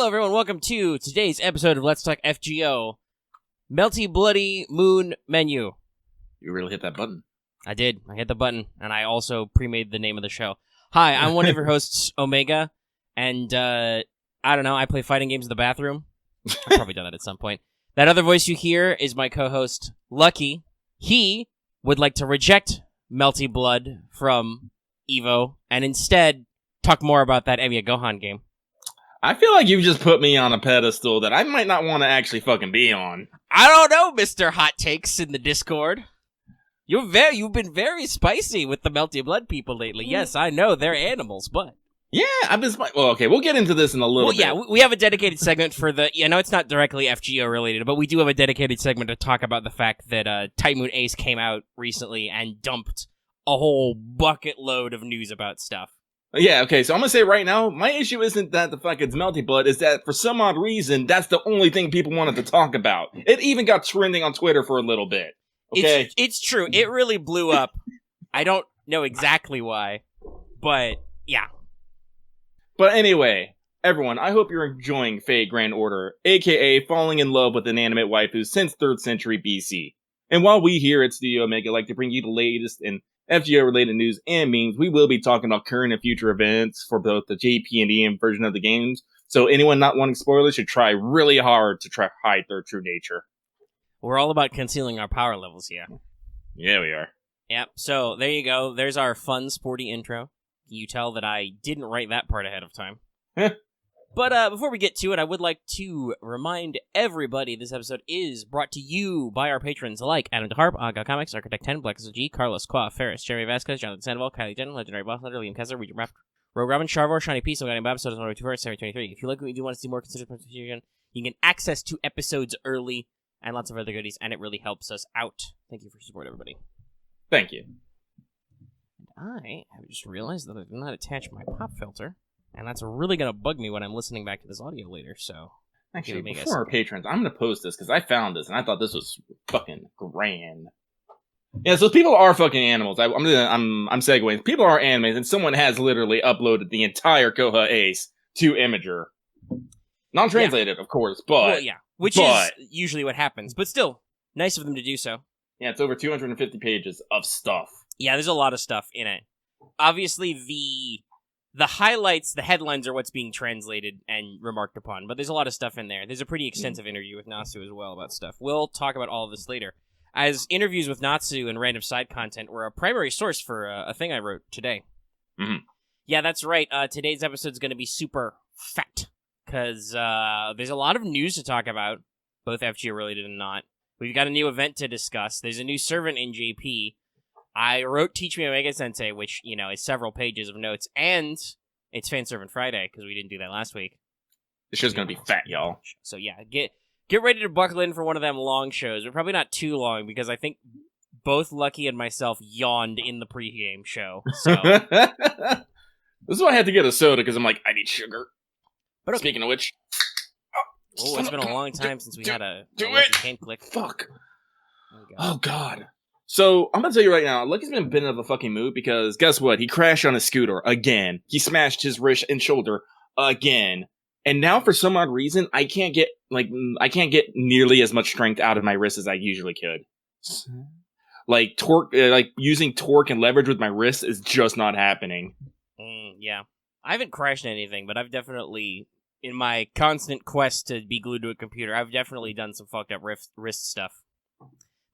Hello, everyone. Welcome to today's episode of Let's Talk FGO. Melty Bloody Moon Menu. You really hit that button. I did. I hit the button, and I also pre-made the name of the show. Hi, I'm one of your hosts, Omega, and, I don't know, I play fighting games in the bathroom. I've probably done that at some point. That other voice you hear is my co-host, Lucky. He would like to reject Melty Blood from Evo, and instead talk more about that Emiya Gohan game. I feel like you've just put me on a pedestal that I might not want to actually fucking be on. I don't know, Mr. Hot Takes in the Discord. You've been very spicy with the Melty Blood people lately. Yes, I know, they're animals, but... Yeah, I've been well, okay, we'll get into this in a little bit. Yeah, we have a dedicated segment for the... I know it's not directly FGO related, but we do have a dedicated segment to talk about the fact that Type Moon Ace came out recently and dumped a whole bucket load of news about stuff. Yeah, okay, so I'm gonna say right now, my issue isn't that the fuck it's Melty Blood, is that for some odd reason, that's the only thing people wanted to talk about. It even got trending on Twitter for a little bit. Okay? It's true, it really blew up. I don't know exactly why, but yeah. But anyway, everyone, I hope you're enjoying Fate Grand Order, aka falling in love with inanimate waifus since 3rd century BC. And while we here at Studio Omega like to bring you the latest in FGO-related news and memes, we will be talking about current and future events for both the JP and EM version of the games, so anyone not wanting spoilers should try really hard to hide their true nature. We're all about concealing our power levels here. Yeah, we are. Yep, so there you go. There's our fun, sporty intro. You tell that I didn't write that part ahead of time. But before we get to it, I would like to remind everybody this episode is brought to you by our patrons like Adam DeHarp, Aga Comics, Architect 10, Black SG, Carlos Qua, Ferris, Jeremy Vasquez, Jonathan Sandoval, Kylie Jen, Legendary Boss Letter, Liam Kessler, Regent Raft, Rogue Robin, Charvor, Shiny Peace, Guiding Bob, Sodas 121, 723. If you like what you do want to see more considered participation, you can get access to episodes early and lots of other goodies, and it really helps us out. Thank you for your support, everybody. Thank you. I have just realized that I did not attach my pop filter. And that's really going to bug me when I'm listening back to this audio later, so... Actually, before our patrons, I'm going to post this, because I found this, and I thought this was fucking grand. Yeah, so people are fucking animals. I'm segueing. People are animals, and someone has literally uploaded the entire Koha Ace to Imager. Non-translated, of course, but... Well, yeah, which is usually what happens, but still, nice of them to do so. Yeah, it's over 250 pages of stuff. Yeah, there's a lot of stuff in it. Obviously, the highlights, the headlines are what's being translated and remarked upon, but there's a lot of stuff in there. There's a pretty extensive interview with Natsu as well about stuff. We'll talk about all of this later, as interviews with Natsu and random side content were a primary source for a thing I wrote today. Mm-hmm. Yeah, that's right. Today's episode's going to be super fat, because there's a lot of news to talk about, both FGO-related and not. We've got a new event to discuss. There's a new servant in JP. I wrote Teach Me Omega Sensei, which, is several pages of notes, and it's Fan Servant Friday, because we didn't do that last week. This show's gonna be fat, y'all. So yeah, get ready to buckle in for one of them long shows, but probably not too long, because I think both Lucky and myself yawned in the pregame show, so... This is why I had to get a soda, because I'm like, I need sugar. But okay. Speaking of which... Oh, it's been a long time since we had a Lucky hand click. Fuck. Oh, God. So, I'm gonna tell you right now, Lucky's been a bit of a fucking mood because, guess what? He crashed on his scooter again. He smashed his wrist and shoulder again. And now, for some odd reason, I can't get nearly as much strength out of my wrist as I usually could. Like, using torque and leverage with my wrist is just not happening. Yeah. I haven't crashed anything, but I've definitely, in my constant quest to be glued to a computer, I've definitely done some fucked up wrist stuff.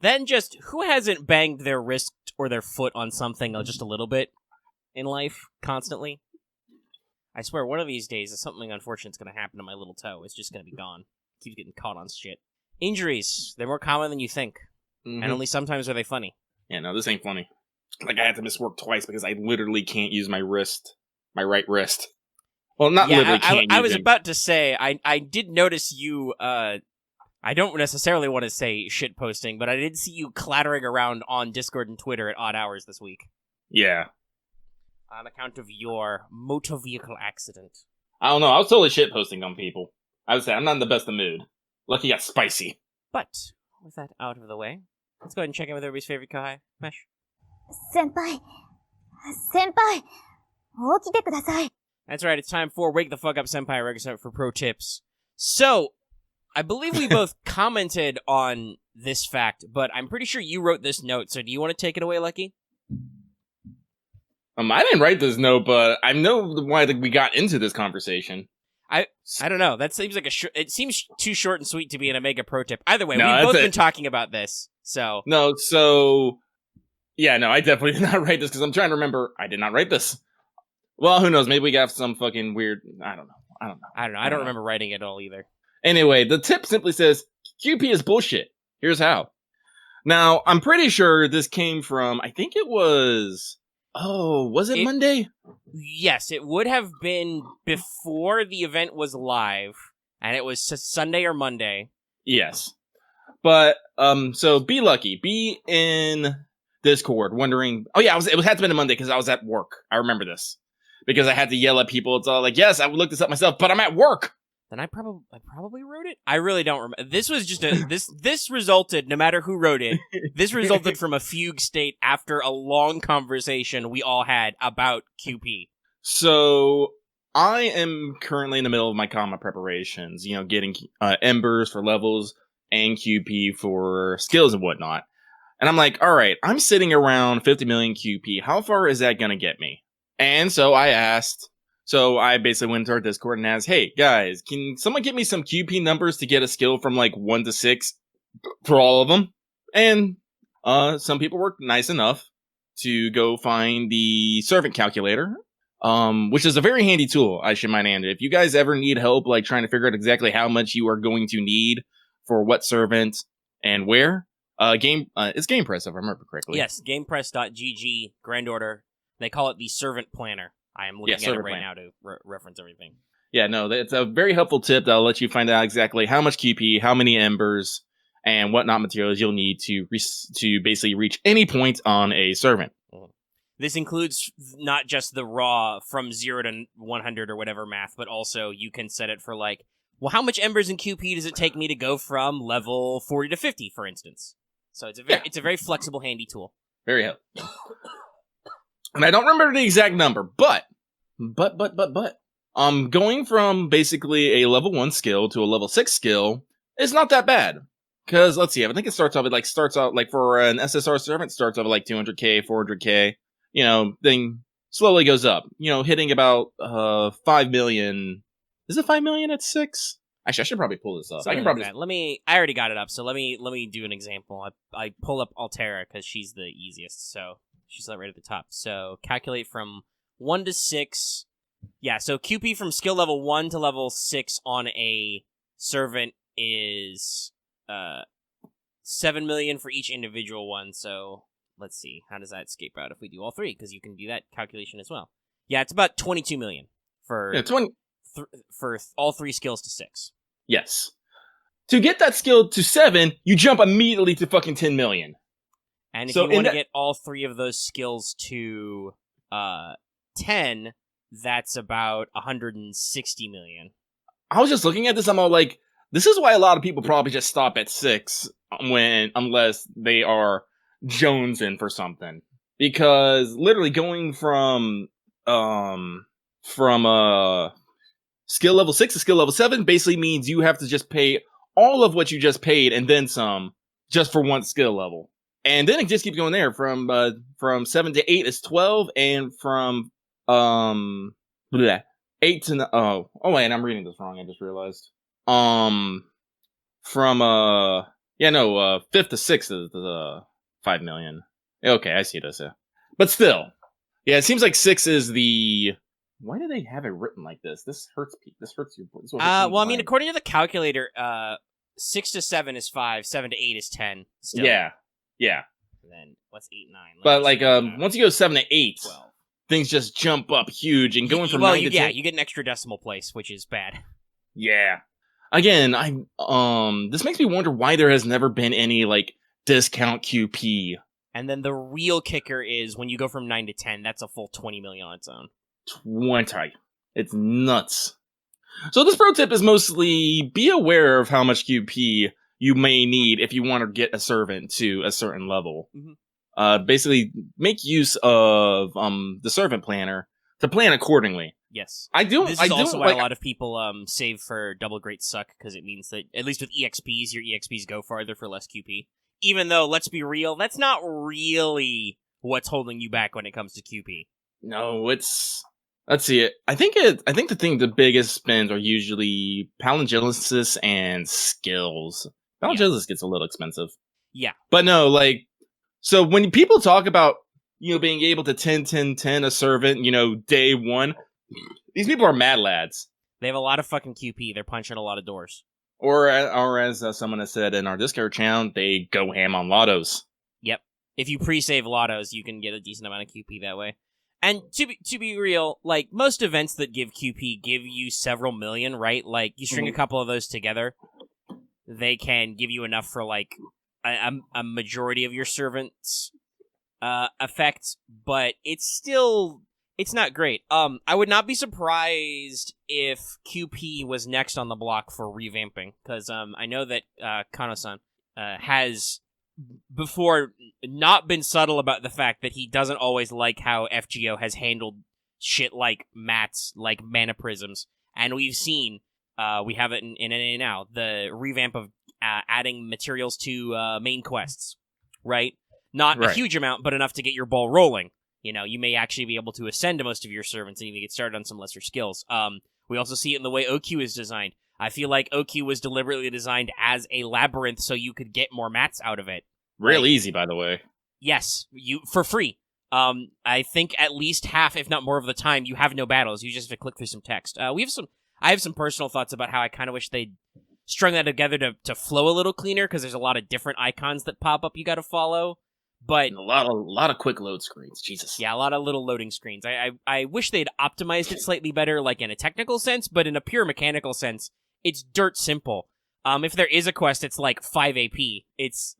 Then just, who hasn't banged their wrist or their foot on something just a little bit in life, constantly? I swear, one of these days, something unfortunate's going to happen to my little toe. It's just going to be gone. It keeps getting caught on shit. Injuries, they're more common than you think. Mm-hmm. And only sometimes are they funny. Yeah, no, this ain't funny. Like, I had to miss work twice because I literally can't use my wrist. My right wrist. Well, not literally can't use it. I was about to say, I did notice you, I don't necessarily want to say shit posting, but I did see you clattering around on Discord and Twitter at odd hours this week. Yeah. On account of your motor vehicle accident. I don't know, I was totally shit posting on people. I would say, I'm not in the best of mood. Lucky got spicy. But, with that out of the way, let's go ahead and check in with everybody's favorite Kohai, Mesh. Senpai! 起きてください. That's right, it's time for Wake the Fuck Up Senpai Register for pro tips. So, I believe we both commented on this fact, but I'm pretty sure you wrote this note, so do you want to take it away, Lucky? I didn't write this note, but I know why we got into this conversation. I don't know. That seems like it seems too short and sweet to be an Omega pro tip. Either way, No, we've both that's been talking about this, so... I definitely did not write this, because I'm trying to remember, I did not write this. Well, who knows, maybe we got some fucking weird, I don't know. I don't remember writing it at all either. Anyway, the tip simply says, QP is bullshit. Here's how. Now, I'm pretty sure this came from, I think it was... Oh, was it Monday? Yes, it would have been before the event was live, and it was Sunday or Monday. Yes. But, so be lucky. Be in Discord wondering... Oh yeah, it had to have been a Monday because I was at work. I remember this. Because I had to yell at people. It's all like, yes, I would look this up myself, but I'm at work! Then I probably wrote it. I really don't remember. This was just this resulted, no matter who wrote it, this resulted from a fugue state after a long conversation we all had about QP. So, I am currently in the middle of my comma preparations, getting embers for levels and QP for skills and whatnot. And I'm like, alright, I'm sitting around 50 million QP. How far is that gonna get me? And so I basically went to our Discord and asked, hey, guys, can someone get me some QP numbers to get a skill from, 1 to 6 for all of them? And some people were nice enough to go find the servant calculator, which is a very handy tool, I should mind add. If you guys ever need help, trying to figure out exactly how much you are going to need for what servant and where, it's GamePress, if I remember correctly. Yes, GamePress.gg, Grand Order. They call it the Servant Planner. I am looking at it right now to reference everything. Yeah, no, it's a very helpful tip that'll let you find out exactly how much QP, how many embers, and whatnot materials you'll need to basically reach any point on a servant. Mm-hmm. This includes not just the raw from 0 to 100 or whatever math, but also you can set it for how much embers and QP does it take me to go from level 40 to 50, for instance? So it's a very flexible, handy tool. Very helpful. And I don't remember the exact number, but, going from basically a level 1 skill to a level 6 skill is not that bad. Because, let's see, I think it starts out for an SSR servant, starts off at 200k, 400k, then slowly goes up, hitting about 5 million. Is it 5 million at 6? Actually, I should probably pull this up. I already got it up, so let me do an example. I pull up Altera because she's the easiest, so... She's right at the top. So, calculate from 1 to 6. Yeah, so QP from skill level 1 to level 6 on a servant is 7 million for each individual one. So, let's see. How does that escape out if we do all three? Because you can do that calculation as well. Yeah, it's about 22 million for, for all 3 skills to 6. Yes. To get that skill to 7, you jump immediately to fucking 10 million. And if you want to get all 3 of those skills to 10, that's about 160 million. I was just looking at this, I'm all like, this is why a lot of people probably just stop at 6 unless they are jonesing for something. Because literally going from skill level 6 to skill level 7 basically means you have to just pay all of what you just paid and then some just for one skill level. And then it just keeps going there. From 7 to 8 is 12, and from 8 to wait, I'm reading this wrong. I just realized. From 5th to 6th is 5 million. Okay, I see this. Yeah. But still, yeah, it seems like 6 is the. Why do they have it written like this? This hurts people. This hurts your. Well, I mean, according to the calculator, 6 to 7 is 5, 7 to 8 is 10. Still. Yeah. Yeah. And then what's 8, 9? But once you go 7 to 8, 12. Things just jump up huge, and going from 9 to 10. You get an extra decimal place, which is bad. Yeah. Again, this makes me wonder why there has never been any discount QP. And then the real kicker is when you go from 9 to 10, that's a full 20 million on its own. 20. It's nuts. So this pro tip is mostly be aware of how much QP you may need if you want to get a servant to a certain level. Mm-hmm. Basically, make use of the servant planner to plan accordingly. Yes. I do. This is also why a lot of people save for Double Great Suck, because it means that, at least with EXPs, your EXPs go farther for less QP. Even though, let's be real, that's not really what's holding you back when it comes to QP. No, it's... Let's see it. I think the biggest spends are usually palingenesis and skills. Palingenesis gets a little expensive. Yeah. But no, like, so when people talk about, being able to 10 a servant, day one, these people are mad lads. They have a lot of fucking QP. They're punching a lot of doors. Or as someone has said in our Discord channel, they go ham on lottos. Yep. If you pre-save lottos, you can get a decent amount of QP that way. And to be real, like, most events that give QP give you several million, right? Like, you string a couple of those together, they can give you enough for, like, a majority of your servants' effect, but it's not great. I would not be surprised if QP was next on the block for revamping, because I know that Kano-san has before not been subtle about the fact that he doesn't always like how FGO has handled shit like mats, like mana prisms, and we've seen, we have it in NA now, the revamp of adding materials to main quests, right? Not a huge amount, but enough to get your ball rolling. You may actually be able to ascend to most of your servants and even get started on some lesser skills. We also see it in the way OQ is designed. I feel like OQ was deliberately designed as a labyrinth so you could get more mats out of it. Real easy, by the way. Yes, for free. I think at least half, if not more of the time, you have no battles. You just have to click through some text. I have some personal thoughts about how I kind of wish they'd strung that together to flow a little cleaner, because there's a lot of different icons that pop up you got to follow. But and a lot of quick load screens. Jesus. Yeah, a lot of little loading screens. I wish they'd optimized it slightly better, like in a technical sense, but in a pure mechanical sense, it's dirt simple. If there is a quest, it's like 5 AP. It's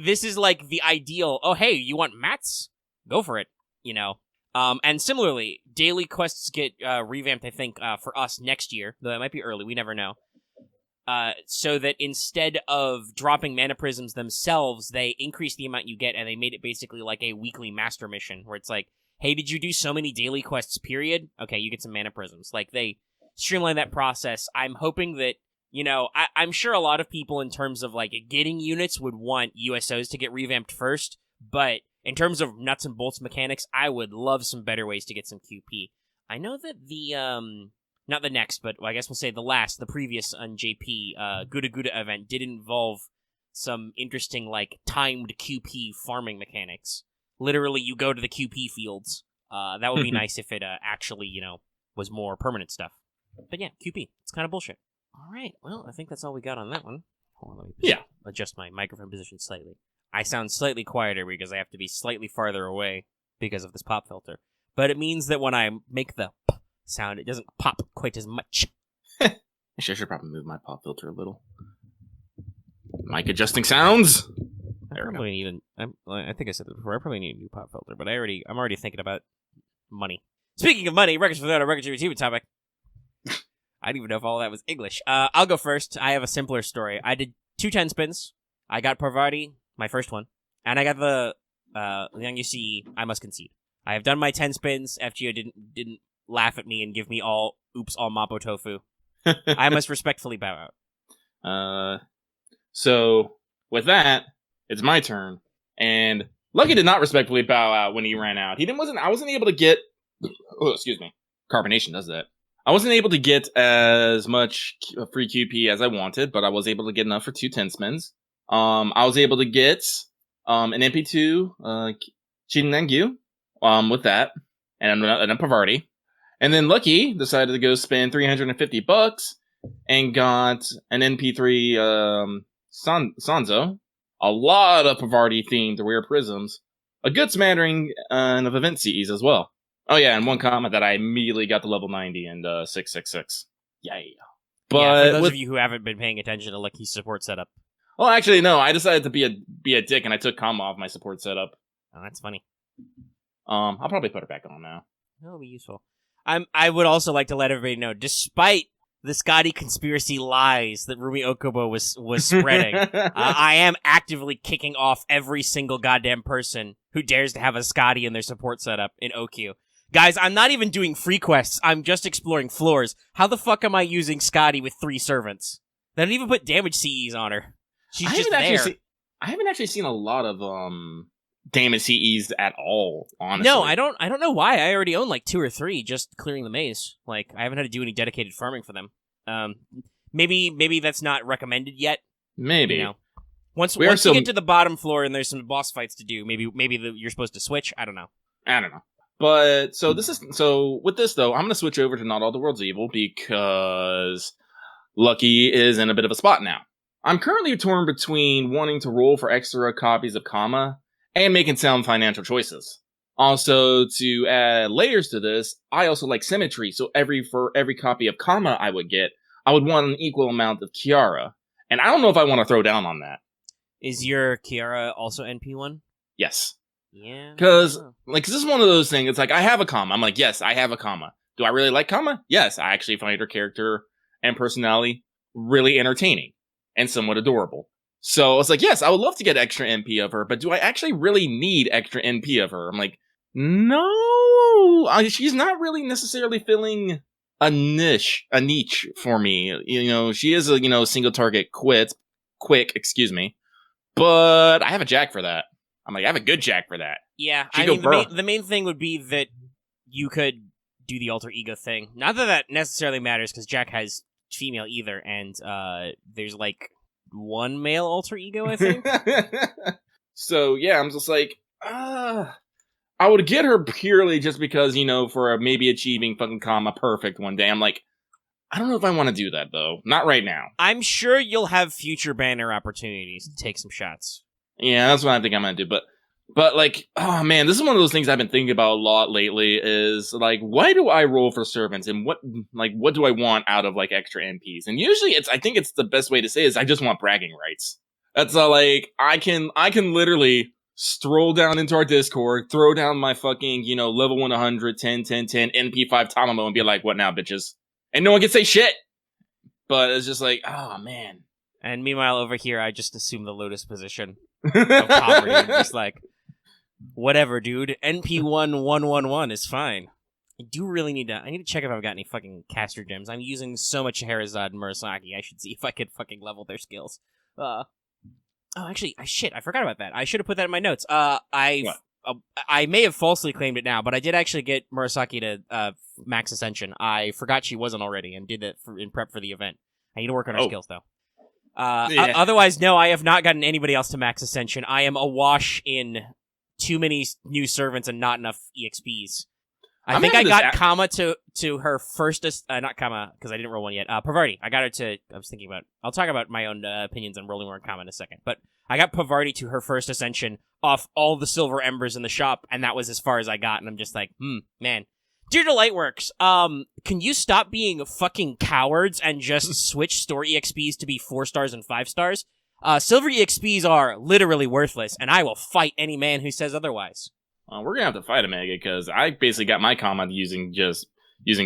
this is like the ideal. Oh, hey, you want mats? Go for it. And similarly, daily quests get revamped. I think for us next year, though it might be early. We never know. So that instead of dropping mana prisms themselves, they increase the amount you get, and they made it basically like a weekly master mission, where it's like, hey, did you do so many daily quests, period? Okay, you get some mana prisms. Like, they streamline that process. I'm hoping that, I'm sure a lot of people in terms of, like, getting units would want USOs to get revamped first, but in terms of nuts and bolts mechanics, I would love some better ways to get some QP. I know that the, not the next, but I guess we'll say the previous on JP, Guda Guda event did involve some interesting, like, timed QP farming mechanics. Literally, you go to the QP fields. That would be nice if it actually, was more permanent stuff. But yeah, QP. It's kind of bullshit. All right, well, I think that's all we got on that one. Hold on, let me adjust my microphone position slightly. I sound slightly quieter because I have to be slightly farther away because of this pop filter. But it means that when I make the sound, it doesn't pop quite as much. Actually, I should probably move my pop filter a little. Mic adjusting sounds. I think I said this before. I probably need a new pop filter, but I'm already thinking about money. Speaking of money, records without a record TV topic. I don't even know if all that was English. I'll go first. I have a simpler story. I did 2 10 spins. I got Parvati, my first one, and I got the young UC. I must concede. I have done my 10 spins. FGO didn't laugh at me and give me all Mapo tofu. I must respectfully bow out. So with that, it's my turn. And Lucky did not respectfully bow out when he ran out. I wasn't able to get excuse me. Carbonation does that. I wasn't able to get as much free QP as I wanted, but I was able to get enough for 2 10 spins. I was able to get an MP2 Chinnengyu with that, and a Pavarti. And then Lucky decided to go spend $350 and got an NP3 Sanzo, a lot of Pavarti themed rare prisms, a good smattering of event CEs as well. Oh yeah, and one comment that I immediately got to level 90 and 666. Yeah. But for those of you who haven't been paying attention to Lucky's support setup. Well, actually, no. I decided to be a dick, and I took comma off my support setup. Oh, that's funny. I'll probably put it back on now. That'll be useful. I would also like to let everybody know, despite the Scotty conspiracy lies that Rumi Okubo was spreading, I am actively kicking off every single goddamn person who dares to have a Scotty in their support setup in OQ. Guys, I'm not even doing free quests. I'm just exploring floors. How the fuck am I using Scotty with 3 servants? They don't even put damage CEs on her. She's just there. I haven't actually seen a lot of damage CEs at all, honestly. No, I don't know why. I already own like 2 or 3 just clearing the maze. Like, I haven't had to do any dedicated farming for them. Maybe that's not recommended yet. Maybe. You know. Once you get to the bottom floor and there's some boss fights to do, maybe you're supposed to switch. I don't know. But so with this though, I'm gonna switch over to Not All the World's Evil because Lucky is in a bit of a spot now. I'm currently torn between wanting to roll for extra copies of Kama and making sound financial choices. Also, to add layers to this, I also like symmetry, so for every copy of Kama I would get, I would want an equal amount of Kiara. And I don't know if I want to throw down on that. Is your Kiara also NP1? Yes. Yeah. Because this is one of those things, it's like, I have a Kama. I'm like, yes, I have a Kama. Do I really like Kama? Yes, I actually find her character and personality really entertaining and somewhat adorable. So it's like, yes, I would love to get extra NP of her, but do I actually really need extra NP of her? I'm like, no, she's not really necessarily filling a niche for me. You know, she is a, single target quick, but I have a Jack for that. I'm like, I have a good Jack for that. Yeah, the main thing would be that you could do the alter ego thing. Not that necessarily matters, because Jack has female either, and there's like 1 male alter ego, I think. So yeah, I'm just like, I would get her purely just because, for maybe achieving fucking Kama perfect one day. I'm like, I don't know if I want to do that though. Not right now. I'm sure you'll have future banner opportunities to take some shots. Yeah, that's what I think I'm gonna do. But like, oh man, this is one of those things I've been thinking about a lot lately. Is like, why do I roll for servants, and what do I want out of like extra NPs? And usually, I think it's the best way to say is I just want bragging rights. That's like I can literally stroll down into our Discord, throw down my fucking level 100, 10, 10, 10 NP5 Tamamo, and be like, what now, bitches? And no one can say shit. But it's just like, oh man. And meanwhile, over here, I just assume the Lotus position of poverty. I'm just like, whatever, dude. NP1111 is fine. I do really need to check if I've got any fucking caster gems. I'm using so much Scheherazade and Murasaki. I should see if I could fucking level their skills. Oh, actually, I forgot about that. I should have put that in my notes. I may have falsely claimed it now, but I did actually get Murasaki to max ascension. I forgot she wasn't already and did that in prep for the event. I need to work on her skills, though. Yeah. Otherwise, no, I have not gotten anybody else to max ascension. I am awash in too many new servants and not enough EXPs. I think I got Kama to her first, not Kama, because I didn't roll one yet. Pavarti. I got her to, I was thinking about, I'll talk about my own opinions on rolling more Kama in a second, but I got Pavarti to her first ascension off all the silver embers in the shop, and that was as far as I got, and I'm just like, man. Dear Delightworks, can you stop being fucking cowards and just switch store EXPs to be 4 stars and 5 stars? Silver EXPs are literally worthless, and I will fight any man who says otherwise. We're gonna have to fight Omega, because I basically got my Kama using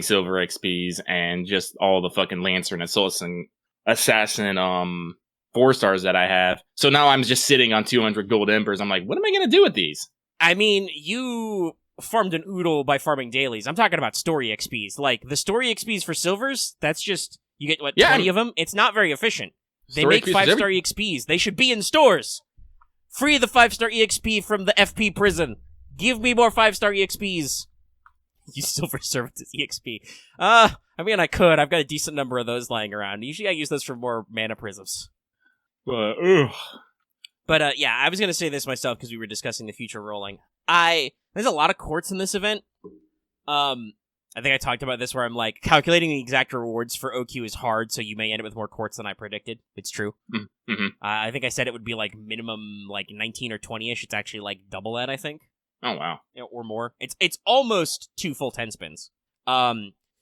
silver XPs and just all the fucking Lancer and Assassin 4 stars that I have. So now I'm just sitting on 200 gold embers. I'm like, what am I gonna do with these? I mean, you farmed an oodle by farming dailies. I'm talking about story XPs. Like, the story XPs for silvers, that's just, you get, 20 of them? It's not very efficient. They make 5-star EXPs. They should be in stores. Free the 5-star EXP from the FP prison. Give me more 5-star EXPs. Use silver servants as EXP. I mean, I could. I've got a decent number of those lying around. Usually I use those for more mana prisms. But yeah, I was going to say this myself because we were discussing the future rolling. There's a lot of quartz in this event. I think I talked about this where I'm like, calculating the exact rewards for OQ is hard, so you may end up with more quartz than I predicted. It's true. Mm-hmm. I think I said it would be like minimum like 19 or 20-ish. It's actually like double that, I think. Oh, wow. Or more. It's almost 2 full 10 spins.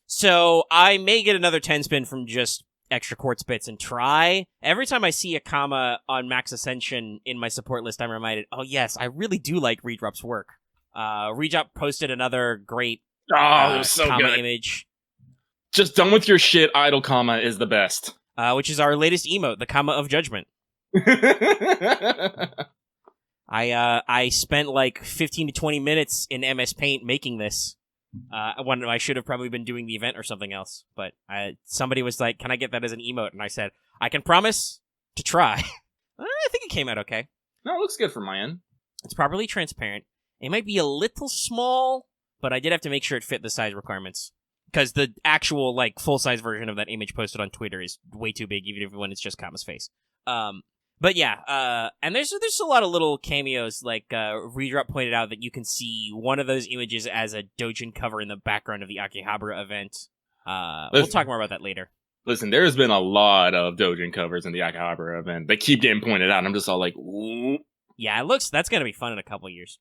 So I may get another 10 spin from just extra quartz bits and try. Every time I see a Kama on Max Ascension in my support list, I'm reminded, oh yes, I really do like Redrop's work. Redrop posted another great so Kama good. image. Just done with your shit, idle Kama is the best. Which is our latest emote, the Kama of Judgment. I spent like 15 to 20 minutes in MS Paint making this. I should have probably been doing the event or something else, but somebody was like, "Can I get that as an emote?" And I said, "I can promise to try." I think it came out okay. No, it looks good from my end. It's properly transparent. It might be a little small, but I did have to make sure it fit the size requirements. Because the actual, like, full-size version of that image posted on Twitter is way too big, even when it's just Kama's face. But yeah, and there's a lot of little cameos, like, Redrop pointed out that you can see one of those images as a Dojin cover in the background of the Akihabara event. We'll talk more about that later. Listen, there's been a lot of Dojin covers in the Akihabara event. They keep getting pointed out, and I'm just all like, ooh. Yeah, that's gonna be fun in a couple years.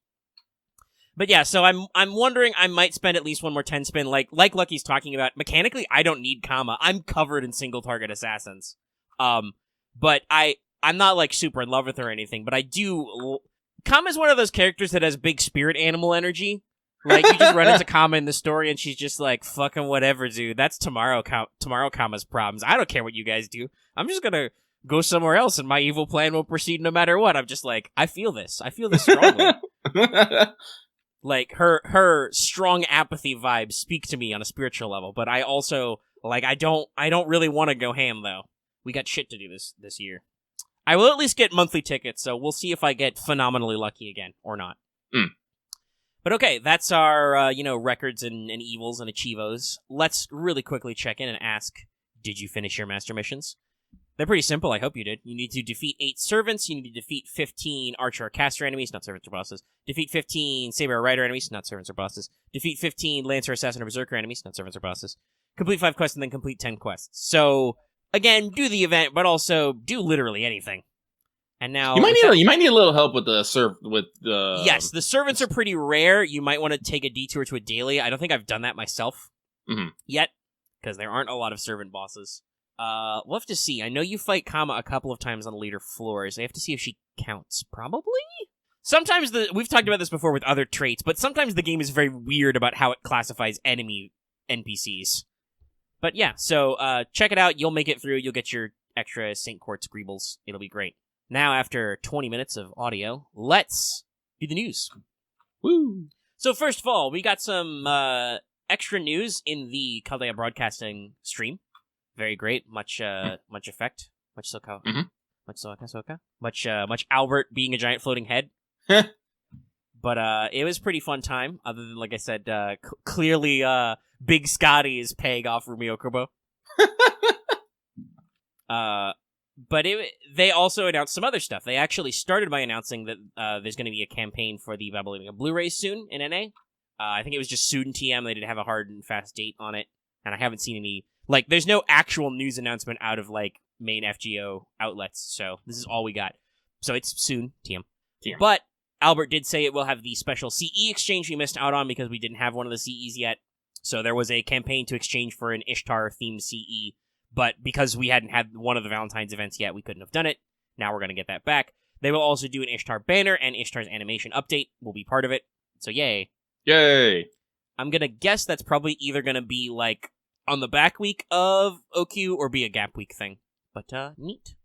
But yeah, so I'm wondering I might spend at least one more 10 spin, like Lucky's talking about. Mechanically, I don't need Kama. I'm covered in single target assassins. But I'm not like super in love with her or anything, but I do. Kama's one of those characters that has big spirit animal energy. Like, you just run into Kama in the story and she's just like, fucking whatever, dude. That's tomorrow Kama's problems. I don't care what you guys do. I'm just gonna go somewhere else and my evil plan will proceed no matter what. I'm just like, I feel this strongly. Like, her strong apathy vibes speak to me on a spiritual level, but I also, like, I don't really want to go ham, though. We got shit to do this year. I will at least get monthly tickets, so we'll see if I get phenomenally lucky again, or not. But okay, that's our, records and evils and achievos. Let's really quickly check in and ask, did you finish your master missions? They're pretty simple, I hope you did. You need to defeat 8 servants, you need to defeat 15 archer or caster enemies, not servants or bosses. Defeat 15 saber or rider enemies, not servants or bosses. Defeat 15 lancer, assassin, or berserker enemies, not servants or bosses. Complete 5 quests and then complete 10 quests. So, again, do the event, but also do literally anything. And now you might need a little help with the Yes, the servants are pretty rare. You might want to take a detour to a daily. I don't think I've done that myself yet, because there aren't a lot of servant bosses. We'll have to see. I know you fight Kama a couple of times on later floors. I have to see if she counts. Probably? Sometimes we've talked about this before with other traits, but sometimes the game is very weird about how it classifies enemy NPCs. But yeah, so check it out. You'll make it through. You'll get your extra St. Quartz Greebles. It'll be great. Now, after 20 minutes of audio, let's do the news. Woo! So first of all, we got some extra news in the Chaldea broadcasting stream. Very great. Much effect. Much Soka. Much Soka. Much Albert being a giant floating head. But it was a pretty fun time. Other than, like I said, clearly Big Scotty is paying off Rumio Kubo. But they also announced some other stuff. They actually started by announcing that there's going to be a campaign for the Babylonia Blu-rays soon in NA. I think it was just soon TM. They didn't have a hard and fast date on it. And I haven't seen any... Like, there's no actual news announcement out of, like, main FGO outlets. So this is all we got. So it's soon, TM. But Albert did say it will have the special CE exchange we missed out on because we didn't have one of the CEs yet. So there was a campaign to exchange for an Ishtar-themed CE. But because we hadn't had one of the Valentine's events yet, we couldn't have done it. Now we're going to get that back. They will also do an Ishtar banner, and Ishtar's animation update will be part of it. So yay. Yay! I'm going to guess that's probably either going to be, like, on the back week of OQ or be a gap week thing. But, neat.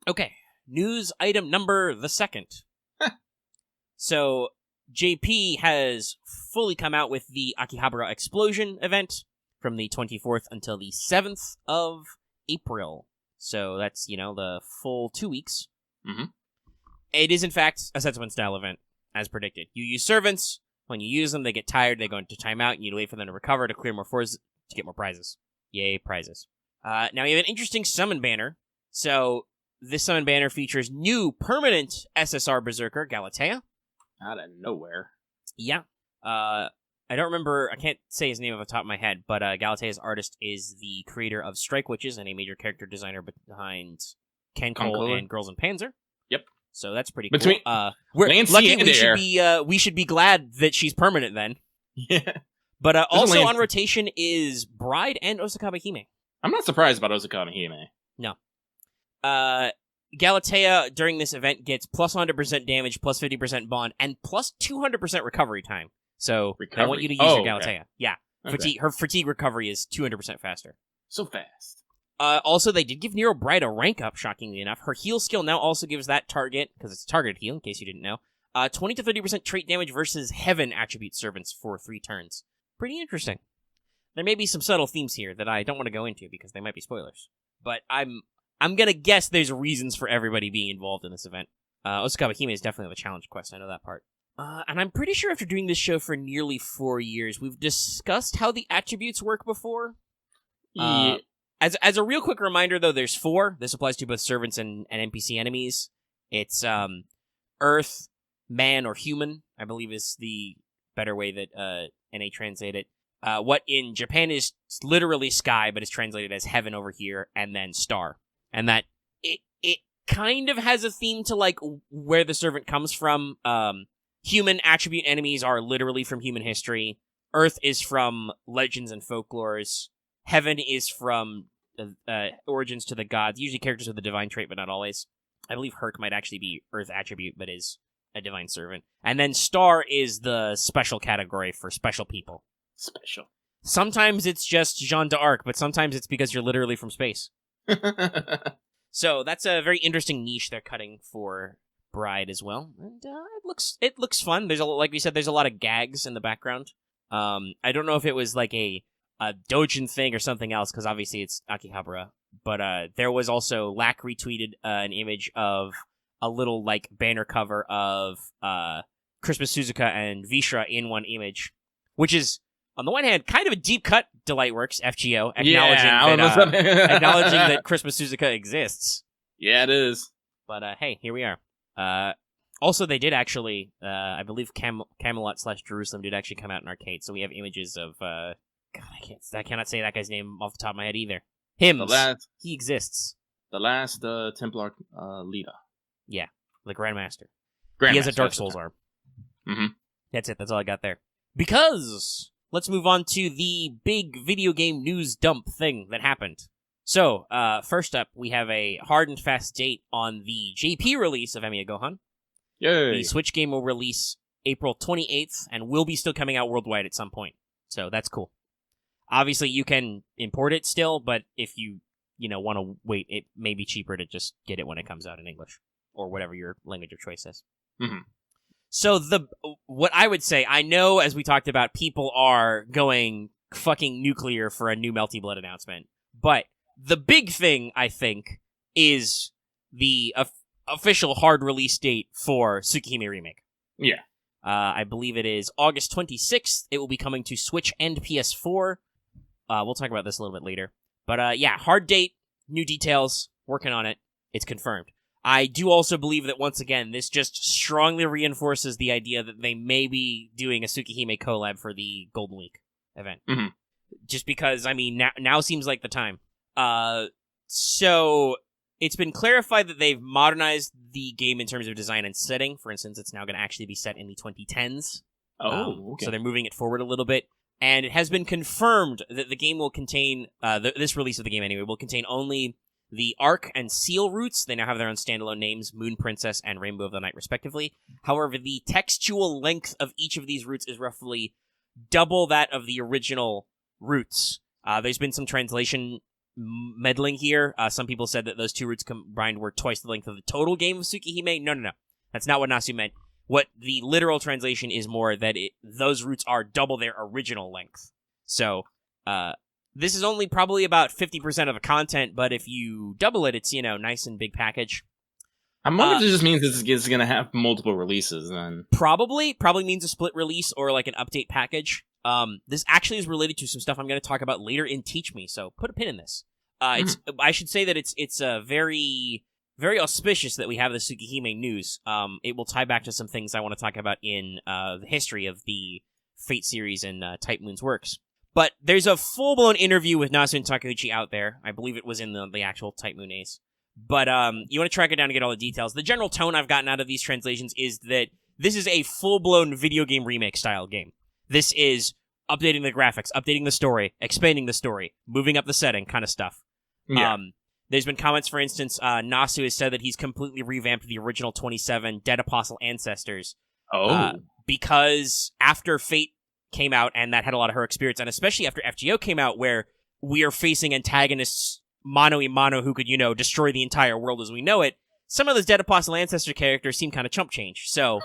Okay. News item number the 2nd. So, JP has fully come out with the Akihabara Explosion event from the 24th until the 7th of April. So that's, the full 2 weeks. It is, in fact, a Setsubun-style event, as predicted. You use servants. When you use them, they get tired, they go into timeout, and you need to wait for them to recover to clear more floors to get more prizes. Yay, prizes. Now, we have an interesting summon banner. So, this summon banner features new permanent SSR Berserker Galatea. Out of nowhere. Yeah. I don't remember, I can't say his name off the top of my head, but Galatea's artist is the creator of Strike Witches and a major character designer behind Ken Cole and Girls in Panzer. Yep. So that's pretty cool. We're lucky. We should be glad that she's permanent then. Yeah. But also on rotation is Bride and Osakawa Hime. I'm not surprised about Osakawa Hime. No. Galatea during this event gets plus 100% damage, plus 50% bond, and plus 200% recovery time. So I want you to use your Galatea. Okay. Yeah. Okay. Her fatigue recovery is 200% faster. So fast. Also, they did give Nero Bride a rank up, shockingly enough. Her heal skill now also gives that target, because it's a targeted heal, in case you didn't know, 20 to 30% trait damage versus Heaven attribute servants for 3 turns. pretty interesting. There may be some subtle themes here that I don't want to go into because they might be spoilers. But I'm gonna guess there's reasons for everybody being involved in this event. Tsukihime is definitely the challenge quest. I know that part. And I'm pretty sure after doing this show for nearly 4 years, we've discussed how the attributes work before. Yeah. As a real quick reminder, though, there's 4. This applies to both servants and NPC enemies. It's Earth, Man, or Human, I believe is the better way that NA translate it. What in Japan is literally sky, but is translated as heaven over here, and then star. And that it kind of has a theme to like where the servant comes from. Human attribute enemies are literally from human history. Earth is from legends and folklores. Heaven is from origins to the gods, usually characters with a divine trait, but not always. I believe Herc might actually be Earth attribute, but is a divine servant. And then Star is the special category for special people. Special. Sometimes it's just Jeanne d'Arc, but sometimes it's because you're literally from space. So that's a very interesting niche they're cutting for Bride as well, and it looks fun. Like we said, there's a lot of gags in the background. I don't know if it was like a Dojin thing or something else, because obviously it's Akihabara. But there was also Lack retweeted an image of a little like banner cover of Christmas Suzuka and Vishra in one image, which is on the one hand kind of a deep cut. Delightworks FGO acknowledging that Christmas Suzuka exists. Yeah, it is. But hey, here we are. Also, they did actually, I believe Camelot/Jerusalem did actually come out in arcade, so we have images of, God, I cannot say that guy's name off the top of my head either. Hymns. He exists. The last Templar leader. Yeah, the Grandmaster. Grandmaster. He has a Dark Souls arm. Mm-hmm. That's it, that's all I got there. Because, let's move on to the big video game news dump thing that happened. So, first up, we have a hard and fast date on the JP release of Emiya Gohan. Yay! The Switch game will release April 28th and will be still coming out worldwide at some point. So that's cool. Obviously, you can import it still, but if you want to wait, it may be cheaper to just get it when it comes out in English or whatever your language of choice is. Mm-hmm. So what I would say, I know as we talked about, people are going fucking nuclear for a new Melty Blood announcement, but the big thing, I think, is the official hard release date for Tsukihime Remake. Yeah. I believe it is August 26th. It will be coming to Switch and PS4. We'll talk about this a little bit later. But yeah, hard date, new details, working on it. It's confirmed. I do also believe that, once again, this just strongly reinforces the idea that they may be doing a Tsukihime collab for the Golden Week event. Mm-hmm. Just because, I mean, now seems like the time. So it's been clarified that they've modernized the game in terms of design and setting. For instance, it's now going to actually be set in the 2010s. Okay. So they're moving it forward a little bit. And it has been confirmed that the game will contain, this release of the game anyway, will contain only the Arc and Seal routes. They now have their own standalone names, Moon Princess and Rainbow of the Night, respectively. However, the textual length of each of these routes is roughly double that of the original routes. There's been some translation meddling here. Some people said that those two routes combined were twice the length of the total game of Tsukihime. No. That's not what Nasu meant. What the literal translation is more that those routes are double their original length. So, this is only probably about 50% of the content, but if you double it, it's, nice and big package. I'm wondering if it just means this is going to have multiple releases then. Probably means a split release or like an update package. This actually is related to some stuff I'm going to talk about later in Teach Me, so put a pin in this. I should say that it's very, very auspicious that we have the Tsukihime news. It will tie back to some things I want to talk about in the history of the Fate series and Type Moon's works. But there's a full-blown interview with Nasu and Takeuchi out there. I believe it was in the actual Type Moon Ace. But you want to track it down to get all the details. The general tone I've gotten out of these translations is that this is a full-blown video game remake-style game. This is updating the graphics, updating the story, expanding the story, moving up the setting kind of stuff. Yeah. There's been comments, for instance, Nasu has said that he's completely revamped the original 27 Dead Apostle Ancestors. Because after Fate came out, and that had a lot of her experience, and especially after FGO came out, where we are facing antagonists mano a mano who could, destroy the entire world as we know it, some of those Dead Apostle Ancestor characters seem kind of chump change. So,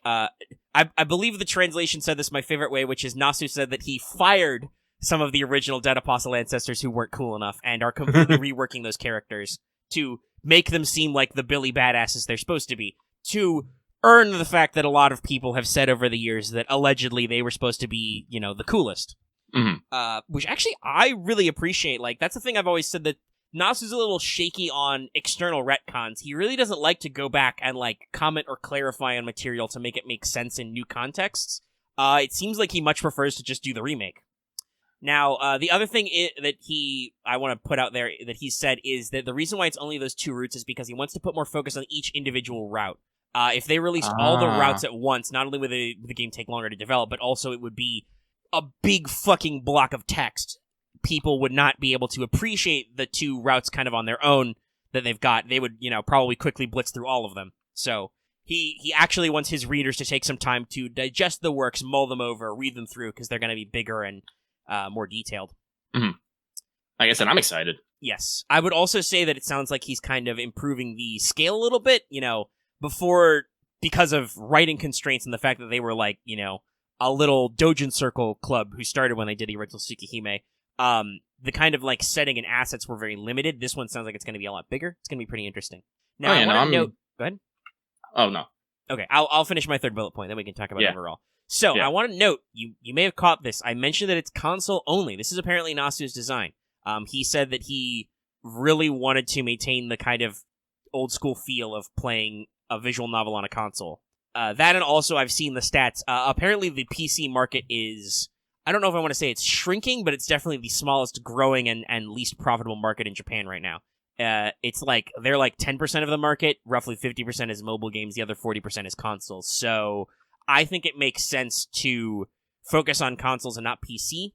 I I believe the translation said this my favorite way, which is Nasu said that he fired some of the original Dead Apostle ancestors who weren't cool enough and are completely reworking those characters to make them seem like the Billy badasses they're supposed to be, to earn the fact that a lot of people have said over the years that allegedly they were supposed to be, the coolest. Which actually I really appreciate. Like, that's the thing I've always said, that Nasu's a little shaky on external retcons. He really doesn't like to go back and, like, comment or clarify on material to make it make sense in new contexts. It seems like he much prefers to just do the remake. Now, the other thing I want to put out there that he said is that the reason why it's only those 2 routes is because he wants to put more focus on each individual route. If they released all the routes at once, not only would the game take longer to develop, but also it would be a big fucking block of text. People would not be able to appreciate the 2 routes kind of on their own that they've got. They would, probably quickly blitz through all of them. So he actually wants his readers to take some time to digest the works, mull them over, read them through, because they're going to be bigger and more detailed. Like I said, I'm excited. Yes. I would also say that it sounds like he's kind of improving the scale a little bit, before, because of writing constraints and the fact that they were like, a little Dojin Circle club who started when they did the original Tsukihime, the kind of like setting and assets were very limited. This one sounds like it's going to be a lot bigger. It's going to be pretty interesting. Now, Go ahead. Oh, no. Okay, I'll finish my third bullet point, then we can talk about it overall. So, I want to note, you may have caught this, I mentioned that it's console only. This is apparently Nasu's design. He said that he really wanted to maintain the kind of old school feel of playing a visual novel on a console. That, and also I've seen the stats. Apparently the PC market is, I don't know if I want to say it's shrinking, but it's definitely the smallest growing and least profitable market in Japan right now. It's like, they're like 10% of the market, roughly 50% is mobile games, the other 40% is consoles. So I think it makes sense to focus on consoles and not PC.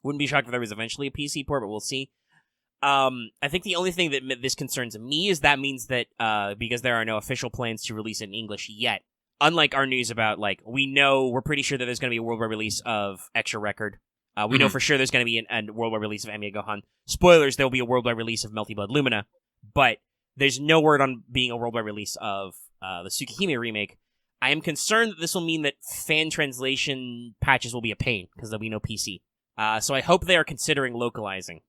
Wouldn't be shocked if there was eventually a PC port, but we'll see. I think the only thing that this concerns me is that means that, because there are no official plans to release it in English yet, unlike our news about, like, we're pretty sure that there's going to be a worldwide release of Extra Record. We know for sure there's going to be a worldwide release of Emiya Gohan. Spoilers, there'll be a worldwide release of Melty Blood Lumina, but there's no word on being a worldwide release of the Tsukihime remake. I am concerned that this will mean that fan translation patches will be a pain, because there'll be no PC. So I hope they are considering localizing.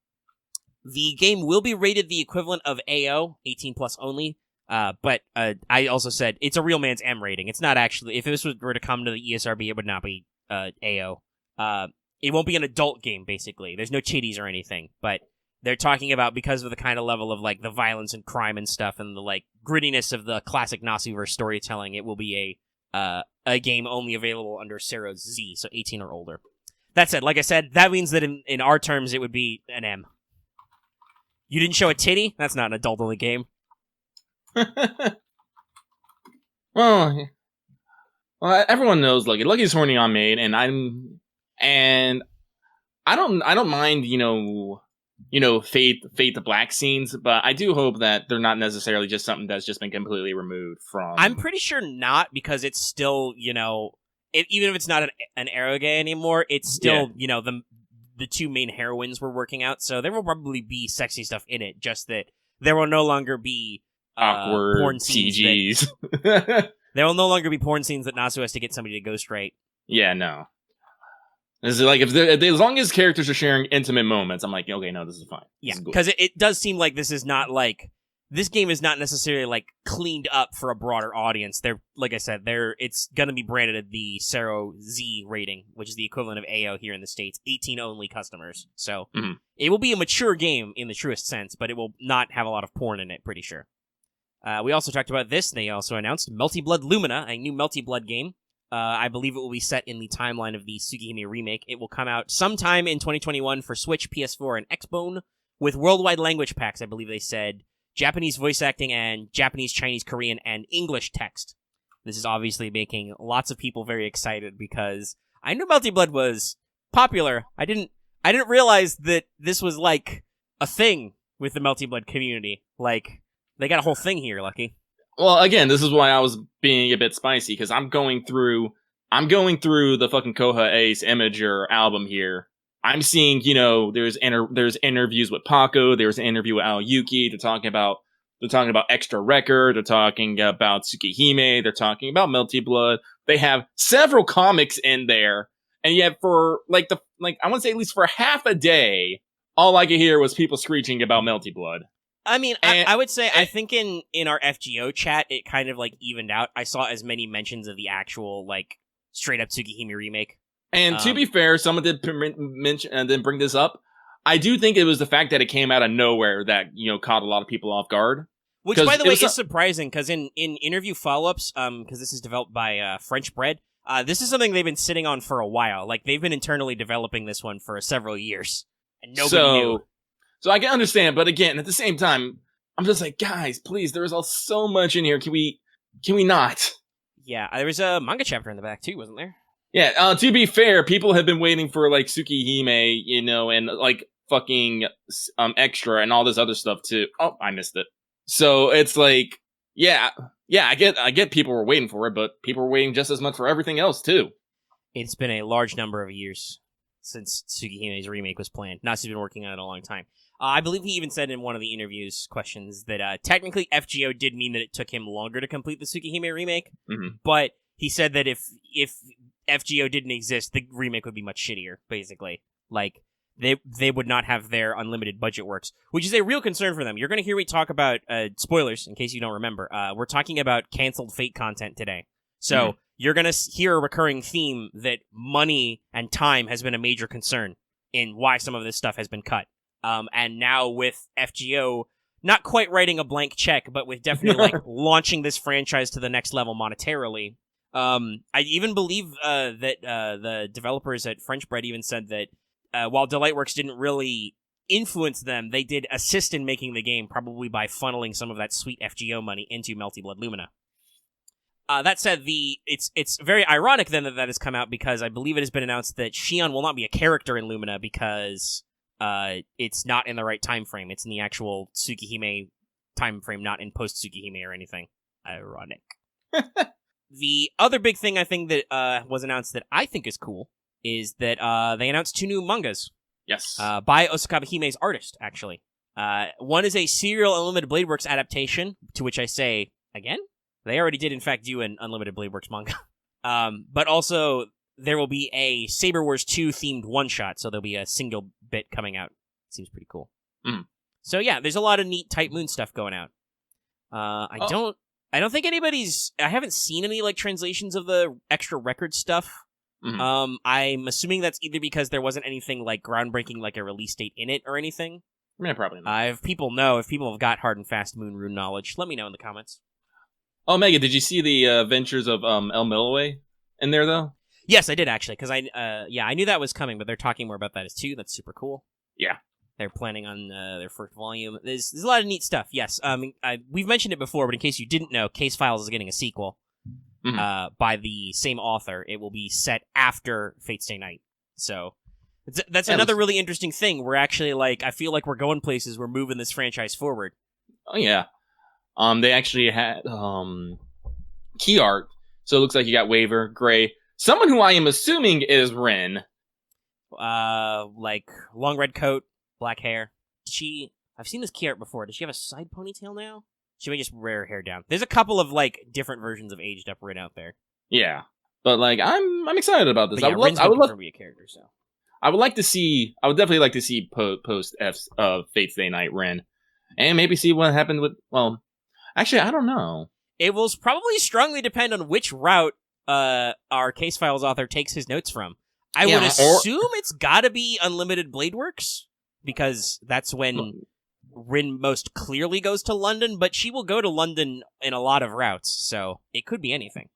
The game will be rated the equivalent of AO, 18 plus only, but I also said it's a real man's M rating. It's not actually, if this were to come to the ESRB, it would not be AO. It won't be an adult game, basically. There's no chitties or anything, but they're talking about, because of the kind of level of, like, the violence and crime and stuff, and the, like, grittiness of the classic Nasuverse storytelling, it will be a game only available under Sero's Z, so 18 or older. That said, like I said, that means that in our terms, it would be an M. You didn't show a titty? That's not an adult-only game. Well, everyone knows Lucky's horny on Maid, and I don't mind, fade to black scenes, but I do hope that they're not necessarily just something that's just been completely removed from. I'm pretty sure not, because it's still, even if it's not an eroge anymore, it's still, the 2 main heroines were working out, so there will probably be sexy stuff in it, just that there will no longer be awkward porn scenes TGs. There will no longer be porn scenes that Nasu has to get somebody to ghostwrite. Yeah, no. It's like, if as long as characters are sharing intimate moments, I'm like, okay, no, this is fine. Yeah, because it does seem like this is not like, this game is not necessarily like cleaned up for a broader audience. They're, like I said, it's gonna be branded at the Sero Z rating, which is the equivalent of AO here in the States, 18 only customers. So it will be a mature game in the truest sense, but it will not have a lot of porn in it, pretty sure. We also talked about this. They also announced Melty Blood Lumina, a new Melty Blood game. I believe it will be set in the timeline of the Tsukihime remake. It will come out sometime in 2021 for Switch, PS4, and Xbone, with worldwide language packs. I believe they said Japanese voice acting and Japanese, Chinese, Korean, and English text. This is obviously making lots of people very excited, because I knew Melty Blood was popular. I didn't realize that this was like a thing with the Melty Blood community. Like, they got a whole thing here, Lucky. Well, again, this is why I was being a bit spicy, because I'm going through the fucking Koha Ace Imager album here. I'm seeing, there's interviews with Paco, there's an interview with Aoyuki, they're talking about Extra Record, they're talking about Tsukihime, they're talking about Melty Blood, They have several comics in there, and yet for I want to say at least for half a day, all I could hear was people screeching about Melty Blood. I mean, I would say, I think in our FGO chat, it kind of, evened out. I saw as many mentions of the actual, straight-up Tsukihime remake. And to be fair, someone did mention and then bring this up. I do think it was the fact that it came out of nowhere that, caught a lot of people off guard. Which, by the way, is surprising, because in interview follow-ups, because this is developed by French Bread, this is something they've been sitting on for a while. They've been internally developing this one for several years. And nobody knew. So I can understand, but again, at the same time, I'm just like, guys, please, there is so much in here. Can we not? Yeah, there was a manga chapter in the back, too, wasn't there? Yeah, to be fair, people have been waiting for, Tsukihime, and, fucking extra and all this other stuff, too. Oh, I missed it. So it's yeah, I get people were waiting for it, but people were waiting just as much for everything else, too. It's been a large number of years since Tsukihime's remake was planned. Nasu's been working on it a long time. I believe he even said in one of the interviews questions that technically FGO did mean that it took him longer to complete the Tsukihime remake, but he said that if FGO didn't exist, the remake would be much shittier, basically. They would not have their unlimited budget works, which is a real concern for them. You're going to hear me talk about, spoilers, in case you don't remember, we're talking about canceled Fate content today. So, you're going to hear a recurring theme that money and time has been a major concern in why some of this stuff has been cut. And now with FGO not quite writing a blank check, but with definitely launching this franchise to the next level monetarily. I even believe that the developers at French Bread even said that while Delightworks didn't really influence them, they did assist in making the game, probably by funneling some of that sweet FGO money into Melty Blood Lumina. That said, it's very ironic then that has come out, because I believe it has been announced that Shion will not be a character in Lumina because it's not in the right time frame. It's in the actual Tsukihime time frame, not in post Tsukihime or anything. Ironic. The other big thing I think that was announced that I think is cool is that they announced 2 new mangas. Yes. By Osakawa Hime's artist, actually. One is a Serial Unlimited Blade Works adaptation, to which I say, again? They already did, in fact, do an Unlimited Blade Works manga. But also, there will be a Saber Wars 2 themed one-shot, so there'll be a single bit coming out. Seems pretty cool. So yeah, there's a lot of neat Type Moon stuff going out. I don't think I haven't seen any translations of the extra record stuff. I'm assuming that's either because there wasn't anything groundbreaking, a release date in it or anything. Yeah, probably not. If people have got hard and fast Moon Rune knowledge, let me know in the comments. Oh, Megan, did you see the Adventures of El Milloway in there, though? Yes, I did, actually, because I knew that was coming, but they're talking more about that as too. That's super cool. Yeah. They're planning on their first volume. There's a lot of neat stuff, yes. We've mentioned it before, but in case you didn't know, Case Files is getting a sequel by the same author. It will be set after Fate Stay Night. So that's another really interesting thing. We're actually, I feel like we're going places. We're moving this franchise forward. Oh, yeah. They actually had key art, so it looks like you got Waver, Gray, someone who I am assuming is Rin. Long red coat, black hair. I've seen this key art before. Does she have a side ponytail now? She may just wear her hair down. There's a couple of different versions of aged up Rin out there. Yeah, but I'm excited about this. Yeah, I would love to be a character. So I would definitely like to see post F's Fate Stay Night Rin, and maybe see what happened with. Well, actually, I don't know. It will probably strongly depend on which route our Case Files author takes his notes from. I would assume it's gotta be Unlimited Blade Works, because that's when Rin most clearly goes to London, but she will go to London in a lot of routes, so it could be anything.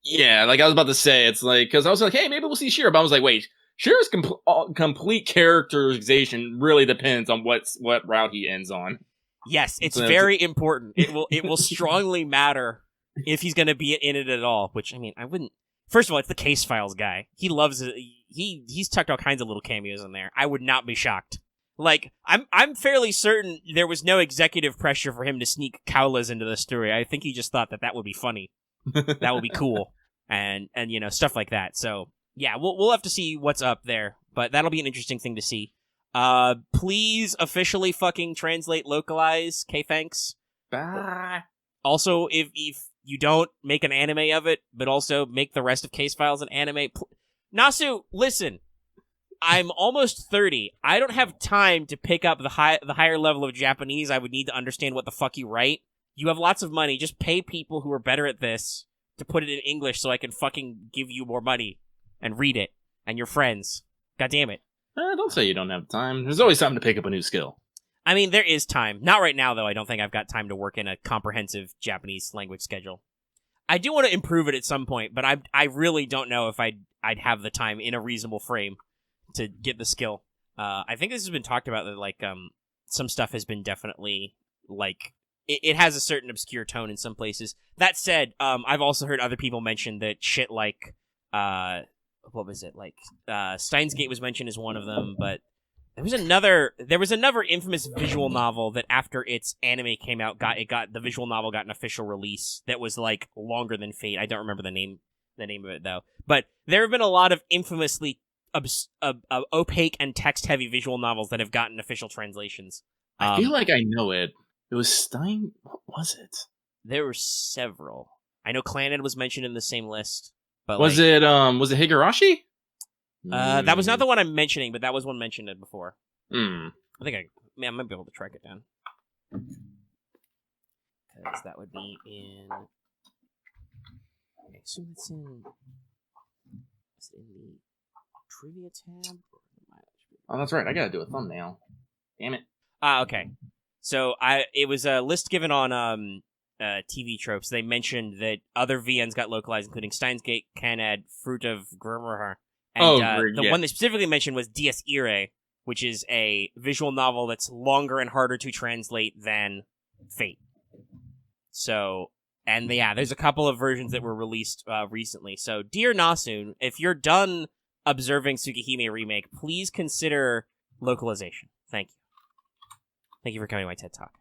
Yeah, I was about to say, it's because I was like, hey, maybe we'll see Shira, but I was like, wait, Shira's complete characterization really depends on what route he ends on. Yes, it's very important. It will strongly matter if he's going to be in it at all, which, I wouldn't... First of all, it's the Case Files guy. He loves it. He's tucked all kinds of little cameos in there. I would not be shocked. I'm fairly certain there was no executive pressure for him to sneak Cowlas into the story. I think he just thought that would be funny. That would be cool. And stuff like that. So, yeah, we'll have to see what's up there. But that'll be an interesting thing to see. Please officially fucking translate, localize. Thanks. Bye. Also, if you don't make an anime of it, but also make the rest of Case Files an anime. Nasu, listen. I'm almost 30. I don't have time to pick up the higher level of Japanese I would need to understand what the fuck you write. You have lots of money. Just pay people who are better at this to put it in English so I can fucking give you more money and read it. And your friends. God damn it. Don't say you don't have time. There's always time to pick up a new skill. I mean, there is time. Not right now, though. I don't think I've got time to work in a comprehensive Japanese language schedule. I do want to improve it at some point, but I really don't know if I'd have the time in a reasonable frame to get the skill. I think this has been talked about that, like, some stuff has been definitely, like, it has a certain obscure tone in some places. That said, I've also heard other people mention that shit like, what was it? Like, Steins Gate was mentioned as one of them, but there was another infamous visual novel that after its anime came out, the visual novel got an official release that was, like, longer than Fate. I don't remember the name of it, though. But there have been a lot of infamously opaque and text-heavy visual novels that have gotten official translations. I feel like I know it. It was Stein... What was it? There were several. I know Clannad was mentioned in the same list. But was it Higurashi? That was not the one I'm mentioning, but that was one mentioned before. Hmm. I think I might be able to track it down. Because that would be in... I assume it's in... Is it in the trivia tab? Oh, that's right. I gotta do a thumbnail. Damn it. Okay. So it was a list given on TV Tropes. They mentioned that other VNs got localized, including Steins Gate, Clannad, Fruit of Grimmer. And the one they specifically mentioned was Dies Irae, which is a visual novel that's longer and harder to translate than Fate. So, and yeah, there's a couple of versions that were released recently. So, dear Nasun, if you're done observing Tsukihime Remake, please consider localization. Thank you. Thank you for coming to my TED Talk.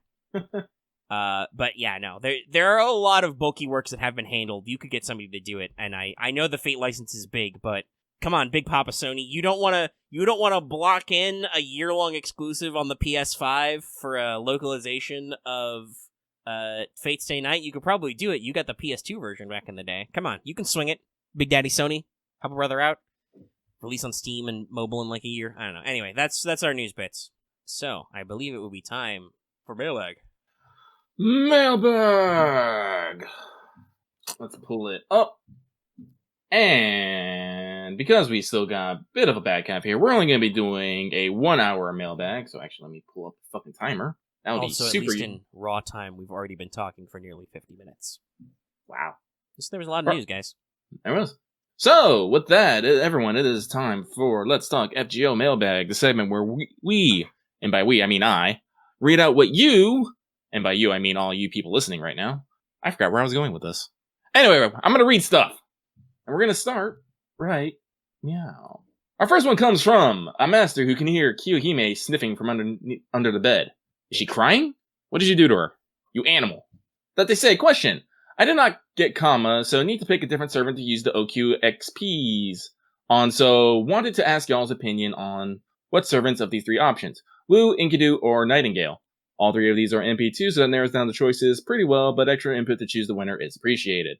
But yeah, no, there are a lot of bulky works that have been handled. You could get somebody to do it, and I know the Fate license is big, but come on, Big Papa Sony, you don't want to block in a year-long exclusive on the PS5 for a localization of Fate Stay Night. You could probably do it. You got the PS2 version back in the day. Come on, you can swing it, Big Daddy Sony. Help a brother out. Release on Steam and mobile in like a year. I don't know. Anyway, that's our news bits. So, I believe it will be time for Mailbag. Mailbag! Let's pull it up. And because we still got a bit of a back half here, we're only going to be doing a 1 hour mailbag. So actually, let me pull up the fucking timer. That would also, be super at least in raw time, we've already been talking for nearly 50 minutes. Wow. So there was a lot of news, guys. There was. So, with that, everyone, it is time for Let's Talk FGO Mailbag, the segment where we, and by we, I mean I, read out what you, and by you, I mean all you people listening right now. I forgot where I was going with this. Anyway, I'm going to read stuff. And we're going to start right meow. Our first one comes from a master who can hear Tsukihime sniffing from under the bed. Is she crying? What did you do to her? You animal. That they say, question. I did not get comma, so need to pick a different servant to use the OQXPs on, so wanted to ask y'all's opinion on what servants of these three options. Woo, Enkidu, or Nightingale. All three of these are MP2, so that narrows down the choices pretty well, but extra input to choose the winner is appreciated.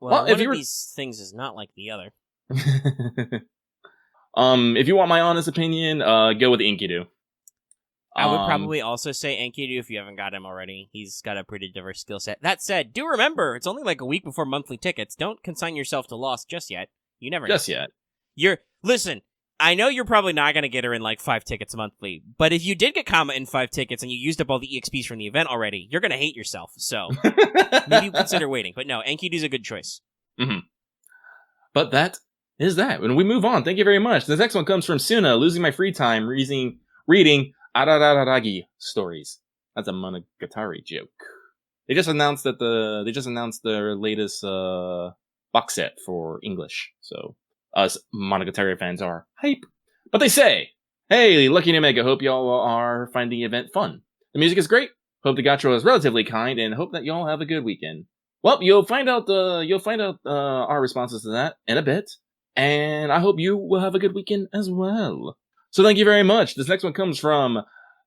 Well, one of these things is not like the other. If you want my honest opinion, go with Enkidu. I would probably also say Enkidu if you haven't got him already. He's got a pretty diverse skill set. That said, do remember, it's only like a week before monthly tickets. Don't consign yourself to loss just yet. You never know. Just yet. Listen, I know you're probably not going to get her in like 5 tickets monthly, but if you did get Kama in 5 tickets and you used up all the EXPs from the event already, you're going to hate yourself. So maybe you consider waiting. But no, Enkidu's a good choice. Mm-hmm. But that is that. When we move on, thank you very much. This next one comes from Suna, losing my free time reading Arararagi stories. That's a Monogatari joke. They just announced their latest box set for English. So us Monogatari fans are hype. But they say, hey, Lucky Omega, hope y'all are finding the event fun. The music is great. Hope the gacha is relatively kind, and hope that y'all have a good weekend. Well, you'll find out our responses to that in a bit, and I hope you will have a good weekend as well. So thank you very much. This next one comes from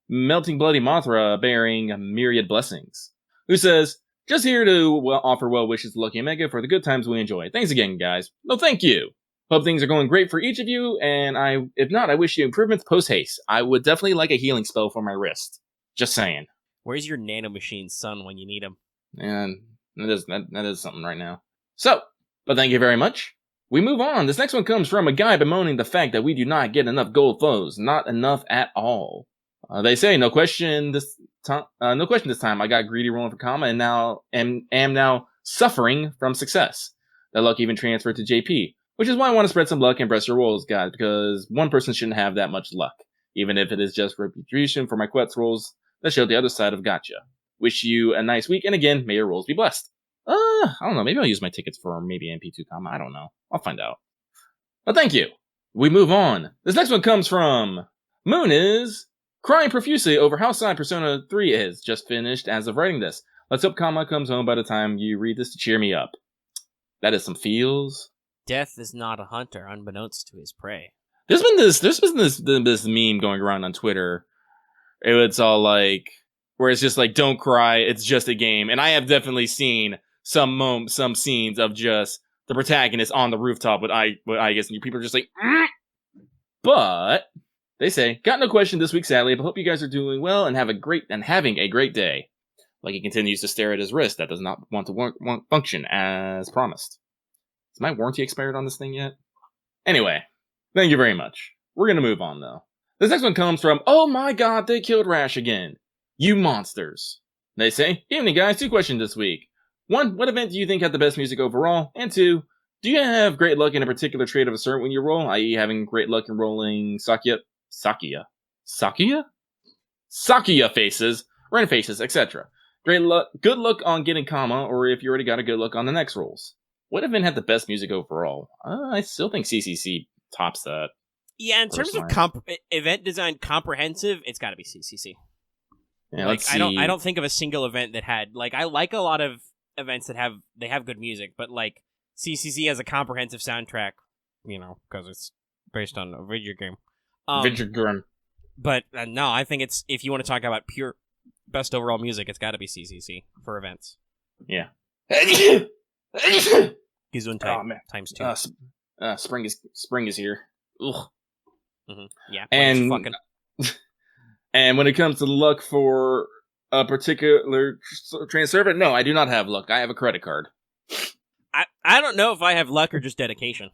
Melting Bloody Mothra, bearing myriad blessings, who says, Just here to offer well wishes to Lucky and Mega for the good times we enjoy. Thanks again, guys. No, thank you. Hope things are going great for each of you, and if not, I wish you improvements post-haste. I would definitely like a healing spell for my wrist. Just saying. Where's your nanomachine son when you need him? And that is something right now. So, but thank you very much. We move on. This next one comes from a guy bemoaning the fact that we do not get enough gold foes. Not enough at all. They say, no question this time. I got greedy rolling for Kama and am now suffering from success. That luck even transferred to JP, which is why I want to spread some luck and breast your rolls, guys, because one person shouldn't have that much luck, even if it is just retribution for my Quetz rolls that show the other side of gotcha. Wish you a nice week, and again, may your rolls be blessed. I don't know, maybe I'll use my tickets for maybe MP2 Kama, I don't know. I'll find out. But thank you. We move on. This next one comes from Moon is crying profusely over how sad Persona 3 is. Just finished as of writing this. Let's hope Kama comes home by the time you read this to cheer me up. That is some feels. Death is not a hunter, unbeknownst to his prey. There's been this meme going around on Twitter. It's all like, where it's just like, don't cry, it's just a game. And I have definitely seen some scenes of just the protagonist on the rooftop with I guess, and people are just like, But they say, got no question this week, sadly, but hope you guys are doing well and having a great day. Like he continues to stare at his wrist that does not want to function as promised. Is my warranty expired on this thing yet? Anyway, thank you very much. We're gonna move on though. This next one comes from, oh my god, they killed Rash again. You monsters. They say, evening guys, 2 questions this week. 1, what event do you think had the best music overall? And 2, do you have great luck in a particular trait of a certain when you roll, i.e. having great luck in rolling Sakia faces, Ren faces, etc. Good luck on getting Kama, or if you already got a good luck on the next rolls. What event had the best music overall? I still think CCC tops that. Yeah, in terms of event design comprehensive, it's got to be CCC. Yeah, like, let's see. I don't think of a single event that had, like, I like a lot of events that have good music, but like CCC has a comprehensive soundtrack, you know, because it's based on a video game. But no, I think it's, if you want to talk about pure best overall music, it's got to be CCC for events. Yeah. Gesundheit times 2. Spring is here. Ugh. Mm-hmm. Yeah. And and when it comes to luck for a particular servant, no, I do not have luck. I have a credit card. I don't know if I have luck or just dedication.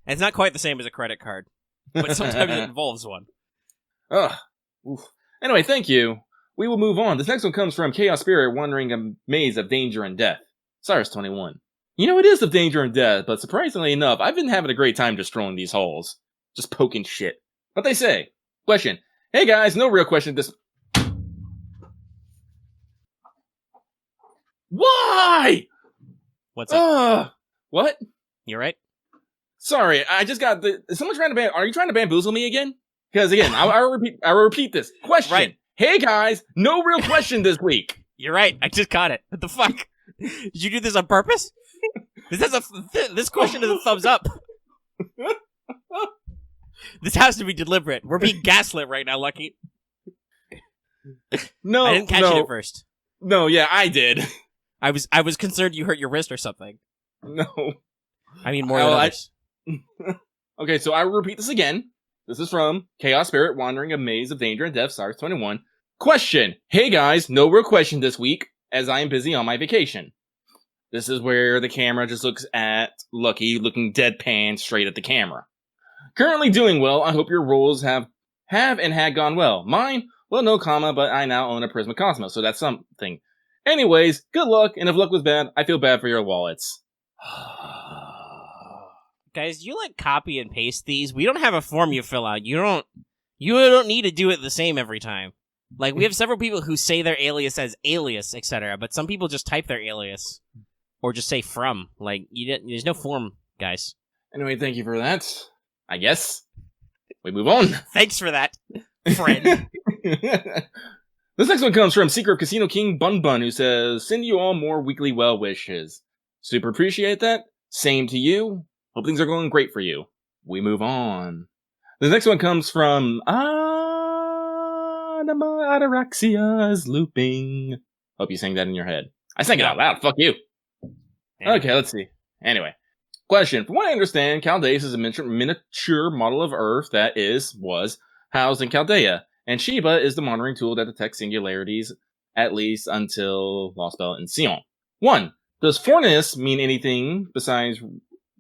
It's not quite the same as a credit card, but sometimes it involves one. Ugh. Oof. Anyway, thank you. We will move on. This next one comes from Chaos Spirit, wandering a maze of danger and death. Cyrus21. You know, it is of danger and death, but surprisingly enough, I've been having a great time just strolling these halls. Just poking shit. But they say, question. Hey guys, no real question this... Why? What's up? What? You're right. Sorry, I just got the... Is someone trying to are you trying to bamboozle me again? Because again, I'll repeat this. Question. Right. Hey guys, no real question this week. You're right. I just caught it. What the fuck? Did you do this on purpose? This question is a thumbs up. This has to be deliberate. We're being gaslit right now, Lucky. No, I didn't catch it at first. No, yeah, I did. I was concerned you hurt your wrist or something. No. I mean, more than others. Okay, so I will repeat this again. This is from Chaos Spirit, wandering a maze of danger and death, SARS-21. Question. Hey guys, no real question this week, as I am busy on my vacation. This is where the camera just looks at Lucky, looking deadpan straight at the camera. Currently doing well. I hope your rolls have and had gone well. Mine, well, no comma, but I now own a Prisma Cosmos, so that's something. Anyways, good luck, and if luck was bad, I feel bad for your wallets. Guys, you like copy and paste these? We don't have a form you fill out. You don't need to do it the same every time. Like, we have several people who say their alias as alias, etc., but some people just type their alias. Or just say from. Like, there's no form, guys. Anyway, thank you for that. I guess. We move on. Thanks for that, friend. This next one comes from Secret Casino King Bun Bun, who says, send you all more weekly well wishes. Super appreciate that. Same to you. Hope things are going great for you. We move on. The next one comes from my ataraxia is looping. Hope you sang that in your head. I sang it out loud. Fuck you. Damn. Okay, let's see. Anyway. Question. From what I understand, Chaldea is a miniature model of Earth that was housed in Chaldea, and Shiba is the monitoring tool that detects singularities, at least until Lost Belt and Sion. 1. Does fourness mean anything besides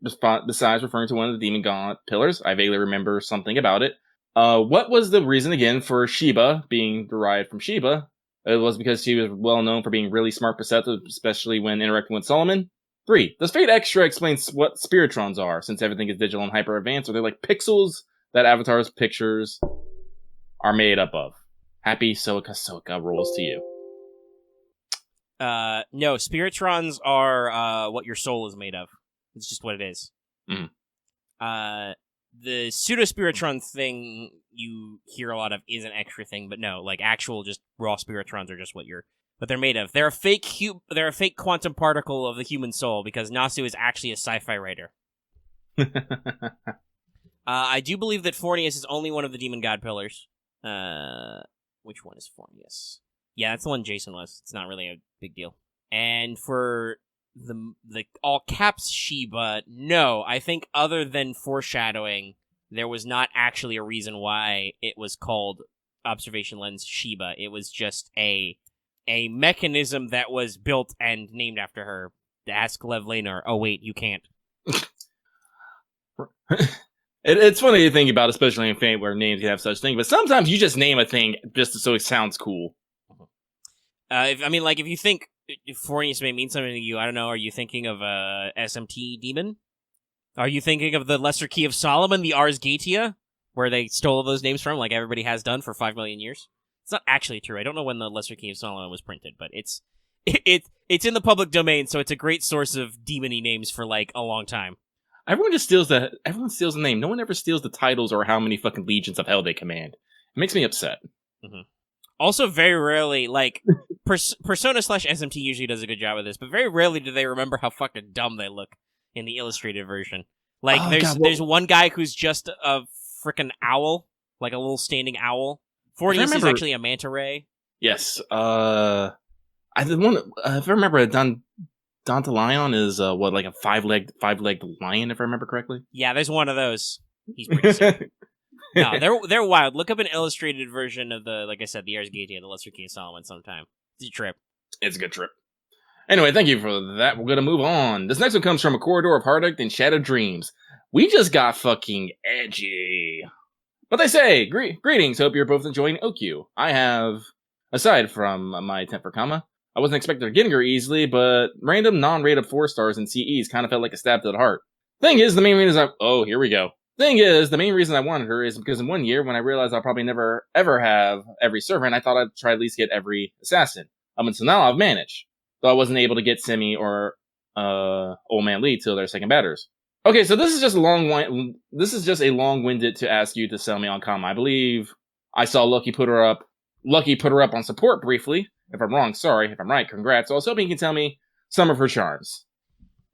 referring to one of the demon god pillars? I vaguely remember something about it. What was the reason again for Shiba being derived from Shiba? It was because she was well known for being really smart perceptive, especially when interacting with Solomon. 3. Does Fate Extra explain what Spiritrons are, since everything is digital and hyper-advanced? Are they like pixels that Avatar's pictures are made up of? Happy Soka rolls to you. No, Spiritrons are what your soul is made of. It's just what it is. Mm. The pseudo-Spiritron thing you hear a lot of is an extra thing, but no, like actual just raw Spiritrons are just what they're made of. They're a fake quantum particle of the human soul, because Nasu is actually a sci-fi writer. I do believe that Fornius is only one of the demon god pillars. Which one is Fornius? Yeah, that's the one Jason was. It's not really a big deal. And for the all caps Shiba, no, I think other than foreshadowing, there was not actually a reason why it was called Observation Lens Shiba. It was just a mechanism that was built and named after her. Ask Lev Laner. Oh wait, you can't. It's funny to think about, especially in Fate, where names can have such thing. But sometimes you just name a thing just so it sounds cool. If you think Fornius may mean something to you, I don't know. Are you thinking of a SMT demon? Are you thinking of the Lesser Key of Solomon, the Ars Galatea, where they stole those names from, like everybody has done for 5 million years? It's not actually true. I don't know when the Lesser Key of Solomon was printed, but it's in the public domain, so it's a great source of demon-y names for like a long time. Everyone steals the name. No one ever steals the titles or how many fucking legions of hell they command. It makes me upset. Mm-hmm. Also, very rarely, like, Persona/SMT usually does a good job of this, but very rarely do they remember how fucking dumb they look in the illustrated version. Like, there's one guy who's just a frickin' owl, like a little standing owl. Fornius is actually a manta ray. Yes. If I remember, Dantalion is like a five-legged lion, if I remember correctly. Yeah, there's one of those. He's pretty sick. No, they're wild. Look up an illustrated version of the Ars Galatea and the Lesser Key of Solomon sometime. It's a trip. It's a good trip. Anyway, thank you for that. We're gonna move on. This next one comes from A Corridor of Heartache and Shattered Dreams. We just got fucking edgy. But they say, greetings, hope you're both enjoying Ooku. I have, aside from my attempt for Kama, I wasn't expecting to get her easily, but random non-rated 4 stars in CEs kind of felt like a stab to the heart. Thing is, the main reason I wanted her is because in 1 year, when I realized I'll probably never ever have every servant, I thought I'd try at least get every assassin. Up until now, I've managed. Though I wasn't able to get Semi or Old Man Lee till their second batters. Okay, so this is just a long-winded to ask you to sell me on Kama. I believe I saw Lucky put her up on support briefly. If I'm wrong, sorry. If I'm right, congrats. I was hoping you can tell me some of her charms.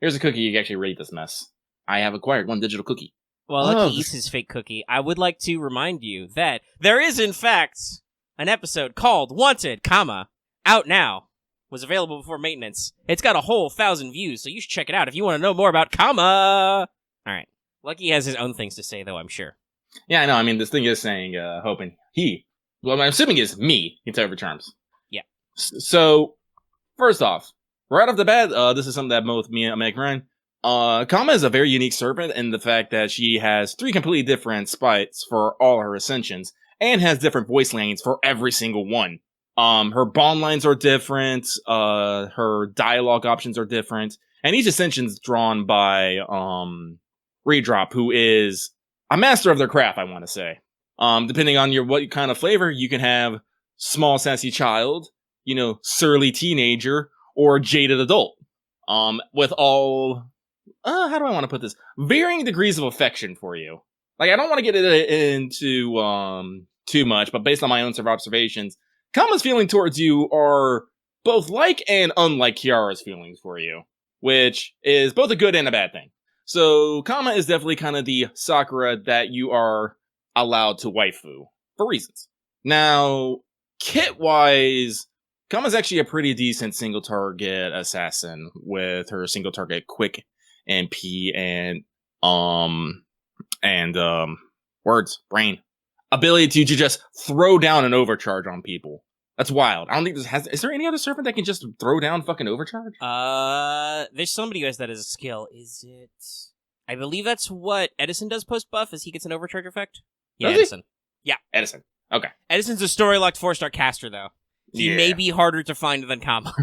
Here's a cookie. You can actually rate this mess. I have acquired 1 digital cookie. While Lucky eats his fake cookie, I would like to remind you that there is, in fact, an episode called Wanted, out now. Was available before maintenance. It's got a whole 1,000 views, so you should check it out if you want to know more about Kama. Alright. Lucky has his own things to say, though, I'm sure. Yeah, I know. I mean, this thing is saying, hoping I'm assuming is me, can tell her charms. Yeah. So, first off, right off the bat, this is something that both me and Meg ran. Kama is a very unique serpent in the fact that she has 3 completely different sprites for all her ascensions, and has different voice lanes for every single one. Her bond lines are different, her dialogue options are different, and each ascension's drawn by, Redrop, who is a master of their craft, I want to say. Depending on what kind of flavor, you can have small sassy child, surly teenager, or jaded adult. With all, how do I want to put this? Varying degrees of affection for you. Like, I don't want to get into, too much, but based on my own observations, Kama's feelings towards you are both like and unlike Kiara's feelings for you, which is both a good and a bad thing. So, Kama is definitely kind of the Sakura that you are allowed to waifu, for reasons. Now, kit-wise, Kama's actually a pretty decent single target assassin with her single target quick MP and brain ability to just throw down an overcharge on people. That's wild. I don't think is there any other servant that can just throw down fucking overcharge? There's somebody who has that as a skill. Is it? I believe that's what Edison does post buff, as he gets an overcharge effect. Yeah, Edison. Yeah, Edison. Okay. Edison's a story locked 4-star caster though. He may be harder to find than Kama.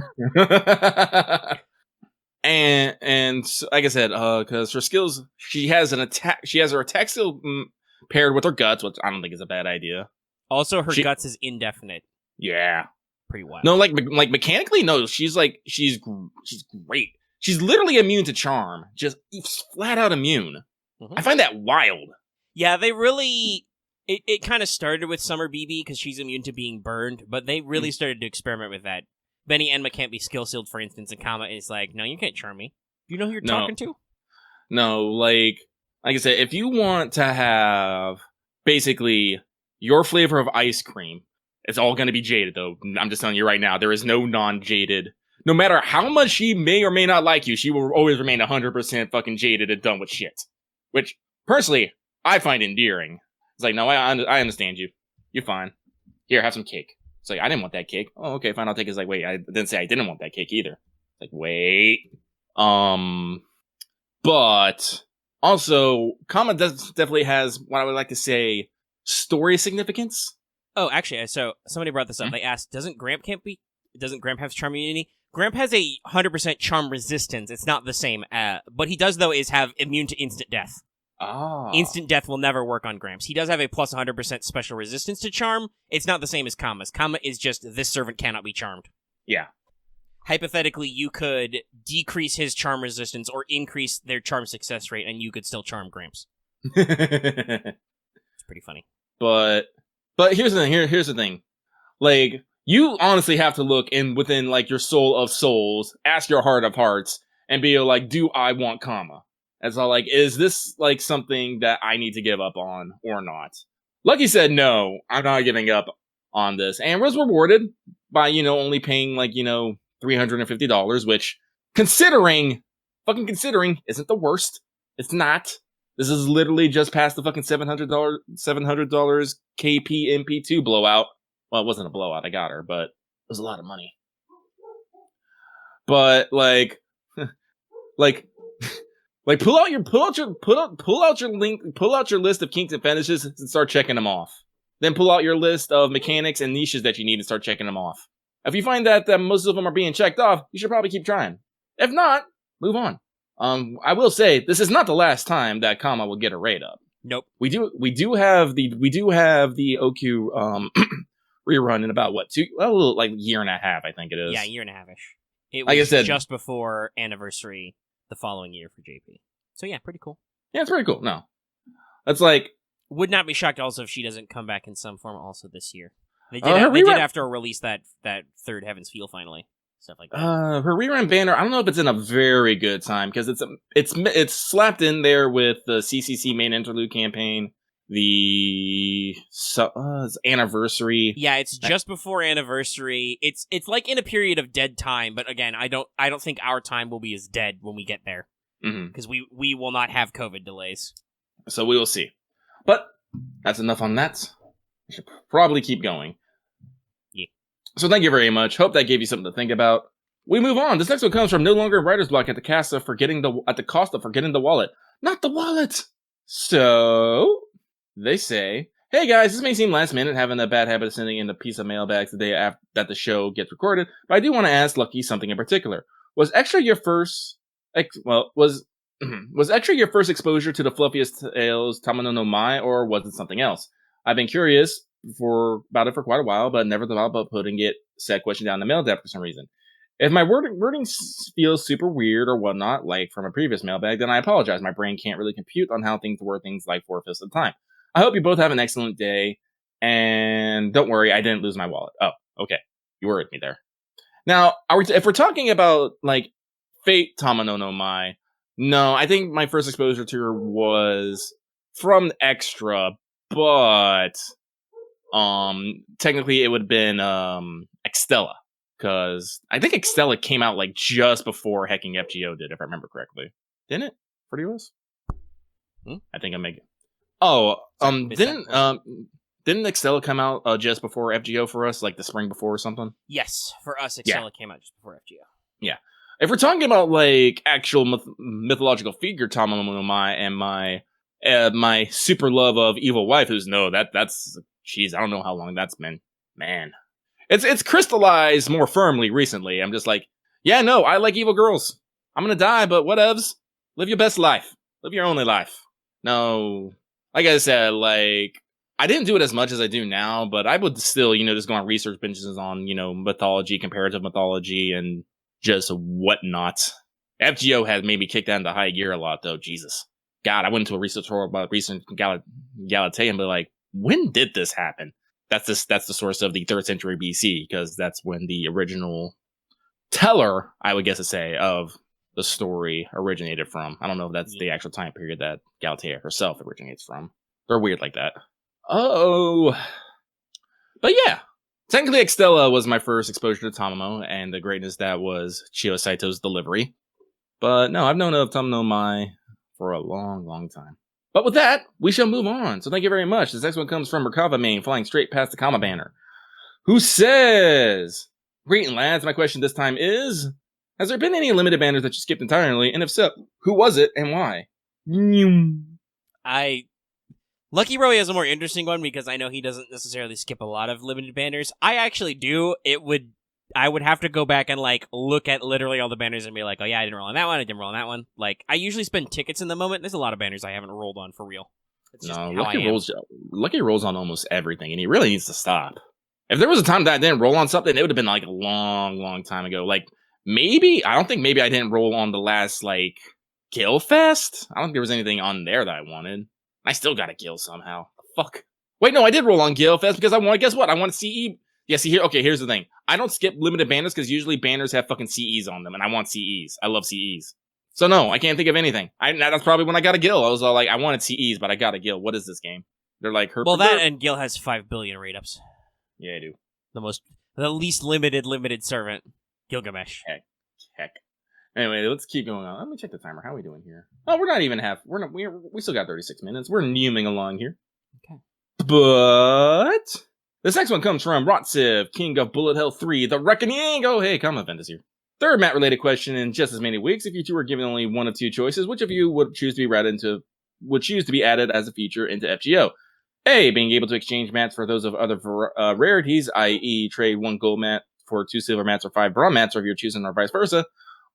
and like I said, because her skills, she has an attack. She has her attack skill paired with her guts, which I don't think is a bad idea. Also, her guts is indefinite. Yeah, pretty wild. No, like mechanically, no. She's great. She's literally immune to charm, just flat out immune. Mm-hmm. I find that wild. Yeah, they really. It kind of started with Summer BB because she's immune to being burned, but they really started to experiment with that. Benny Enma can't be skill sealed, for instance, and Kama is like, no, you can't charm me. You know who you're talking to? No, like I said, if you want to have basically your flavor of ice cream, it's all going to be jaded, though. I'm just telling you right now, there is no non-jaded. No matter how much she may or may not like you, she will always remain 100% fucking jaded and done with shit. Which, personally, I find endearing. It's like, no, I understand you. You're fine. Here, have some cake. It's like, I didn't want that cake. Oh, okay, fine, I'll take it. It's like, wait, I didn't say I didn't want that cake either. It's like, wait. But also, Kama definitely has what I would like to say story significance. Oh, actually, so somebody brought this up. They asked, doesn't Gramp have charm immunity? Gramp has a 100% charm resistance. It's not the same. But he does, though, is have immune to instant death. Oh. Instant death will never work on Gramps. He does have a plus 100% special resistance to charm. It's not the same as Kama's. Kama is just, this servant cannot be charmed. Yeah. Hypothetically, you could decrease his charm resistance or increase their charm success rate, and you could still charm Gramps. It's pretty funny. But here's the thing. Here's the thing. Like, you honestly have to look within like your soul of souls, ask your heart of hearts, and be like, do I want Kama? As all like, is this like something that I need to give up on or not? Lucky said no, I'm not giving up on this, and was rewarded by only paying like $350, which considering isn't the worst. It's not. This is literally just past the fucking $700 KP MP2 blowout. Well, it wasn't a blowout. I got her, but it was a lot of money. But like pull out your list of kinks and fetishes and start checking them off. Then pull out your list of mechanics and niches that you need and start checking them off. If you find that most of them are being checked off, you should probably keep trying. If not, move on. I will say this is not the last time that Kama will get a raid up. Nope. We do have the Ooku rerun in about year and a half, I think it is. Yeah, year and a half-ish. It was just before anniversary the following year for JP. So yeah, pretty cool. Yeah, it's pretty cool. No. That's like... Would not be shocked also if she doesn't come back in some form also this year. They did after a release that third Heaven's Feel finally. Stuff like that. Her rerun banner, I don't know if it's in a very good time, because it's slapped in there with the CCC main interlude campaign, the anniversary. Yeah, it's just before anniversary. It's like in a period of dead time, but again, I don't think our time will be as dead when we get there, because we will not have COVID delays. So we will see. But that's enough on that. We should probably keep going. Yeah. So thank you very much. Hope that gave you something to think about. We move on. This next one comes from No Longer Writer's Block at the cost of forgetting the wallet. Not the wallet! So, they say, hey guys, this may seem last minute, having a bad habit of sending in a piece of mailbags the day after that the show gets recorded, but I do want to ask Lucky something in particular. Was Extra your first exposure to the fluffiest tales Tamano no Mai, or was it something else? I've been curious about it for quite a while, but never thought about putting said question down the mail depth for some reason. If my wording feels super weird or whatnot, like from a previous mailbag, then I apologize. My brain can't really compute on how things were things like 4/5 of the time. I hope you both have an excellent day, and don't worry, I didn't lose my wallet. Oh, okay. You worried me there. Now, if we're talking about, like, Fate Tamano no Mai, no, I think my first exposure to her was from Extra, but technically it would have been Extella. Because I think Extella came out like just before hecking FGO did, if I remember correctly. Didn't it? For the US? I think I'm making. Oh, didn't Extella come out just before FGO for us, like the spring before or something? Yes, for us, Extella came out just before FGO. Yeah. If we're talking about like actual mythological figure Tamamomai and my super love of evil waifus, no, that's jeez, I don't know how long that's been. Man. It's crystallized more firmly recently. I'm just like, yeah, no, I like evil girls. I'm gonna die, but whatevs. Live your best life. Live your only life. No. Like I said, like, I didn't do it as much as I do now, but I would still, just go on research benches on, mythology, comparative mythology, and just whatnot. FGO has made me kick that into high gear a lot, though. Jesus. God, I went into a research tutorial about recent Galatea and be like, when did this happen? That's the source of the 3rd century BC, because that's when the original teller, I would guess to say, of the story originated from. I don't know if that's the actual time period that Galatea herself originates from. They're weird like that. Oh. But yeah. Technically, Extella was my first exposure to Tamamo and the greatness that was Chiyo Saito's delivery. But no, I've known of Tamamo for a long, long time. But with that, we shall move on. So thank you very much. This next one comes from Merkava Main, flying straight past the comma banner, who says, "Greeting, lads. My question this time is, has there been any limited banners that you skipped entirely? And if so, who was it and why?" Lucky Roy has a more interesting one because I know he doesn't necessarily skip a lot of limited banners. I actually do. I would have to go back and look at literally all the banners and be like, oh yeah, I didn't roll on that one, I didn't roll on that one. Like, I usually spend tickets in the moment. There's a lot of banners I haven't rolled on for real. It's just Lucky rolls on almost everything, and he really needs to stop. If there was a time that I didn't roll on something, it would have been like a long, long time ago. Like, I don't think maybe I didn't roll on the last, Guild Fest? I don't think there was anything on there that I wanted. I still got a guild somehow. Fuck. Wait, no, I did roll on Guild Fest because guess what? I want CE. Yeah, see here. Okay, here's the thing. I don't skip limited banners because usually banners have fucking CEs on them, and I want CEs. I love CEs. So no, I can't think of anything. That's probably when I got a guild. I was all like, I wanted CEs, but I got a guild. What is this game? They're like, well, that and Gil has 5 billion rate ups. Yeah, I do. The least limited servant, Gilgamesh. Heck. Anyway, let's keep going on. Let me check the timer. How are we doing here? Oh, we're not even we still got 36 minutes. We're numing along here. Okay. But this next one comes from Rotsiv, King of Bullet Hell 3, The Reckoning. Oh, hey, Common Event is here. Third Matt-related question in just as many weeks. If you two were given only one of two choices, which of you would choose to be added as a feature into FGO? A, being able to exchange mats for those of other rarities, i.e. trade 1 gold mat for 2 silver mats or 5 bronze mats, or if you're choosing or vice versa.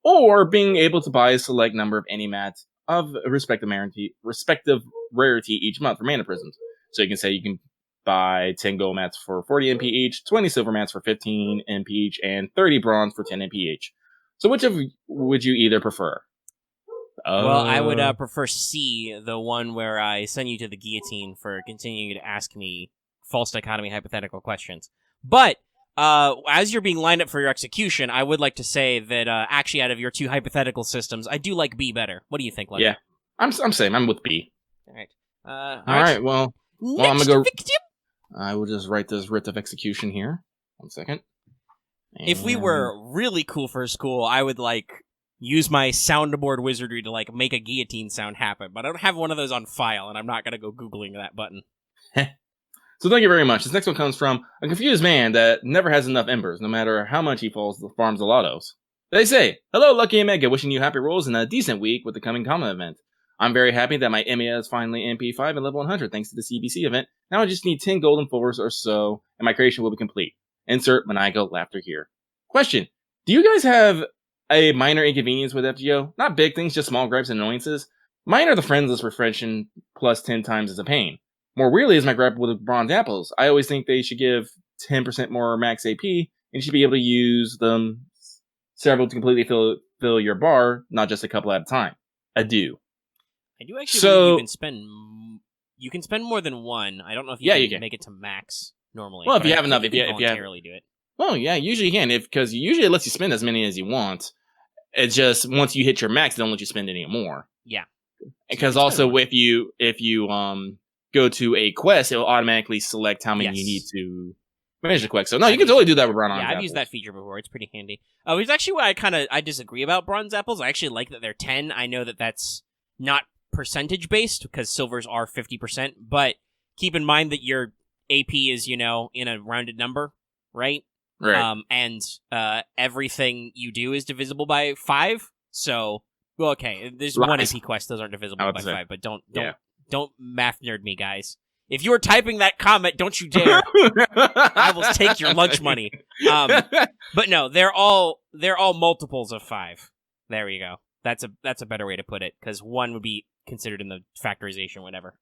Or being able to buy a select number of any mats of respective rarity each month for mana prisms. So you can say you can buy 10 gold mats for 40 MP each, 20 silver mats for 15 MP each, and 30 bronze for 10 MP each. So which of would you either prefer? Well, I would prefer C, the one where I send you to the guillotine for continuing to ask me false dichotomy hypothetical questions. But as you're being lined up for your execution, I would like to say that actually out of your 2 hypothetical systems, I do like B better. What do you think, Lucky? Yeah, I'm same. I'm with B. All right. All right. Well, I'm gonna go. Victim. I will just write this writ of execution here. 1 second. And if we were really cool for school, I would use my soundboard wizardry to make a guillotine sound happen. But I don't have one of those on file, and I'm not gonna go googling that button. So thank you very much. This next one comes from a confused man that never has enough embers, no matter how much he farms the lottos. They say, "Hello, Lucky and Mega, wishing you happy rolls and a decent week with the coming common event. I'm very happy that my Emiya is finally MP5 and level 100 thanks to the CBC event. Now I just need 10 golden fours or so, and my creation will be complete. Insert maniacal laughter here." Question: do you guys have a minor inconvenience with FGO? Not big things, just small gripes and annoyances. Mine are the friendless reflection plus 10 times as a pain. More weirdly is my gripe with bronze apples. I always think they should give 10% more max AP, and you should be able to use them several to completely fill your bar, not just a couple at a time. I do actually believe you can spend more than one. I don't know if you can make it to max normally. Well, if you have enough, if you voluntarily do it. Well, yeah, usually you can, because usually it lets you spend as many as you want. It's just once you hit your max, they don't let you spend any more. Yeah. Because also if you go to a quest, it will automatically select how many you need to Managed to quick. So no, you can totally do that with bronze apples. I've used that feature before. It's pretty handy. It's actually why I disagree about bronze apples. I actually like that they're 10. I know that that's not percentage based because silvers are 50%, but keep in mind that your AP is, in a rounded number, right? Right. And everything you do is divisible by 5. So, well, okay, there's one AP quest; those aren't divisible by 5. But don't math nerd me, guys. If you're typing that comment, don't you dare! I will take your lunch money. But no, they're all multiples of 5. There you go. That's a better way to put it, because 1 would be considered in the factorization, whatever.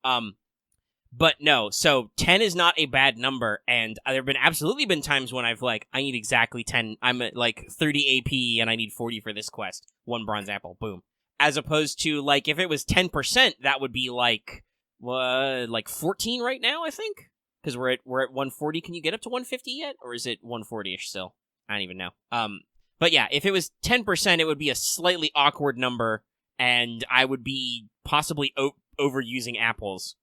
But no, so 10 is not a bad number, and there have absolutely been times when I've I need exactly 10. I'm at 30 AP, and I need 40 for this quest. 1 bronze apple, boom. As opposed to if it was 10%, that would be 14 right now, I think, because we're at 140. Can you get up to 150 yet, or is it 140ish still? I don't even know. But yeah, if it was 10%, it would be a slightly awkward number, and I would be possibly overusing apples,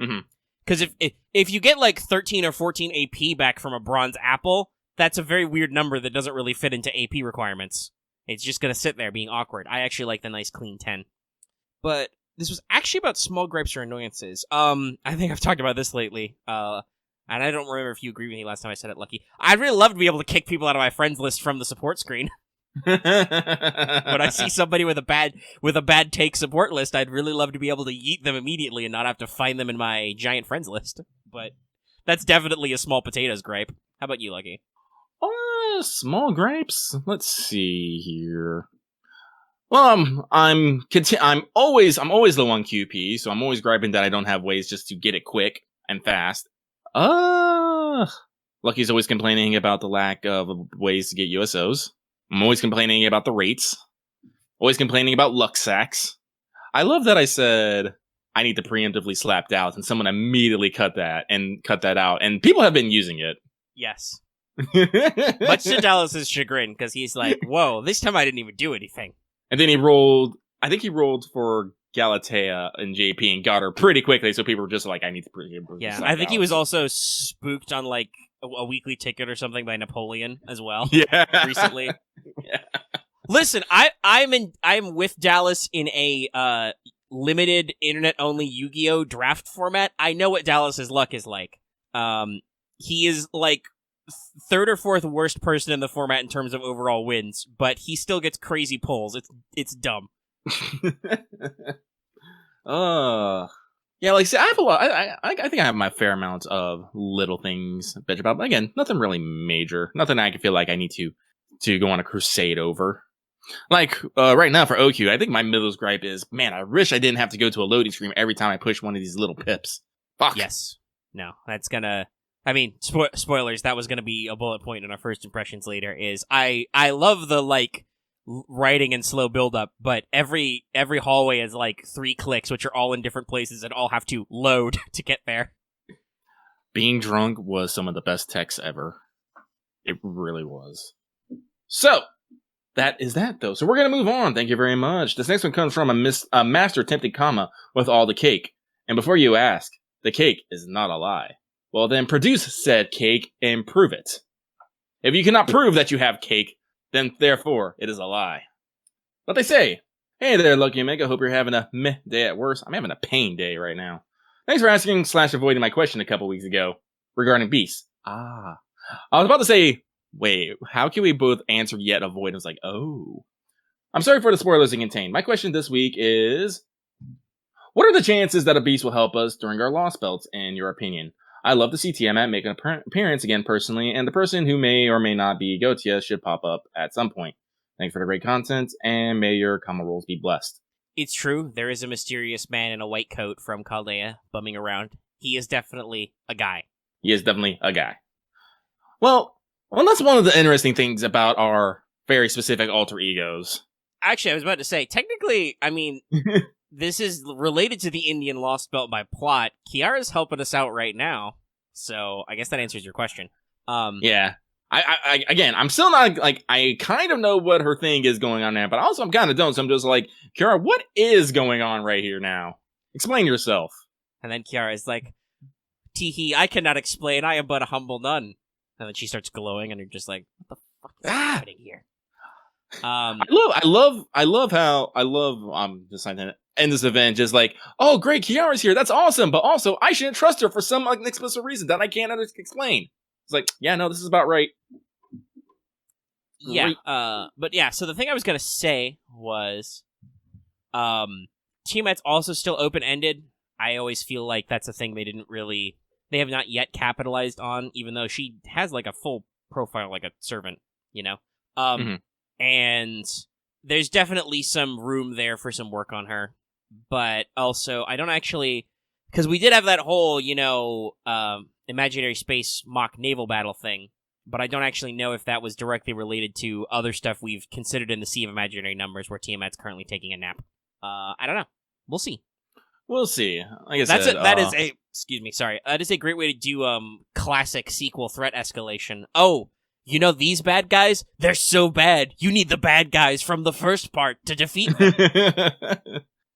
Mm-hmm. Because if you get 13 or 14 AP back from a bronze apple, that's a very weird number that doesn't really fit into AP requirements. It's just gonna sit there being awkward. I actually like the nice clean 10. But this was actually about small gripes or annoyances. I think I've talked about this lately. And I don't remember if you agreed with me last time I said it, Lucky. I'd really love to be able to kick people out of my friends list from the support screen. When I see somebody with a bad take support list, I'd really love to be able to yeet them immediately and not have to find them in my giant friends list. But that's definitely a small potatoes gripe. How about you, Lucky? Small gripes? Let's see here. Well, I'm always low on QP, so I'm always griping that I don't have ways just to get it quick and fast. Lucky's always complaining about the lack of ways to get USOs. I'm always complaining about the rates. Always complaining about luck sacks. I love that I said I need to preemptively slap Dallas, and someone immediately cut that out, and people have been using it. Yes. Much to Dallas's chagrin, because he's like, whoa, this time I didn't even do anything. And then he rolled for Galatea and JP and got her pretty quickly, so people were just like, I need to preemptively Yeah, slap I think Dallas. he was also spooked on a weekly ticket or something by Napoleon as well. Yeah. Recently. Yeah. Listen, I'm with Dallas in a limited internet only Yu-Gi-Oh draft format. I know what Dallas's luck is like. He is third or fourth worst person in the format in terms of overall wins, but he still gets crazy pulls. It's dumb. Yeah, see, I have a lot. I think I have my fair amount of little things to bitch about, but again, nothing really major. Nothing I can feel like I need to go on a crusade over. Right now for OQ, I think my middle gripe is, man, I wish I didn't have to go to a loading screen every time I push one of these little pips. Fuck. Yes. No, that's gonna... I mean, spoilers, that was gonna be a bullet point in our first impressions later, is I love the, writing and slow build-up, but every hallway is 3 clicks, which are all in different places and all have to load to get there. Being drunk was some of the best text ever. It really was. So, that is that, though. So we're going to move on. Thank you very much. This next one comes from a master attempted comma with all the cake. And before you ask, the cake is not a lie. Well, then produce said cake and prove it. If you cannot prove that you have cake, then therefore it is a lie. But they say, hey there, Lucky Omega. Hope you're having a meh day at worst. I'm having a pain day right now. Thanks for asking / avoiding my question a couple weeks ago regarding beasts. I was about to say, wait, how can we both answer yet avoid? I was like, oh. I'm sorry for the spoilers it contained. My question this week is, what are the chances that a beast will help us during our lost belts, in your opinion? I love to see Tiamat make an appearance again personally, and the person who may or may not be Gotia should pop up at some point. Thanks for the great content, and may your comma rolls be blessed. It's true, there is a mysterious man in a white coat from Chaldea bumming around. He is definitely a guy. He is definitely a guy. Well, that's one of the interesting things about our very specific alter egos. Actually, I was about to say, technically, I mean... This is related to the Indian Lost Belt by plot. Kiara's helping us out right now, so I guess that answers your question. Yeah. I'm still not, I kind of know what her thing is going on there, but also I'm kind of don't, so I'm just like, Kiara, what is going on right here now? Explain yourself. And then Kiara is like, Teehee, I cannot explain, I am but a humble nun. And then she starts glowing, and you're just like, what the fuck is happening here? I love how I'm just trying to end this event just like, oh great, Kiara's here, that's awesome, but also I shouldn't trust her for some inexplicit reason that I can't explain. It's like, yeah, no, this is about right. Yeah, but yeah, so the thing I was gonna say was, Tiamat's also still open-ended. I always feel like that's a thing they have not yet capitalized on, even though she has like a full profile like a servant, you know? And there's definitely some room there for some work on her, but also I don't actually, because we did have that whole, imaginary space mock naval battle thing, but I don't actually know if that was directly related to other stuff we've considered in the Sea of Imaginary Numbers where Tiamat's currently taking a nap. I don't know. We'll see. We'll see. Like I said, that is a great way to do classic sequel threat escalation. Oh, you know these bad guys? They're so bad. You need the bad guys from the first part to defeat them.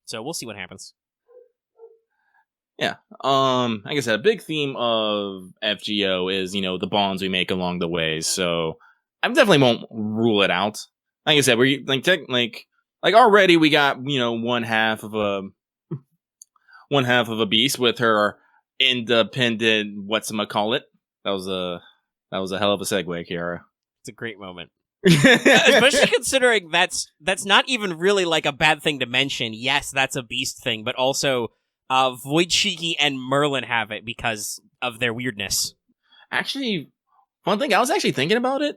So we'll see what happens. Yeah. Like I said, a big theme of FGO is, the bonds we make along the way. So I definitely won't rule it out. Like I said, we're like already we got, one half of a beast with her independent whatchamacallit. That was a hell of a segue, Kiara. It's a great moment. Especially considering that's not even really like a bad thing to mention. Yes, that's a beast thing, but also Void Shiki and Merlin have it because of their weirdness. Actually, one thing, I was actually thinking about it.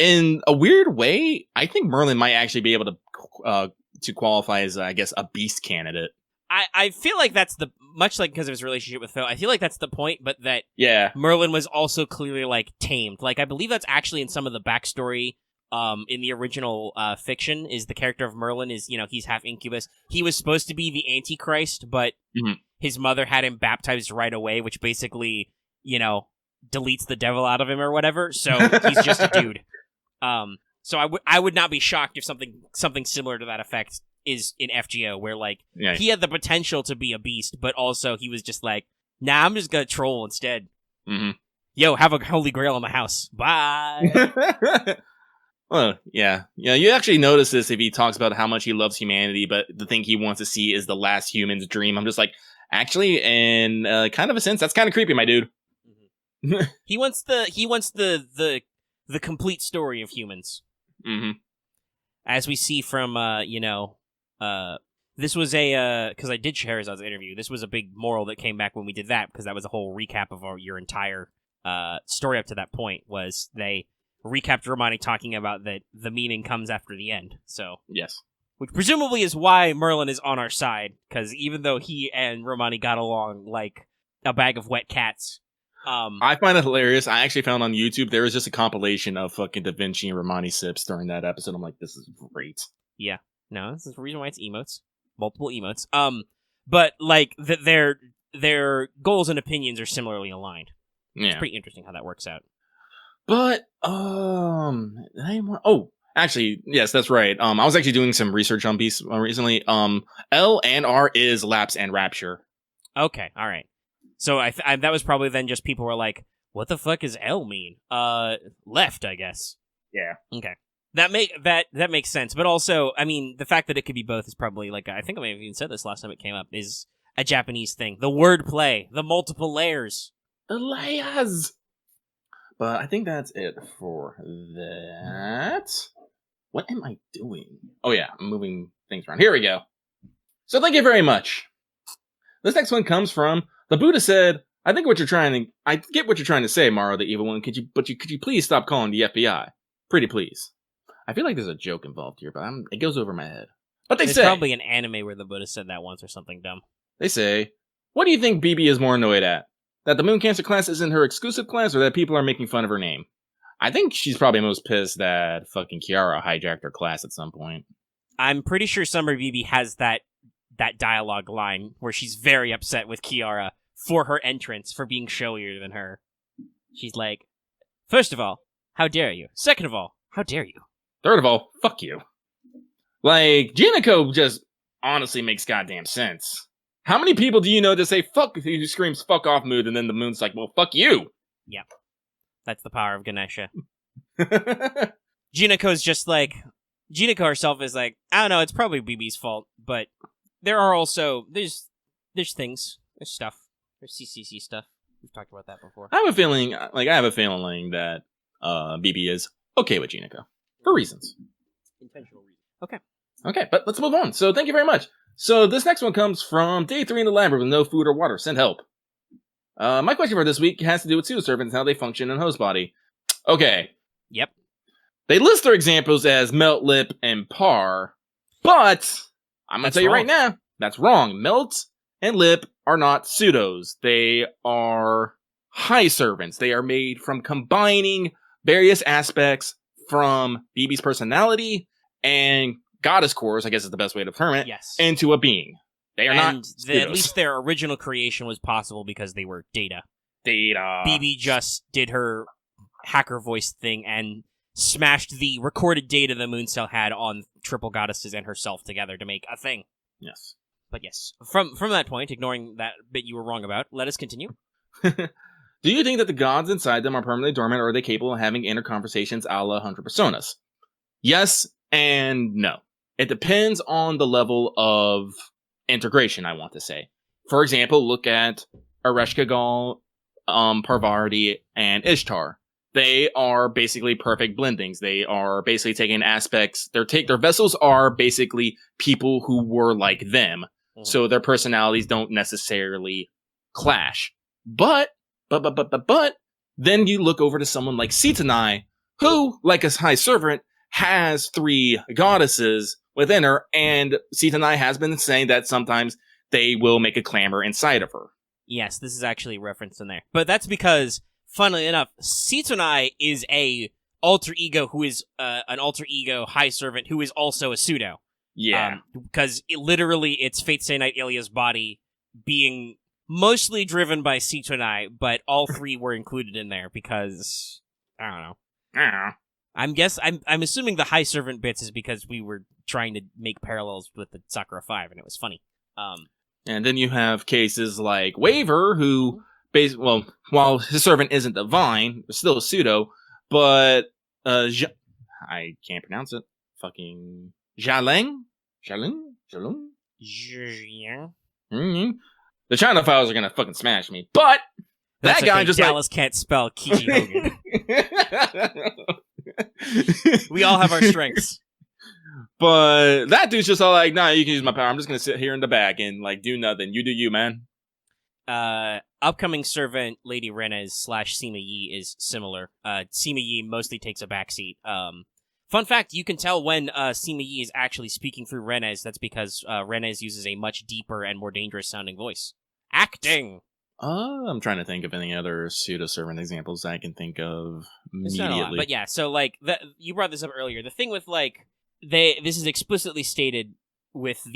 In a weird way, I think Merlin might actually be able to qualify as, I guess, a beast candidate. I feel like that's much like because of his relationship with Phil, I feel like that's the point, but that Merlin was also clearly like tamed. Like I believe that's actually in some of the backstory in the original fiction is the character of Merlin is, he's half incubus. He was supposed to be the Antichrist, but his mother had him baptized right away, which basically, deletes the devil out of him or whatever. So he's just a dude. So I would not be shocked if something similar to that effect is in FGO, where he had the potential to be a beast, but also he was just like, nah, I'm just gonna troll instead. Yo, have a holy grail in my house. Bye. Well, yeah. You actually notice this if he talks about how much he loves humanity, but the thing he wants to see is the last human's dream. I'm just like, actually, in kind of a sense, that's kind of creepy, my dude. He wants the complete story of humans. As we see from this was because I did Scheherazad's interview. This was a big moral that came back when we did that, because that was a whole recap of your entire story up to that point. Was they recapped Romani talking about that the meaning comes after the end. So yes, which presumably is why Merlin is on our side, because even though he and Romani got along like a bag of wet cats. I find it hilarious. I actually found on YouTube there was just a compilation of fucking Da Vinci and Romani sips during that episode. I'm like, this is great. Yeah. No, this is the reason why it's emotes. Multiple emotes. But like their goals and opinions are similarly aligned. Yeah. It's pretty interesting how that works out. But actually, yes, that's right. I was actually doing some research on Beast recently. L and R is Lapse and Rapture. Okay, all right. So I that was probably then just people were like, what the fuck does L mean? Left, I guess. Yeah. Okay. That makes sense. But also, I mean, the fact that it could be both is probably like, I think I may have even said this last time it came up, is a Japanese thing. The wordplay, the multiple layers. The layers! But I think that's it for that. What am I doing? Oh yeah, I'm moving things around. Here we go. So thank you very much. This next one comes from the Buddha said, I get what you're trying to say, Maro the Evil One. Could you please stop calling the FBI? Pretty please. I feel like there's a joke involved here, but it goes over my head. But There's probably an anime where the Buddha said that once or something dumb. They say, what do you think BB is more annoyed at? That the Moon Cancer class isn't her exclusive class, or that people are making fun of her name? I think she's probably most pissed that fucking Kiara hijacked her class at some point. I'm pretty sure Summer BB has that dialogue line where she's very upset with Kiara for her entrance, for being showier than her. She's like, first of all, how dare you? Second of all, how dare you? Third of all, fuck you. Like, Jinako just honestly makes goddamn sense. How many people do you know that say fuck, who screams fuck off mood, and then the Moon's like, well, fuck you? Yep. That's the power of Ganesha. Jiniko's just like... Jiniko herself is like, I don't know, it's probably BB's fault, but there are also... There's things. There's stuff. There's CCC stuff. We've talked about that before. I have a feeling that BB is okay with Jiniko. For reasons. Intentional reasons. Okay, but let's move on. So thank you very much. So this next one comes from Day 3 in the Labyrinth with no food or water. Send help. My question for this week has to do with pseudo-servants and how they function in host body. Okay. Yep. They list their examples as Melt, Lip, and Par, but I'm going to tell you right now, that's wrong. Melt and Lip are not pseudos. They are high servants. They are made from combining various aspects from BB's personality and goddess cores, I guess is the best way to term it, yes, into a being. They are not at least their original creation was possible because they were data. BB just did her hacker voice thing and smashed the recorded data the Moon Cell had on triple goddesses and herself together to make a thing. Yes. But yes, from that point, ignoring that bit you were wrong about, let us continue. Do you think that the gods inside them are permanently dormant, or are they capable of having inner conversations a la 100 Personas? Yes and no. It depends on the level of integration, I want to say. For example, look at Ereshkigal, Parvati, and Ishtar. They are basically perfect blendings. They are basically taking aspects. Their vessels are basically people who were like them, so their personalities don't necessarily clash. But then you look over to someone like Sitanai, who, like a high servant, has 3 goddesses within her, and Sitanai has been saying that sometimes they will make a clamor inside of her. Yes, this is actually referenced in there. But that's because, funnily enough, Sitanai is a alter ego who is an alter ego high servant who is also a pseudo. Yeah. Because literally it's Fate Stay Night Ilya's body being mostly driven by Sitanai, but all 3 were included in there because, I don't know. I'm assuming the high servant bits is because we were trying to make parallels with the Sakura 5, and it was funny. And then you have cases like Waver, who, while his servant isn't divine, still a pseudo, but I can't pronounce it. Fucking Jaleng? Mm-hmm. The China files are gonna fucking smash me, but that's that guy okay. just Dallas can't spell Kiji Hogan. We all have our strengths. But that dude's just all like, nah, you can use my power. I'm just gonna sit here in the back and like do nothing. You do you, man. Upcoming servant Lady Renez / Sima Yi is similar. Sima Yi mostly takes a backseat. Fun fact, you can tell when Sima Yi is actually speaking through Renez. That's because Renez uses a much deeper and more dangerous sounding voice. Acting! I'm trying to think of any other pseudo-servant examples I can think of immediately. Not a lot, but yeah, so like, you brought this up earlier. The thing with like, this is explicitly stated with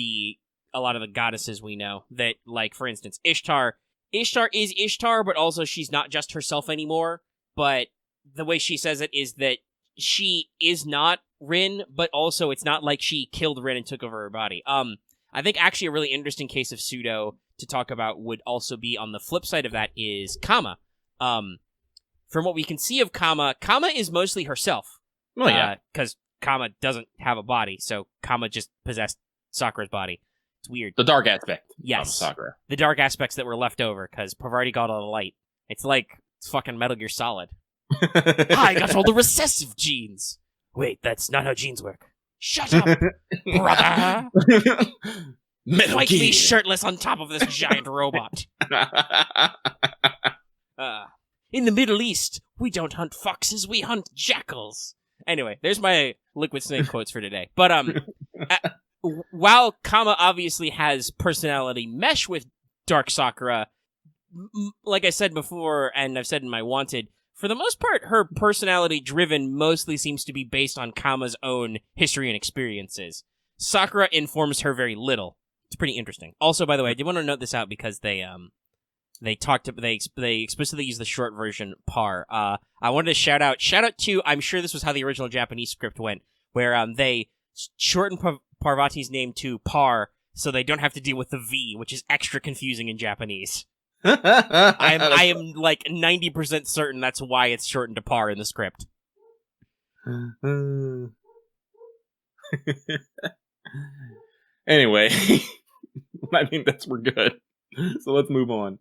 a lot of the goddesses we know, that like, for instance, Ishtar is Ishtar, but also she's not just herself anymore, but the way she says it is that she is not Rin, but also it's not like she killed Rin and took over her body. I think actually a really interesting case of pseudo to talk about would also be on the flip side of that is Kama. From what we can see of Kama is mostly herself. Oh, yeah. Because Kama doesn't have a body, so Kama just possessed Sakura's body. It's weird. The dark aspect of Sakura. The dark aspects that were left over, because Parvati got all the light. It's like it's fucking Metal Gear Solid. I got all the recessive genes. Wait, that's not how genes work. Shut up, brother. Make me shirtless on top of this giant robot. In the Middle East, we don't hunt foxes, we hunt jackals. Anyway, there's my Liquid Snake quotes for today. But while Kama obviously has personality mesh with Dark Sakura, like I said before, and I've said in my Wanted, for the most part, her personality driven mostly seems to be based on Kama's own history and experiences. Sakura informs her very little. It's pretty interesting. Also, by the way, I did want to note this out because they explicitly use the short version Par. I wanted to shout out to, I'm sure this was how the original Japanese script went, where they shortened Parvati's name to Par so they don't have to deal with the V, which is extra confusing in Japanese. I am like 90% certain that's why it's shortened to par in the script. Anyway, I think we're good. So let's move on.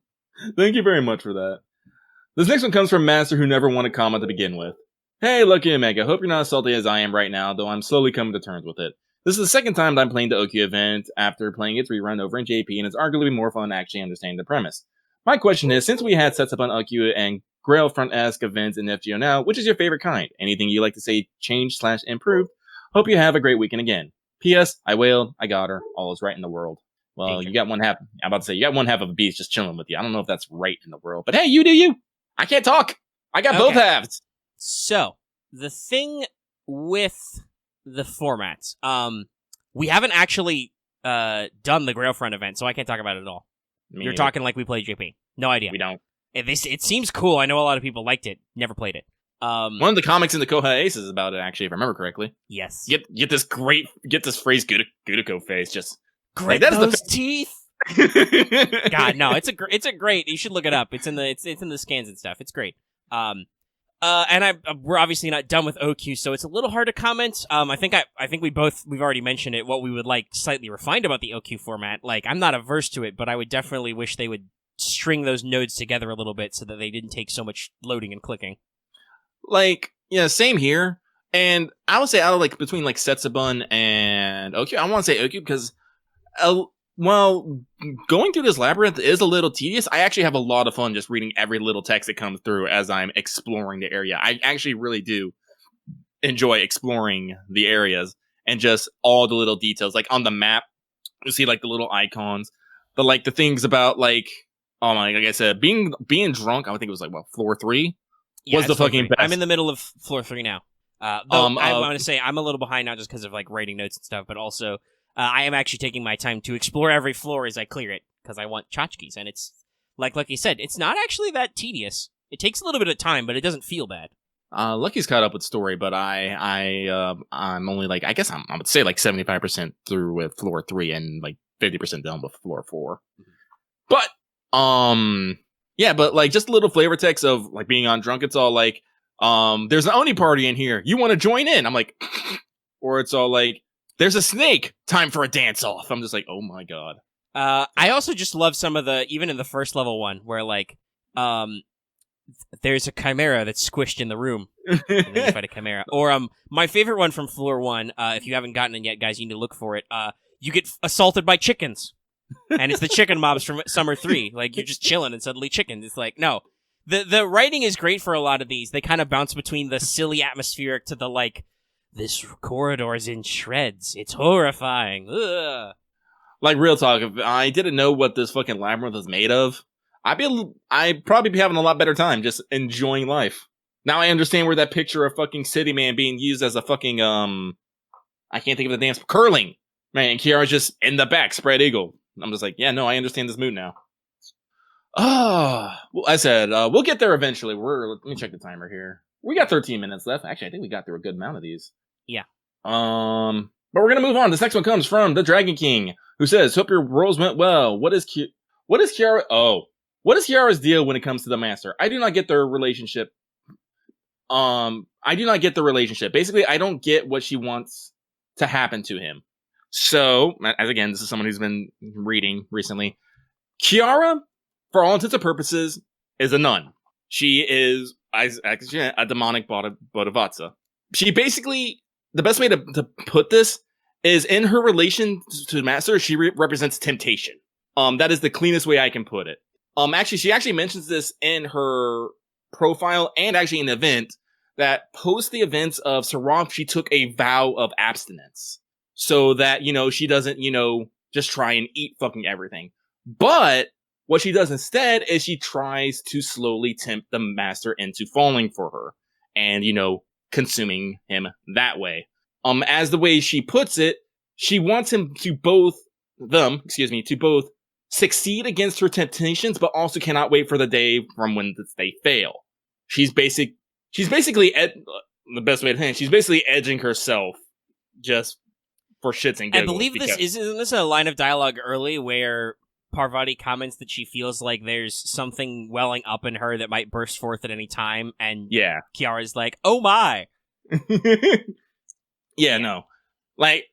Thank you very much for that. This next one comes from Master who never won a comment to begin with. Hey, Lucky Omega, hope you're not as salty as I am right now, though I'm slowly coming to terms with it. This is the second time that I'm playing the Ooku event after playing its rerun over in JP, and it's arguably more fun actually understanding the premise. My question is, since we had sets up on Ooku and Grail Front-esque events in FGO now, which is your favorite kind? Anything you like to say change/improved? Hope you have a great weekend again. P.S. I wailed, I got her, all is right in the world. Well, you got one half, I'm about to say, you got one half of a beast just chilling with you. I don't know if that's right in the world, but hey, you do you! I can't talk! I got both halves! So, the thing with the formats, we haven't actually done the Grailfront event, so I can't talk about it at all. You're talking like we played JP. No idea. We don't. It seems cool. I know a lot of people liked it. Never played it. One of the comics in the Koha Ace is about it, actually, if I remember correctly. Yes. Get this phrase Gudiko face, just... Grit like, those teeth! God, no, it's a great, you should look it up. It's in the scans and stuff. It's great. And we're obviously not done with OQ, so it's a little hard to comment. I think we've already mentioned it, what we would like slightly refined about the OQ format. Like, I'm not averse to it, but I would definitely wish they would string those nodes together a little bit so that they didn't take so much loading and clicking. Like, yeah, same here. And I would say out of like between like Setsubun and OQ, I want to say OQ because well, going through this labyrinth is a little tedious. I actually have a lot of fun just reading every little text that comes through as I'm exploring the area. I actually really do enjoy exploring the areas and just all the little details. Like on the map, you see like the little icons, the things about like, oh my, like I said, being drunk. I would think it was like floor 3 was the fucking best. I'm in the middle of floor 3 now. I want to say I'm a little behind now just because of like writing notes and stuff, but also. I am actually taking my time to explore every floor as I clear it, because I want tchotchkes, and it's, like you said, it's not actually that tedious. It takes a little bit of time, but it doesn't feel bad. Lucky's caught up with story, but I'm only like, I guess I would say like 75% through with floor 3 and like 50% done with floor 4. But, yeah, but like just a little flavor text of like being on drunk, it's all like, there's an Oni party in here. You want to join in? I'm like, or it's all like, there's a snake! Time for a dance-off! I'm just like, oh my god. I also just love some of the, even in the first level one, where, like, there's a chimera that's squished in the room. And then you fight a chimera. Or, my favorite one from floor 1, if you haven't gotten it yet, guys, you need to look for it. You get assaulted by chickens. And it's the chicken mobs from Summer 3. Like, you're just chilling and suddenly chickens. It's like, no. The writing is great for a lot of these. They kind of bounce between the silly atmospheric to the, like, this corridor is in shreds. It's horrifying. Ugh. Like, real talk, if I didn't know what this fucking labyrinth is made of, I'd probably be having a lot better time just enjoying life. Now I understand where that picture of fucking City Man being used as a fucking, I can't think of the dance, curling. Man, and Kiara's just in the back, spread eagle. I'm just like, yeah, no, I understand this mood now. Well, I said, we'll get there eventually. Let me check the timer here. We got 13 minutes left. Actually, I think we got through a good amount of these. Yeah. But we're gonna move on. This next one comes from the Dragon King, who says, "Hope your rolls went well. What is Kiara? Oh, what is Kiara's deal when it comes to the master? I do not get their relationship. Basically, I don't get what she wants to happen to him. So, as again, this is someone who's been reading recently. Kiara, for all intents and purposes, is a nun. She is actually a demonic bodhisattva. She basically, the best way to put this is in her relation to the master, she represents temptation. That is the cleanest way I can put it. She actually mentions this in her profile and actually in the event that post the events of Seraph, she took a vow of abstinence so that, she doesn't, just try and eat fucking everything. But what she does instead is she tries to slowly tempt the master into falling for her and, consuming him that way. As the way she puts it, she wants him to both succeed against her temptations, but also cannot wait for the day from when they fail. She's basically the best way to say it, she's basically edging herself just for shits and giggles. I believe isn't this a line of dialogue early where Parvati comments that she feels like there's something welling up in her that might burst forth at any time, and Kiara's like, "Oh my!" No, like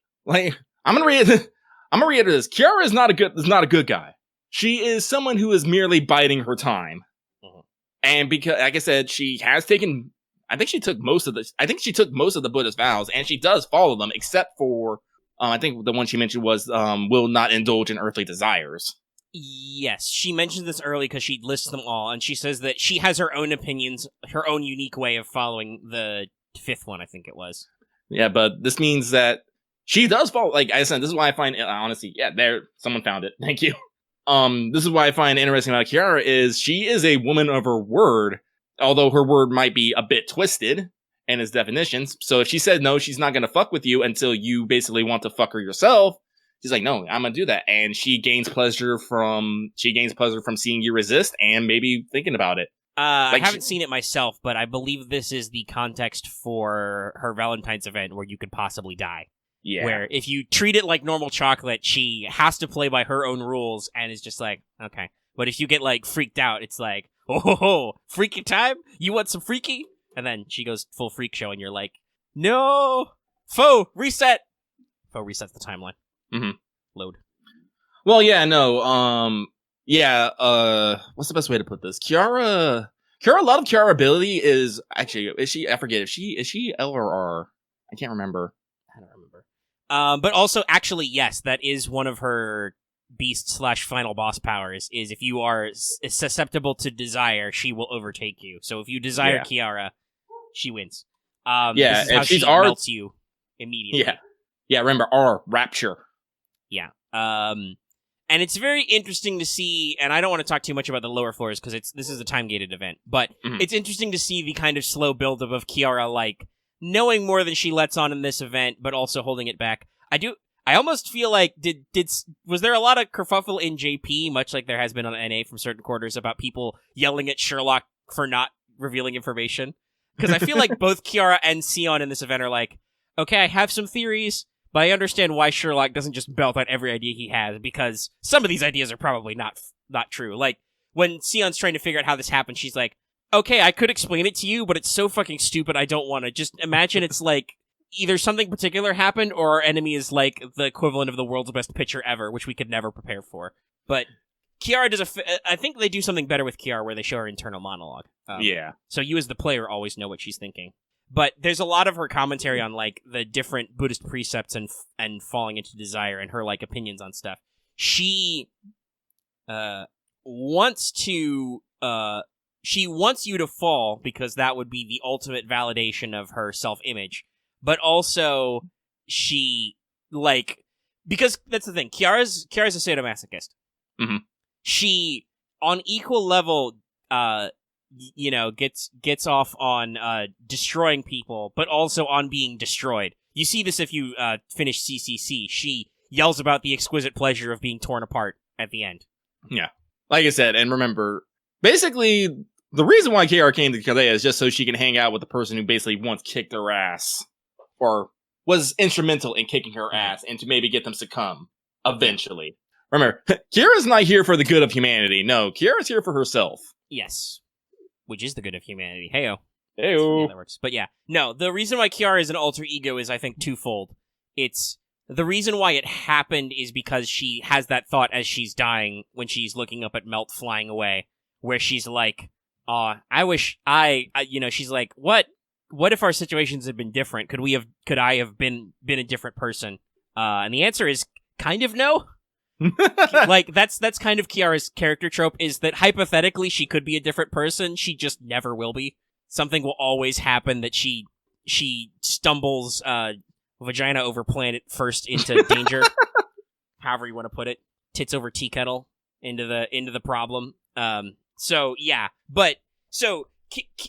I'm gonna read this. Kiara is not a good guy. She is someone who is merely biding her time, and because, like I said, she has taken. I think she took most of the Buddhist vows, and she does follow them, except for I think the one she mentioned was will not indulge in earthly desires. Yes, she mentions this early because she lists them all, and she says that she has her own opinions, her own unique way of following the 5th one, I think it was. Yeah, but this means that she does follow, like I said, this is why I find, honestly, someone found it. Thank you. This is why I find interesting about Kiara is she is a woman of her word, although her word might be a bit twisted in its definitions. So if she said no, she's not going to fuck with you until you basically want to fuck her yourself. She's like, no, I'm going to do that. And she gains pleasure from seeing you resist and maybe thinking about it. I haven't seen it myself, but I believe this is the context for her Valentine's event where you could possibly die. Yeah. Where if you treat it like normal chocolate, she has to play by her own rules and is just like, okay. But if you get like freaked out, it's like, oh, freaky time? You want some freaky? And then she goes full freak show and you're like, no! Foe, reset! Foe resets the timeline. Mm-hmm. Load. Well, yeah, no, what's the best way to put this? Kiara, a lot of Kiara ability is she, I forget, is she L or R? I can't remember. I don't remember. But also, actually, yes, that is one of her beast/final boss powers, is if you are susceptible to desire, she will overtake you. So if you desire Kiara, she wins. This is how she melts you immediately. Yeah, remember, R, Rapture. Yeah. And it's very interesting to see, and I don't want to talk too much about the lower floors because this is a time-gated event, but it's interesting to see the kind of slow build-up of Kiara, like, knowing more than she lets on in this event, but also holding it back. I almost feel like, was there a lot of kerfuffle in JP, much like there has been on NA from certain quarters, about people yelling at Sherlock for not revealing information? Because I feel like both Kiara and Sion in this event are like, okay, I have some theories, but I understand why Sherlock doesn't just belt out every idea he has, because some of these ideas are probably not true. Like, when Sion's trying to figure out how this happened, she's like, okay, I could explain it to you, but it's so fucking stupid I don't want to. Just imagine it's like, either something particular happened, or our enemy is like the equivalent of the world's best pitcher ever, which we could never prepare for. But Kiara does I think they do something better with Kiara where they show her internal monologue. So you as the player always know what she's thinking. But there's a lot of her commentary on like the different Buddhist precepts and falling into desire and her like opinions on stuff. She wants you to fall because that would be the ultimate validation of her self-image. But also she because that's the thing. Kiara's a sadomasochist. Mm-hmm. She on equal level gets off on destroying people, but also on being destroyed. You see this if you finish CCC. She yells about the exquisite pleasure of being torn apart at the end. Yeah. Like I said, and remember, basically, the reason why Kiara came to Chaldea is just so she can hang out with the person who basically once kicked her ass, or was instrumental in kicking her ass, and to maybe get them succumb, eventually. Remember, Kiara's not here for the good of humanity. No, Kiara's here for herself. Yes. Which is the good of humanity. Heyo. Heyo. Yeah, that works. But yeah. No, the reason why Kiara is an alter ego is, I think, twofold. It's the reason why it happened is because she has that thought as she's dying when she's looking up at Melt flying away, where she's like, I wish she's like, what if our situations had been different? Could I have been a different person? And the answer is kind of no. Like, that's kind of Kiara's character trope, is that hypothetically she could be a different person, she just never will be. Something will always happen that she stumbles vagina over planet first into danger. However you want to put it. Tits over tea kettle into the problem. So yeah. But so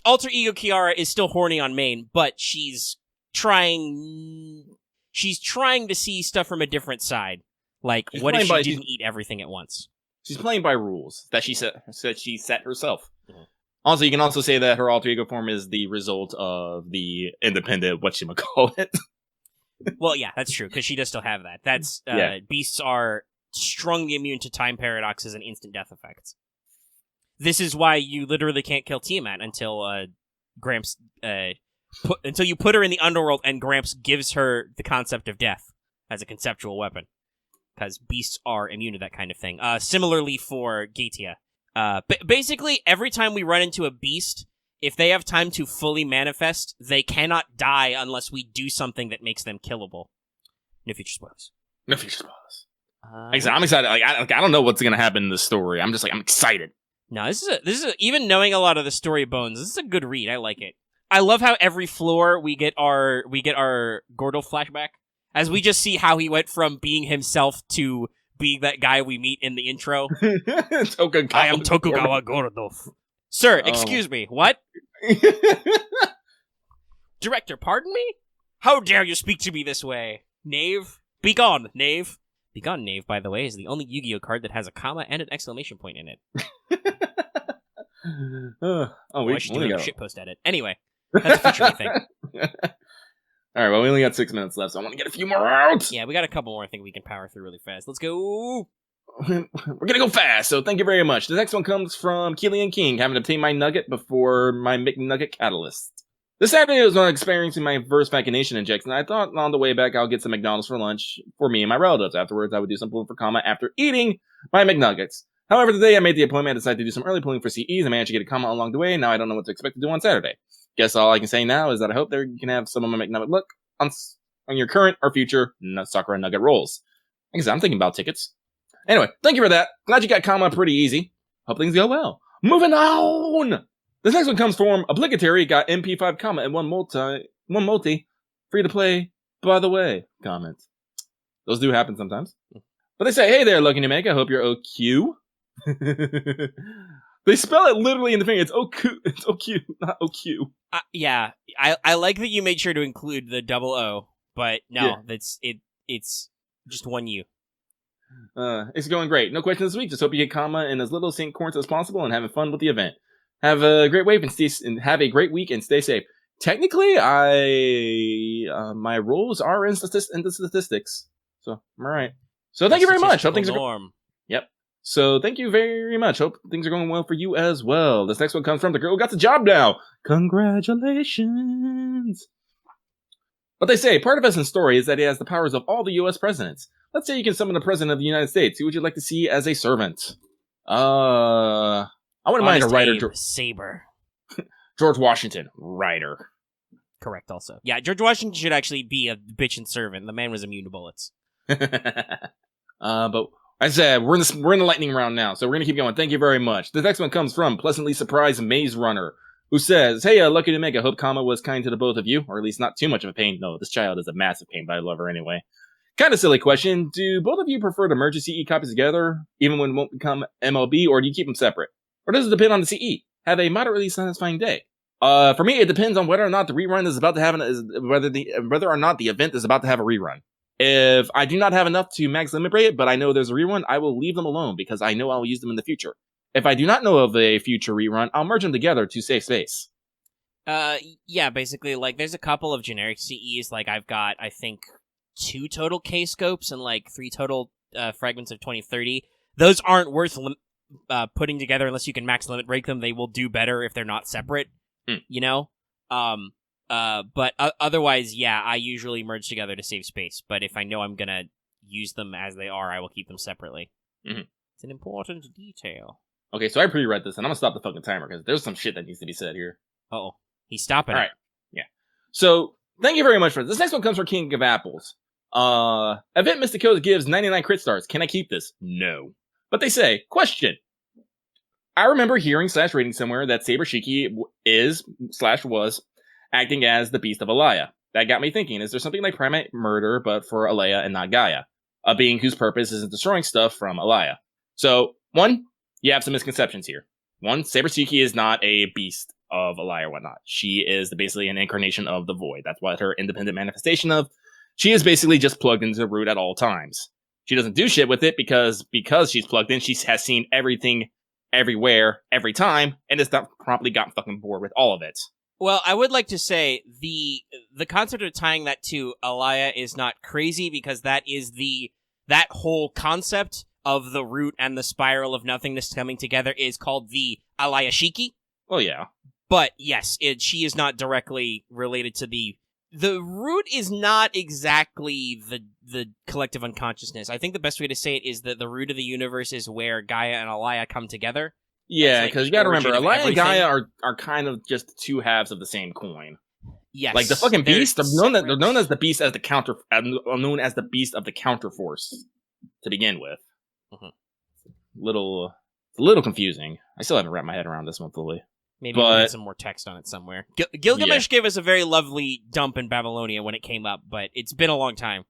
alter ego Kiara is still horny on main, but she's trying to see stuff from a different side. Like, what if she didn't eat everything at once? She's playing by rules that she set herself. Mm-hmm. Also, you can also say that her alter ego form is the result of the independent whatchamacallit. Well, yeah, that's true, because she does still have that. That's beasts are strongly immune to time paradoxes and instant death effects. This is why you literally can't kill Tiamat until Gramps until you put her in the underworld and Gramps gives her the concept of death as a conceptual weapon, because beasts are immune to that kind of thing. Similarly for Galatea. Basically, every time we run into a beast, if they have time to fully manifest, they cannot die unless we do something that makes them killable. No future spoilers. No future spoilers. I'm excited. Like, I don't know what's gonna happen in the story. I'm excited. No, this is even knowing a lot of the story bones. This is a good read. I like it. I love how every floor we get our Gordo flashback, as we just see how he went from being himself to being that guy we meet in the intro. I am Tokugawa Gordo. Sir, excuse me. What? Director, pardon me? How dare you speak to me this way, knave? Begone, knave. Begone, knave, by the way, is the only Yu-Gi-Oh card that has a comma and an exclamation point in it. I should do a shitpost edit. Anyway, that's a future thing. Alright, well, we only got 6 minutes left, so I want to get a few more out! Yeah, we got a couple more I think we can power through really fast. Let's go! We're gonna go fast, so thank you very much. The next one comes from Killian King, having obtained my nugget before my McNugget Catalyst. This Saturday was when I was experiencing my first vaccination injection, and I thought on the way back I'll get some McDonald's for lunch for me and my relatives. Afterwards, I would do some pulling for comma after eating my McNuggets. However, today I made the appointment, I decided to do some early pulling for CEs, and managed to get a comma along the way, and now I don't know what to expect to do on Saturday. Guess all I can say now is that I hope you can have some of my McNugget luck on your current or future Sakura Nugget rolls. I guess I'm thinking about tickets. Anyway, thank you for that. Glad you got comma pretty easy. Hope things go well. Moving on! This next one comes from Obligatory, got MP5 comma and one multi, free to play, by the way, comment. Those do happen sometimes. But they say, hey there, Lucky Make, I hope you're OQ. They spell it literally in the thing. It's OQ, not OQ. Yeah, I like that you made sure to include the double O, but no, yeah. It's just one U. It's going great. No questions this week. Just hope you get comma in as little St. Corinth as possible and having fun with the event. Have a great week have a great week and stay safe. Technically, my roles are in the statistics, so I'm all right. So thank you very much. Hope things are. Yep. So thank you very much. Hope things are going well for you as well. This next one comes from the girl who got the job now. Congratulations. But they say part of Essen's story is that he has the powers of all the U.S. presidents. Let's say you can summon the president of the United States. Who would you like to see as a servant? I wouldn't mind a writer. Saber. George Washington, writer. Correct. Also, yeah, George Washington should actually be a bitchin' servant. The man was immune to bullets. But I said we're in the lightning round now, so we're gonna keep going. Thank you very much. The next one comes from Pleasantly Surprised Maze Runner, who says, "Hey, Lucky to Make. I hope Kama was kind to the both of you, or at least not too much of a pain. No, this child is a massive pain, but I love her anyway." Kind of silly question. Do both of you prefer to merge the CE copies together, even when it won't become MLB, or do you keep them separate? Or does it depend on the CE? Have a moderately satisfying day. For me, it depends on whether or not the rerun is about to have whether or not the event is about to have a rerun. If I do not have enough to max limit break, but I know there's a rerun, I will leave them alone because I know I'll use them in the future. If I do not know of a future rerun, I'll merge them together to save space. Yeah, basically, like, there's a couple of generic CEs, like, I've got, I think, 2 total K-scopes and, like, 3 total fragments of 2030. Those aren't worth putting together unless you can max limit break them. They will do better if they're not separate, you know? But otherwise, yeah, I usually merge together to save space. But if I know I'm gonna use them as they are, I will keep them separately. Mm-hmm. It's an important detail. Okay, so I pre-read this, and I'm gonna stop the fucking timer, because there's some shit that needs to be said here. Uh-oh. He's stopping All right. Yeah. So, thank you very much for this. This next one comes from King of Apples. Event Mysticosa gives 99 crit stars. Can I keep this? No. But they say, question. I remember hearing / reading somewhere that Saber Shiki was acting as the Beast of Alaya. That got me thinking, is there something like Primate Murder, but for Alaya and not Gaia? A being whose purpose isn't destroying stuff from Alaya. So, 1, you have some misconceptions here. 1, Saber Shiki is not a beast of Alaya or whatnot. She is basically an incarnation of the Void. That's what her independent manifestation of. She is basically just plugged into the root at all times. She doesn't do shit with it because she's plugged in, she has seen everything, everywhere, every time, and has not promptly gotten fucking bored with all of it. Well, I would like to say the concept of tying that to Alaya is not crazy because that is the that whole concept of the root and the spiral of nothingness coming together is called the Alayashiki. Oh, yeah. But yes, she is not directly related to the root is not exactly the collective unconsciousness. I think the best way to say it is that the root of the universe is where Gaia and Alaya come together. Yeah, because you gotta remember, Alaya and Gaia everything. are kind of just two halves of the same coin. Yes. Like the fucking beast, they're known as the beast as the counter, known as the beast of the counterforce to begin with. Mm-hmm. It's a little confusing. I still haven't wrapped my head around this one fully. Maybe we'll get some more text on it somewhere. Gilgamesh gave us a very lovely dump in Babylonia when it came up, but it's been a long time.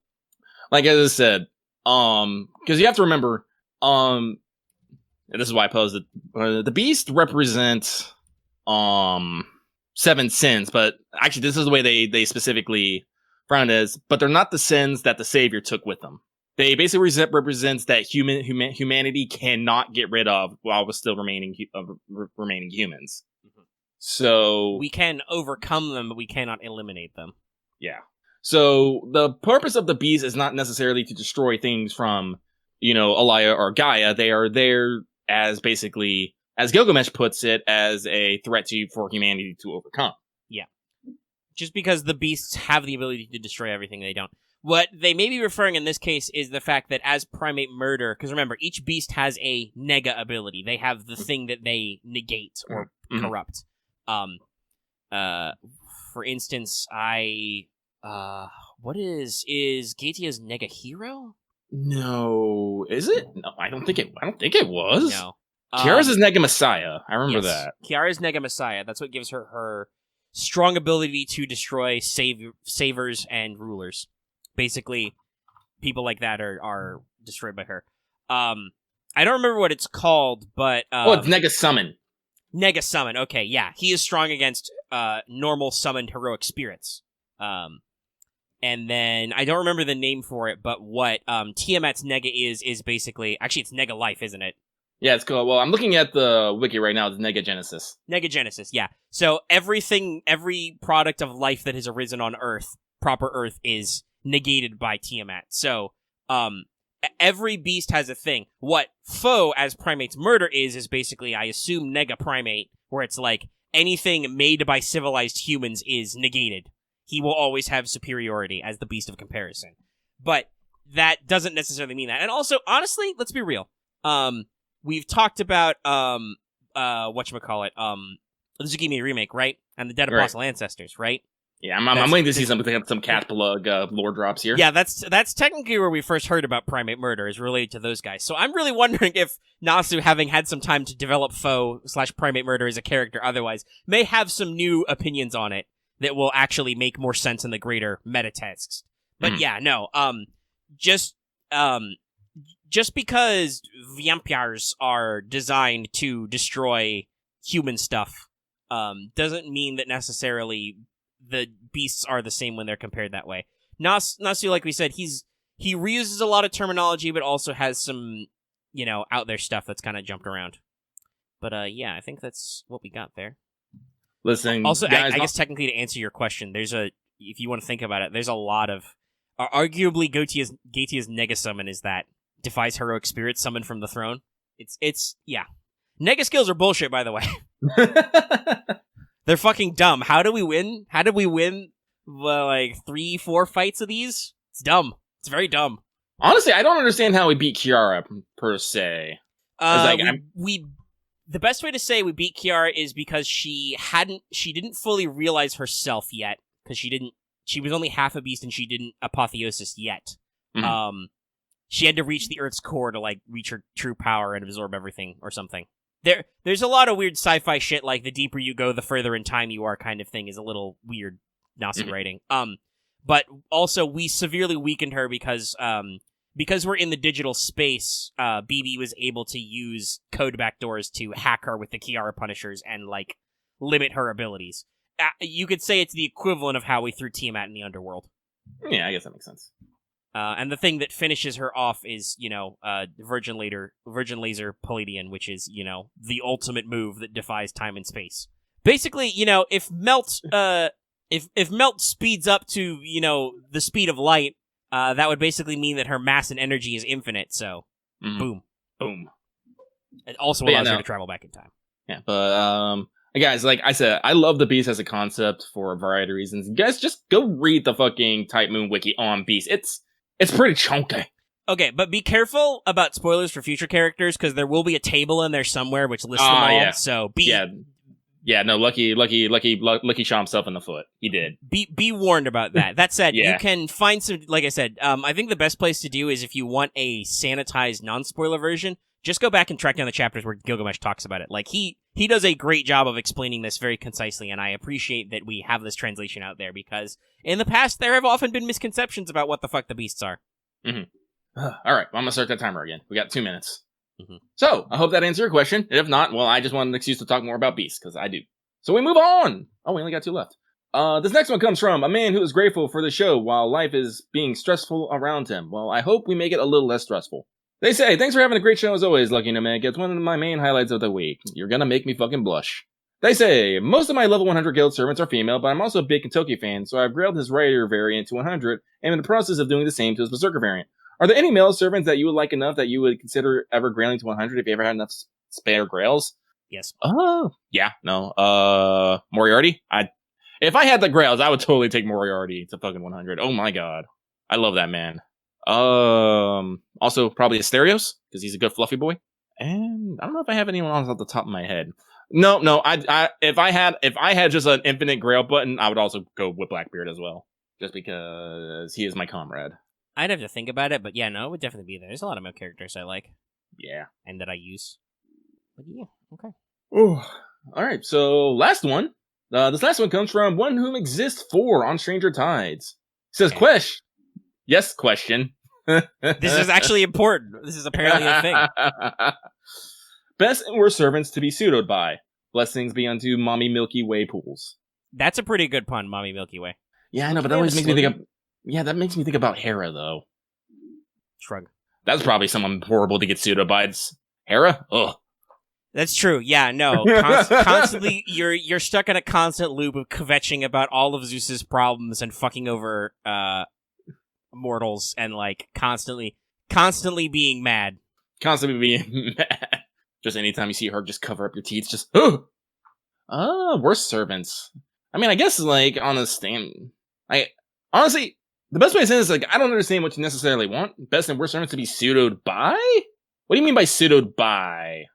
Like as I said, because you have to remember, and this is why I posed it. The beast represents 7 sins, but actually this is the way they specifically frown it as. But they're not the sins that the Savior took with them. They basically represents that humanity cannot get rid of while we're still remaining humans. Mm-hmm. So we can overcome them, but we cannot eliminate them. Yeah. So the purpose of the beast is not necessarily to destroy things from, Alaya or Gaia. They are there as basically, as Gilgamesh puts it, as a threat for humanity to overcome. Yeah. Just because the beasts have the ability to destroy everything, they don't. What they may be referring in this case is the fact that as primate murder, because remember, each beast has a nega ability. They have the thing that they negate or corrupt. For instance, what is Galatea's nega hero? No, is it? No, I don't think it was. No. Kiara's is nega messiah. I remember that. Kiara's nega messiah. That's what gives her strong ability to destroy savers and rulers. Basically, people like that are destroyed by her. I don't remember what it's called, but it's Nega Summon. Nega Summon. Okay, yeah, he is strong against normal summoned heroic spirits. And then I don't remember the name for it, but what Tiamat's Nega is basically actually it's Nega Life, isn't it? Yeah, it's cool. Well, I'm looking at the wiki right now. It's Nega Genesis. Nega Genesis, yeah. So every product of life that has arisen on Earth, proper Earth, is negated by Tiamat. So, every beast has a thing. What foe as primate's murder is basically, I assume, nega primate, where it's like anything made by civilized humans is negated. He will always have superiority as the beast of comparison. But that doesn't necessarily mean that. And also, honestly, let's be real. We've talked about, whatchamacallit, the Tsukihime remake, right? And the Dead Apostle Ancestors, right? Yeah, I'm waiting to see some cat plug lore drops here. Yeah, that's technically where we first heard about primate murder, is related to those guys. So I'm really wondering if Nasu, having had some time to develop foe/primate murder as a character otherwise, may have some new opinions on it that will actually make more sense in the greater meta text. But yeah, no, just because vampires are designed to destroy human stuff, doesn't mean that necessarily the beasts are the same when they're compared that way. Nasu, like we said, he reuses a lot of terminology, but also has some, out there stuff that's kind of jumped around. But yeah, I think that's what we got there. Listen, also, guys, I guess technically to answer your question, if you want to think about it, there's a lot of, arguably Galatea's Nega Summon is that defies heroic spirits summoned from the throne. It's yeah. Nega skills are bullshit, by the way. They're fucking dumb. How do we win? How did we win, 3-4 fights of these? It's dumb. It's very dumb. Honestly, I don't understand how we beat Kiara, per se. The best way to say we beat Kiara is because she didn't fully realize herself yet, because she was only half a beast and she didn't apotheosis yet. Mm-hmm. She had to reach the Earth's core to, reach her true power and absorb everything or something. There's a lot of weird sci-fi shit, like the deeper you go, the further in time you are kind of thing is a little weird Nasu writing. But also we severely weakened her because we're in the digital space, BB was able to use code backdoors to hack her with the Kiara Punishers and, limit her abilities. You could say it's the equivalent of how we threw Tiamat in the underworld. Yeah, I guess that makes sense. And the thing that finishes her off is, Virgin Laser Palladian, which is, the ultimate move that defies time and space. Basically, if Melt speeds up to, the speed of light, that would basically mean that her mass and energy is infinite, so boom. Boom. It also allows her to travel back in time. Yeah, but, guys, like I said, I love the Beast as a concept for a variety of reasons. You guys, just go read the fucking Type Moon wiki on Beast. It's pretty chunky. Okay, but be careful about spoilers for future characters, because there will be a table in there somewhere which lists them all, yeah. So Yeah, no, Lucky shot himself in the foot. He did. Be warned about that. That said, you can find some, like I said, I think the best place to do is if you want a sanitized, non-spoiler version, just go back and track down the chapters where Gilgamesh talks about it. Like, he does a great job of explaining this very concisely, and I appreciate that we have this translation out there, because in the past, there have often been misconceptions about what the fuck the beasts are. Mm-hmm. All right, well, I'm gonna start that timer again. We got 2 minutes. Mm-hmm. So, I hope that answered your question. If not, well, I just wanted an excuse to talk more about beasts, because I do. So we move on! Oh, we only got 2 left. This next one comes from a man who is grateful for the show while life is being stressful around him. Well, I hope we make it a little less stressful. They say, thanks for having a great show as always, Lucky Namek. It's one of my main highlights of the week. You're gonna make me fucking blush. They say, most of my level 100 guild servants are female, but I'm also a big Kentucky fan, so I've grailed his Rider variant to 100, and in the process of doing the same to his Berserker variant. Are there any male servants that you would like enough that you would consider ever grailing to 100 if you ever had enough spare grails? Yes. Yeah, no. Moriarty? If I had the grails, I would totally take Moriarty to fucking 100. Oh my god. I love that man. Also probably Asterios, because he's a good fluffy boy. And I don't know if I have anyone else off the top of my head. No, if I had just an infinite grail button, I would also go with Blackbeard as well. Just because he is my comrade. I'd have to think about it, but yeah, no, it would definitely be there. There's a lot of male characters I like. Yeah. And that I use. But yeah, okay. Ooh. Alright, so last one. This last one comes from One Whom Exists 4 on Stranger Tides. It says, okay. Question. This is actually important. This is apparently a thing. Best and worst servants to be pseudoed by. Blessings be unto Mommy Milky Way pools. That's a pretty good pun, Mommy Milky Way. Yeah, I know, but that always makes me think of... Yeah, that makes me think about Hera, though. Shrug. That's probably someone horrible to get pseudoed by. It's Hera? Ugh. That's true. Yeah, no. Constantly, you're stuck in a constant loop of kvetching about all of Zeus's problems and fucking over mortals and like constantly being mad. Constantly being mad. Just anytime you see her, just cover up your teeth. Just worst servants. I mean, I guess like on a stand. Honestly, the best way to say this is like I don't understand what you necessarily want. Best and worst servants to be pseudoed by. What do you mean by pseudoed by?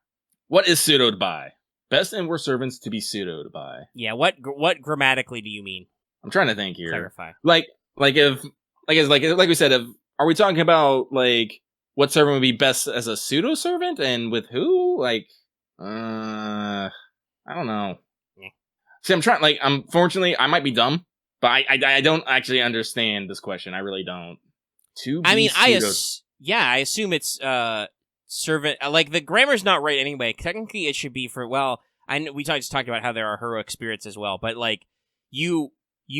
What is pseudoed by? Best and worst servants to be pseudoed by. Yeah, what grammatically do you mean? I'm trying to think here. Clarify. Like we said, are we talking about like what servant would be best as a pseudo servant and with who? Like, I don't know. Yeah. See, I'm trying. Like, unfortunately, I might be dumb, but I don't actually understand this question. I really don't. I assume it's servant. Like the grammar's not right anyway. Technically, it should be for we just talked about how there are heroic spirits as well, but like you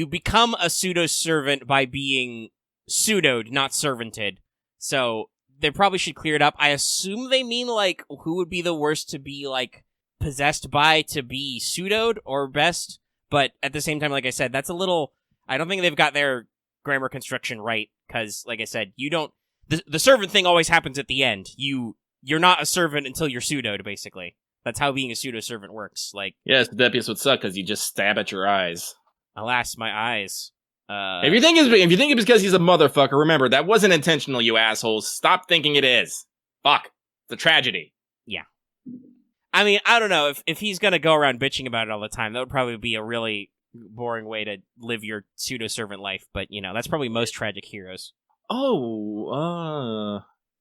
become a pseudo servant by being pseudoed, not servanted. So they probably should clear it up. I assume they mean like who would be the worst to be like possessed by to be pseudoed or best. But at the same time, like I said, that's a little. I don't think they've got their grammar construction right because, like I said, you don't. The servant thing always happens at the end. You're not a servant until you're pseudoed, basically. That's how being a pseudo servant works. Like, yes, but that piece would suck because you just stab at your eyes. Alas, my eyes. If you think it's because he's a motherfucker, remember that wasn't intentional, you assholes. Stop thinking it is. Fuck, it's a tragedy. Yeah. I mean, I don't know if he's gonna go around bitching about it all the time. That would probably be a really boring way to live your pseudo servant life. But that's probably most tragic heroes.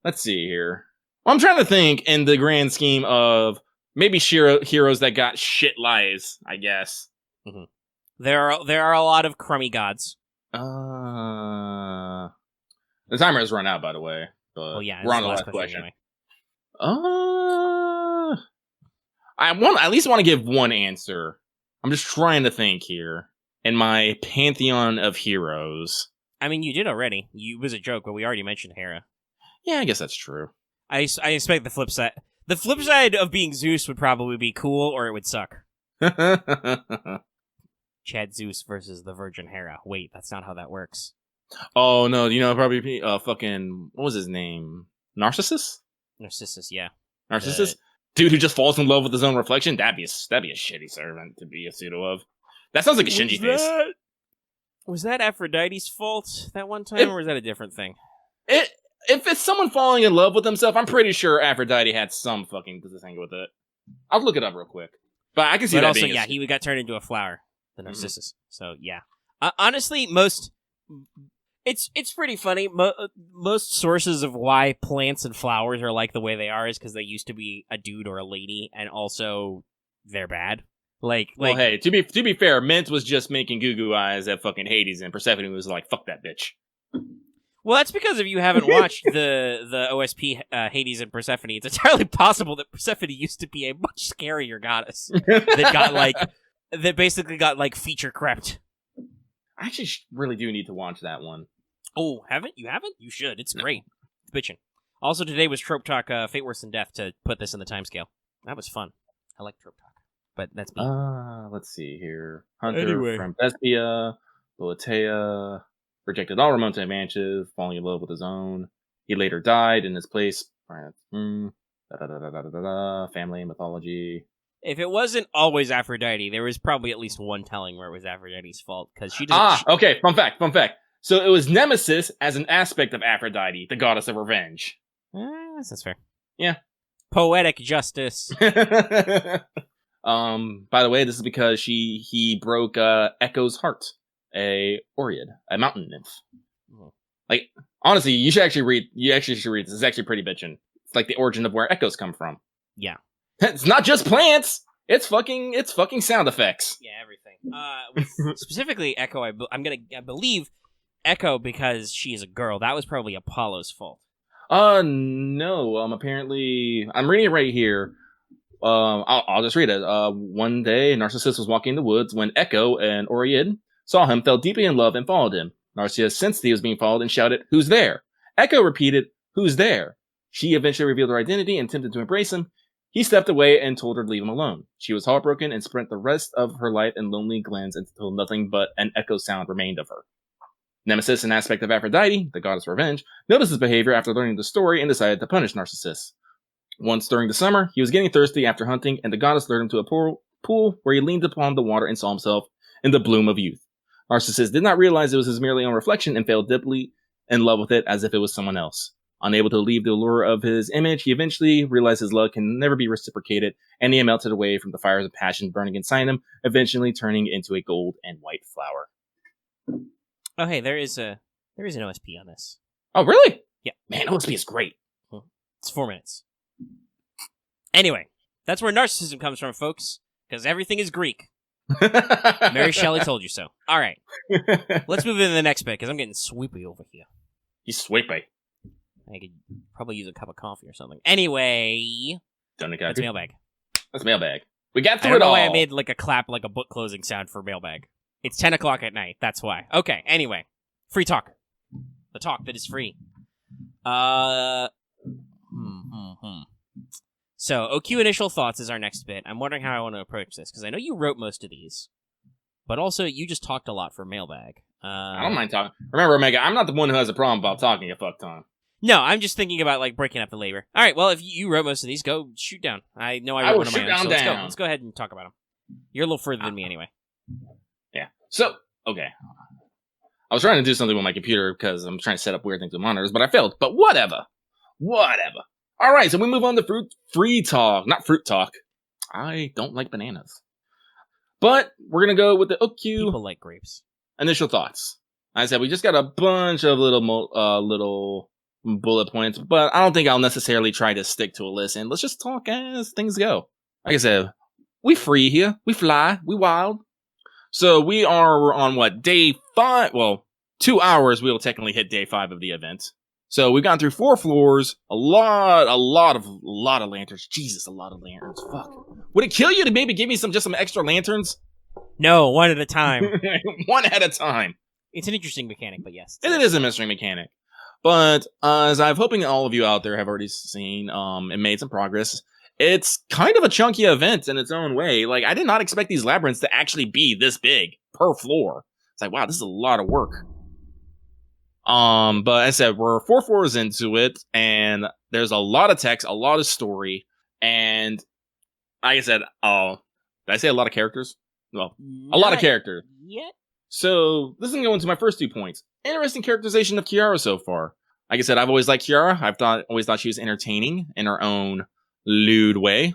Let's see here. Well, I'm trying to think in the grand scheme of maybe heroes that got shit lives, I guess. Mm-hmm. There are a lot of crummy gods. The timer has run out, by the way. But we're on the last question. Anyway. I at least want to give one answer. I'm just trying to think here in my pantheon of heroes. I mean, you did already. It was a joke, but we already mentioned Hera. Yeah, I guess that's true. I expect the flip side. The flip side of being Zeus would probably be cool, or it would suck. Chad Zeus versus the Virgin Hera. Wait, that's not how that works. Oh no, probably fucking what was his name? Narcissus? Narcissus, yeah. Narcissus? Dude who just falls in love with his own reflection? That'd be a shitty servant to be a pseudo of. That sounds like a Shinji face. Was that Aphrodite's fault that one time, or was that a different thing? If it's someone falling in love with himself, I'm pretty sure Aphrodite had some fucking thing with it. I'll look it up real quick. But I can see that also, being he got turned into a flower, the Narcissus. So, yeah. Honestly, it's pretty funny. Most sources of why plants and flowers are like the way they are is because they used to be a dude or a lady, and also they're bad. Well, hey, to be fair, Mint was just making goo eyes at fucking Hades, and Persephone was like, "Fuck that bitch." Well, that's because if you haven't watched the OSP Hades and Persephone, it's entirely possible that Persephone used to be a much scarier goddess that basically got feature crept. I actually really do need to watch that one. Oh, haven't? You haven't? You should. It's great. It's bitchin'. Also, today was Trope Talk Fate Worse Than Death to put this in the timescale. That was fun. I like Trope Talk. But that's me. Let's see here. Hunter from Thespia, Galatea, rejected all Ramonte advances, falling in love with his own. He later died in his place. Family mythology. If it wasn't always Aphrodite, there was probably at least one telling where it was Aphrodite's fault, because she doesn't... okay, fun fact. So it was Nemesis as an aspect of Aphrodite, the goddess of revenge. That's fair. Yeah. Poetic justice. By the way, this is because he broke Echo's heart, a Oread, a mountain nymph. Oh. Honestly, you should actually read this. It's actually pretty bitchin'. It's like the origin of where echoes come from. Yeah. It's not just plants. It's fucking sound effects. Yeah, everything. Specifically Echo, I believe Echo, because she is a girl. That was probably Apollo's fault. No. Apparently, I'm reading it right here. I'll just read it. One day, Narcissus was walking in the woods when Echo, an Oread, saw him, fell deeply in love, and followed him. Narcissus sensed he was being followed and shouted, "Who's there?" Echo repeated, "Who's there?" She eventually revealed her identity and attempted to embrace him. He stepped away and told her to leave him alone. She was heartbroken and spent the rest of her life in lonely glens until nothing but an echo sound remained of her. Nemesis, an aspect of Aphrodite, the goddess of revenge, noticed his behavior after learning the story and decided to punish Narcissus. Once during the summer, he was getting thirsty after hunting, and the goddess lured him to a pool where he leaned upon the water and saw himself in the bloom of youth. Narcissus did not realize it was his merely own reflection and fell deeply in love with it as if it was someone else. Unable to leave the allure of his image, he eventually realized his love can never be reciprocated, and he melted away from the fires of passion burning inside him, eventually turning into a gold and white flower. Oh, hey, there is an OSP on this. Oh, really? Yeah. Man, OSP is great. It's 4 minutes. Anyway, that's where narcissism comes from, folks, because everything is Greek. Mary Shelley told you so. All right. Let's move into the next bit, because I'm getting sweepy over here. He's sweepy. I could probably use a cup of coffee or something. Anyway, that's Mailbag. That's Mailbag. We got through it all. I don't know all. why I made a clap, like a book closing sound for Mailbag. It's 10 o'clock at night. That's why. Okay, anyway. Free talk. The talk that is free. So, OQ Initial Thoughts is our next bit. I'm wondering how I want to approach this, because I know you wrote most of these. But also, you just talked a lot for Mailbag. I don't mind talking. Remember, Omega, I'm not the one who has a problem about talking a fuck ton. No, I'm just thinking about breaking up the labor. All right, well, if you wrote most of these, go shoot down. I know I wrote one of my own, so let's go ahead and talk about them. You're a little further than me anyway. Yeah. So, okay. I was trying to do something with my computer because I'm trying to set up weird things with monitors, but I failed. But whatever. All right, so we move on to free talk. Not fruit talk. I don't like bananas. But we're going to go with the OQ. People like grapes. Initial thoughts. I said we just got a bunch of little bullet points, but I don't think I'll necessarily try to stick to a list, and let's just talk as things go. Like I said, we free here. We fly. We wild. So we're on day 5? Well, 2 hours we'll technically hit day 5 of the event. So we've gone through 4 floors, a lot of lanterns. Jesus, a lot of lanterns. Fuck. Would it kill you to maybe give me some extra lanterns? No, one at a time. One at a time. It's an interesting mechanic, but yes. It is a mystery mechanic. But as I'm hoping all of you out there have already seen and made some progress, it's kind of a chunky event in its own way. I did not expect these labyrinths to actually be this big per floor. It's wow, this is a lot of work. But as I said, we're 4 floors into it, and there's a lot of text, a lot of story, and like I said, did I say a lot of characters? Well, a lot of characters. Yet. So this is going to go into my first 2 points. Interesting characterization of Kiara so far. Like I said, I've always liked Kiara. Always thought she was entertaining in her own lewd way.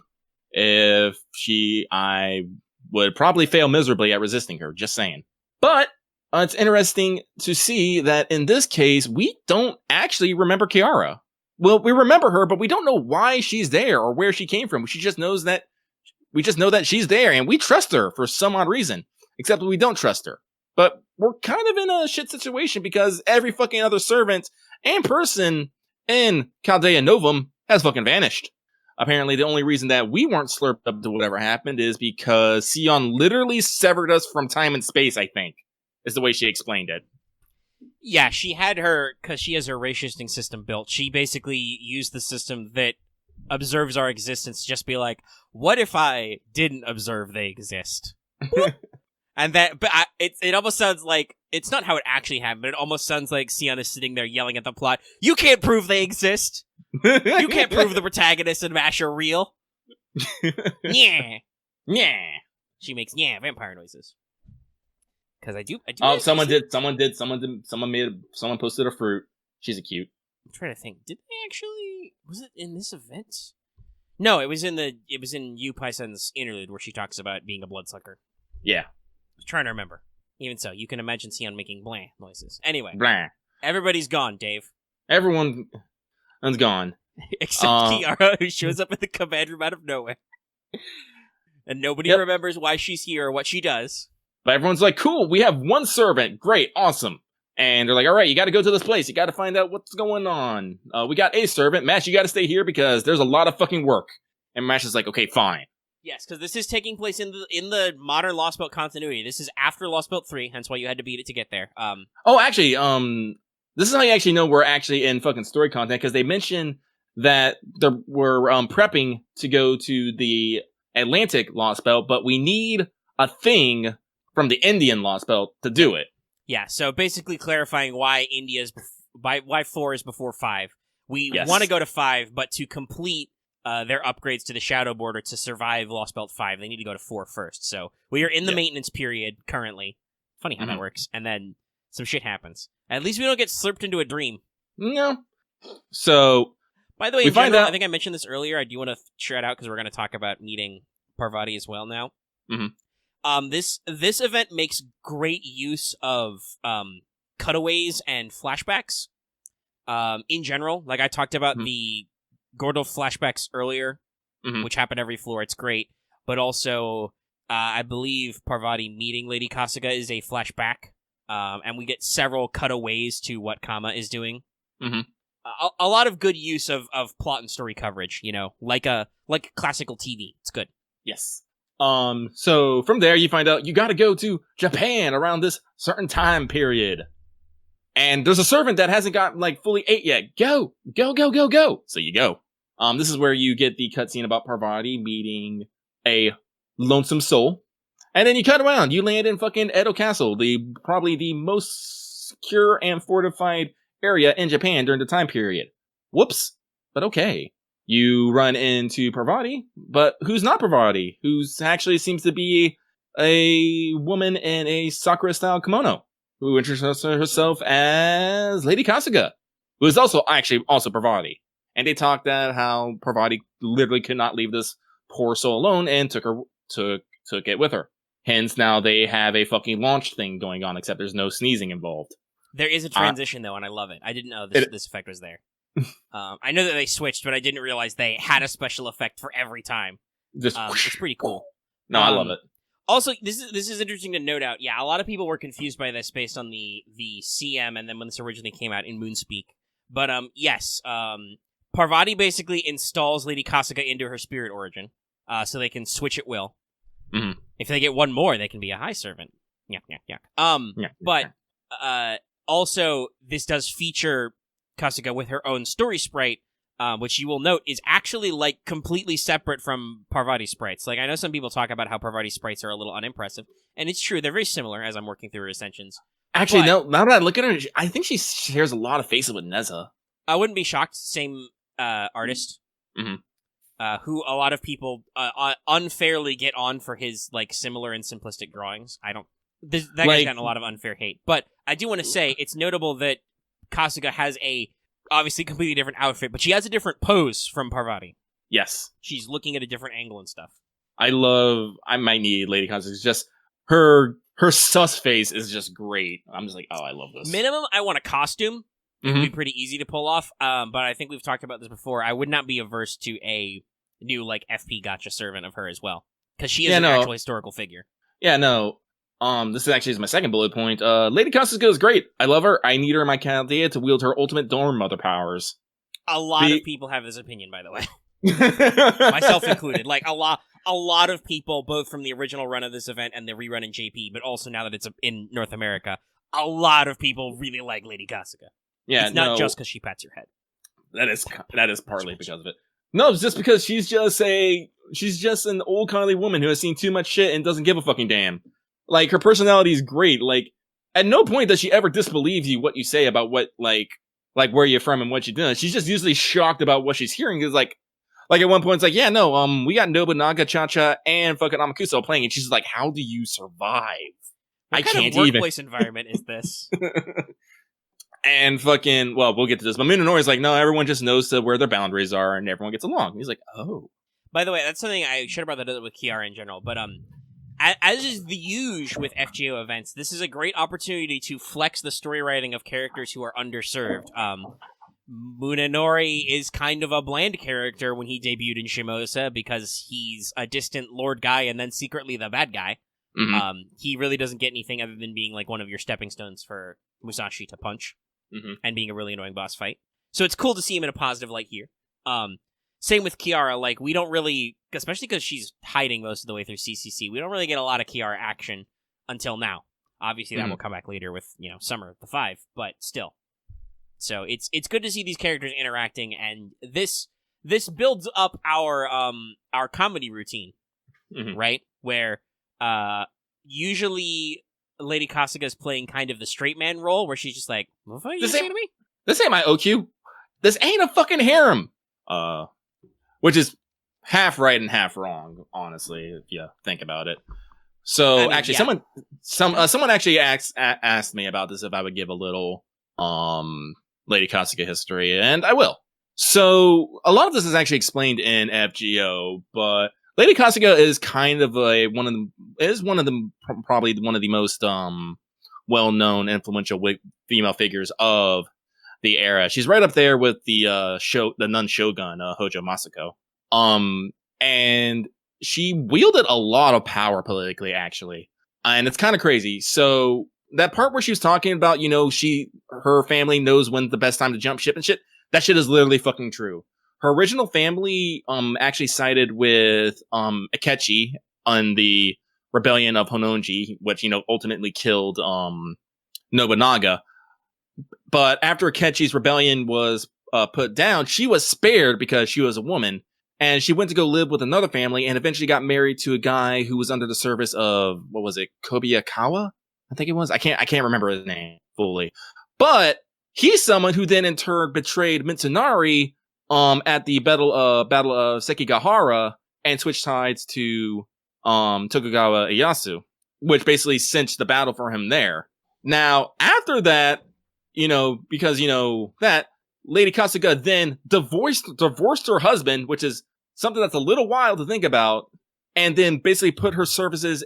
I would probably fail miserably at resisting her, just saying. But it's interesting to see that in this case, we don't actually remember Kiara. Well, we remember her, but we don't know why she's there or where she came from. We just know that she's there, and we trust her for some odd reason. Except that we don't trust her. But we're kind of in a shit situation because every fucking other servant and person in Chaldea Novum has fucking vanished. Apparently, the only reason that we weren't slurped up to whatever happened is because Sion literally severed us from time and space, I think, is the way she explained it. Yeah, she had because she has her ray shifting system built, she basically used the system that observes our existence to just be like, what if I didn't observe they exist? And it almost sounds like, it's not how it actually happened, but it almost sounds like Sion is sitting there yelling at the plot, you can't prove they exist! You can't prove the protagonist and Mash are real! Yeah! Yeah! She makes vampire noises. Because I do. Someone posted a fruit. She's a cute. I'm trying to think. Did they actually? Was it in this event? No, it was in Yu Paisen's interlude where she talks about being a bloodsucker. Yeah. I was trying to remember. Even so, you can imagine Sion making blah noises. Anyway. Blah. Everybody's gone, Dave. Everyone's gone. Except Kiara, who shows up in the command room out of nowhere. And nobody remembers why she's here or what she does. But everyone's like, cool, we have one servant. Great, awesome. And they're like, all right, you got to go to this place. You got to find out what's going on. We got a servant. Mash, you got to stay here because there's a lot of fucking work. And Mash is like, okay, fine. Yes, because this is taking place in the modern Lost Belt continuity. This is after Lost Belt 3, hence why you had to beat it to get there. Actually, this is how you actually know we're actually in fucking story content, because they mention that we're prepping to go to the Atlantic Lost Belt, but we need a thing from the Indian Lost Belt to do it. Yeah, so basically clarifying why why 4 is before 5. We want to go to 5, but to complete their upgrades to the Shadow Border to survive Lost Belt 5, they need to go to 4 first. So we are in the maintenance period currently. Funny how that works. And then some shit happens. At least we don't get slurped into a dream. No. So, by the way, I think I mentioned this earlier. I do want to shout out because we're going to talk about meeting Parvati as well now. Mm-hmm. This event makes great use of cutaways and flashbacks. In general, like I talked about the Gordo flashbacks earlier, which happen every floor. It's great, but also I believe Parvati meeting Lady Kasuga is a flashback, and we get several cutaways to what Kama is doing. Mm-hmm. A lot of good use of plot and story coverage. You know, like classical TV. It's good. Yes. So from there you find out you got to go to Japan around this certain time period. And there's a servant that hasn't got fully ate yet. Go. So you go. This is where you get the cutscene about Parvati meeting a lonesome soul. And then you cut around. You land in fucking Edo Castle, probably the most secure and fortified area in Japan during the time period. Whoops. But okay. You run into Parvati, but who's not Parvati? Who's actually seems to be a woman in a Sakura-style kimono, who introduces herself as Lady Kasuga, who is also Parvati. And they talked about how Parvati literally could not leave this poor soul alone and took it with her. Hence, now they have a fucking launch thing going on, except there's no sneezing involved. There is a transition, though, and I love it. I didn't know this effect was there. I know that they switched, but I didn't realize they had a special effect for every time. It's pretty cool. No, I love it. Also, this is interesting to note out. Yeah, a lot of people were confused by this based on the CM and then when this originally came out in Moonspeak. But yes, Parvati basically installs Lady Kasuga into her spirit origin, so they can switch at will. Mm-hmm. If they get one more, they can be a high servant. Yeah. But also this does feature Kasuga with her own story sprite, which you will note is actually completely separate from Parvati sprites. I know some people talk about how Parvati sprites are a little unimpressive, and it's true, they're very similar as I'm working through her ascensions. Actually, But- no. Now that I look at her, I think she shares a lot of faces with Neza. I wouldn't be shocked. Same artist, Mhm. who a lot of people unfairly get on for his like similar and simplistic drawings. That guy's gotten a lot of unfair hate. But I do want to say it's notable that Kasuga has a obviously completely different outfit, but she has a different pose from Parvati. Yes. She's looking at a different angle and stuff. I might need Lady Kasuga. It's just her sus face is just great. I'm just like, oh, I love this. Minimum, I want a costume. It Mhm. would be pretty easy to pull off. But I think we've talked about this before. I would not be averse to a new like FP gotcha servant of her as well, because she is an actual historical figure. Yeah, no. This is actually my second bullet point. Lady Kasuga is great. I love her. I need her in my Chaldea to wield her ultimate Dorm Mother powers. A lot of people have this opinion, by the way, myself included. Like a lot of people, both from the original run of this event and the rerun in JP, but also now that it's in North America, a lot of people really like Lady Kasuga. Yeah, it's not just because she pats your head. That is partly because of it. No, it's just because she's just an old kindly woman who has seen too much shit and doesn't give a fucking damn. Like, her personality is great. Like, at no point does she ever disbelieve you what you say about what like where you're from and what you're doing. She's just usually shocked about what she's hearing. Is like at one point it's like, yeah, no, we got Nobunaga, Cha-Cha, and fucking Amakusa playing, and she's like, how do you survive? What kind of workplace environment is this? And fucking, well, we'll get to this, but Munenori's like, no, everyone just knows where their boundaries are, and everyone gets along. He's like, oh. By the way, that's something I should have brought that up with Kiara in general, but as is the usual with FGO events, this is a great opportunity to flex the story writing of characters who are underserved. Munenori is kind of a bland character when he debuted in Shimosa because he's a distant lord guy and then secretly the bad guy. Mm-hmm. He really doesn't get anything other than being like one of your stepping stones for Musashi to punch. Mm-hmm. And being a really annoying boss fight. So it's cool to see him in a positive light here. Same with Kiara, like, we don't really, especially because she's hiding most of the way through CCC, we don't really get a lot of Kiara action until now. Obviously, that will come back later with, Summer of the 5, but still. So it's good to see these characters interacting, and this builds up our comedy routine, right? Where, usually Lady Kasuga is playing kind of the straight man role, where she's just like, "What are you saying to me? This ain't my OQ. This ain't a fucking harem." Which is half right and half wrong, honestly, if you think about it. So, actually, someone actually asked me about this, if I would give a little Lady Kasuga history, and I will. So, a lot of this is actually explained in FGO, but Lady Kasuga is kind of probably one of the most well-known, influential female figures of the era. She's right up there with the nun shogun, Hojo Masako. And she wielded a lot of power politically, actually, and it's kind of crazy. So that part where she was talking about, her family knows when's the best time to jump ship and shit. That shit is literally fucking true. Her original family actually sided with Akechi on the rebellion of Hononji, which ultimately killed Nobunaga. But after Akechi's rebellion was put down, she was spared because she was a woman, and she went to go live with another family, and eventually got married to a guy who was under the service of, what was it, Kobayakawa? I think it was. I can't remember his name fully, but he's someone who then in turn betrayed Mitsunari at the battle of Sekigahara and switched sides to Tokugawa Ieyasu, which basically cinched the battle for him there. Now, after that, because that Lady Kasuga then divorced her husband, which is something that's a little wild to think about, and then basically put her services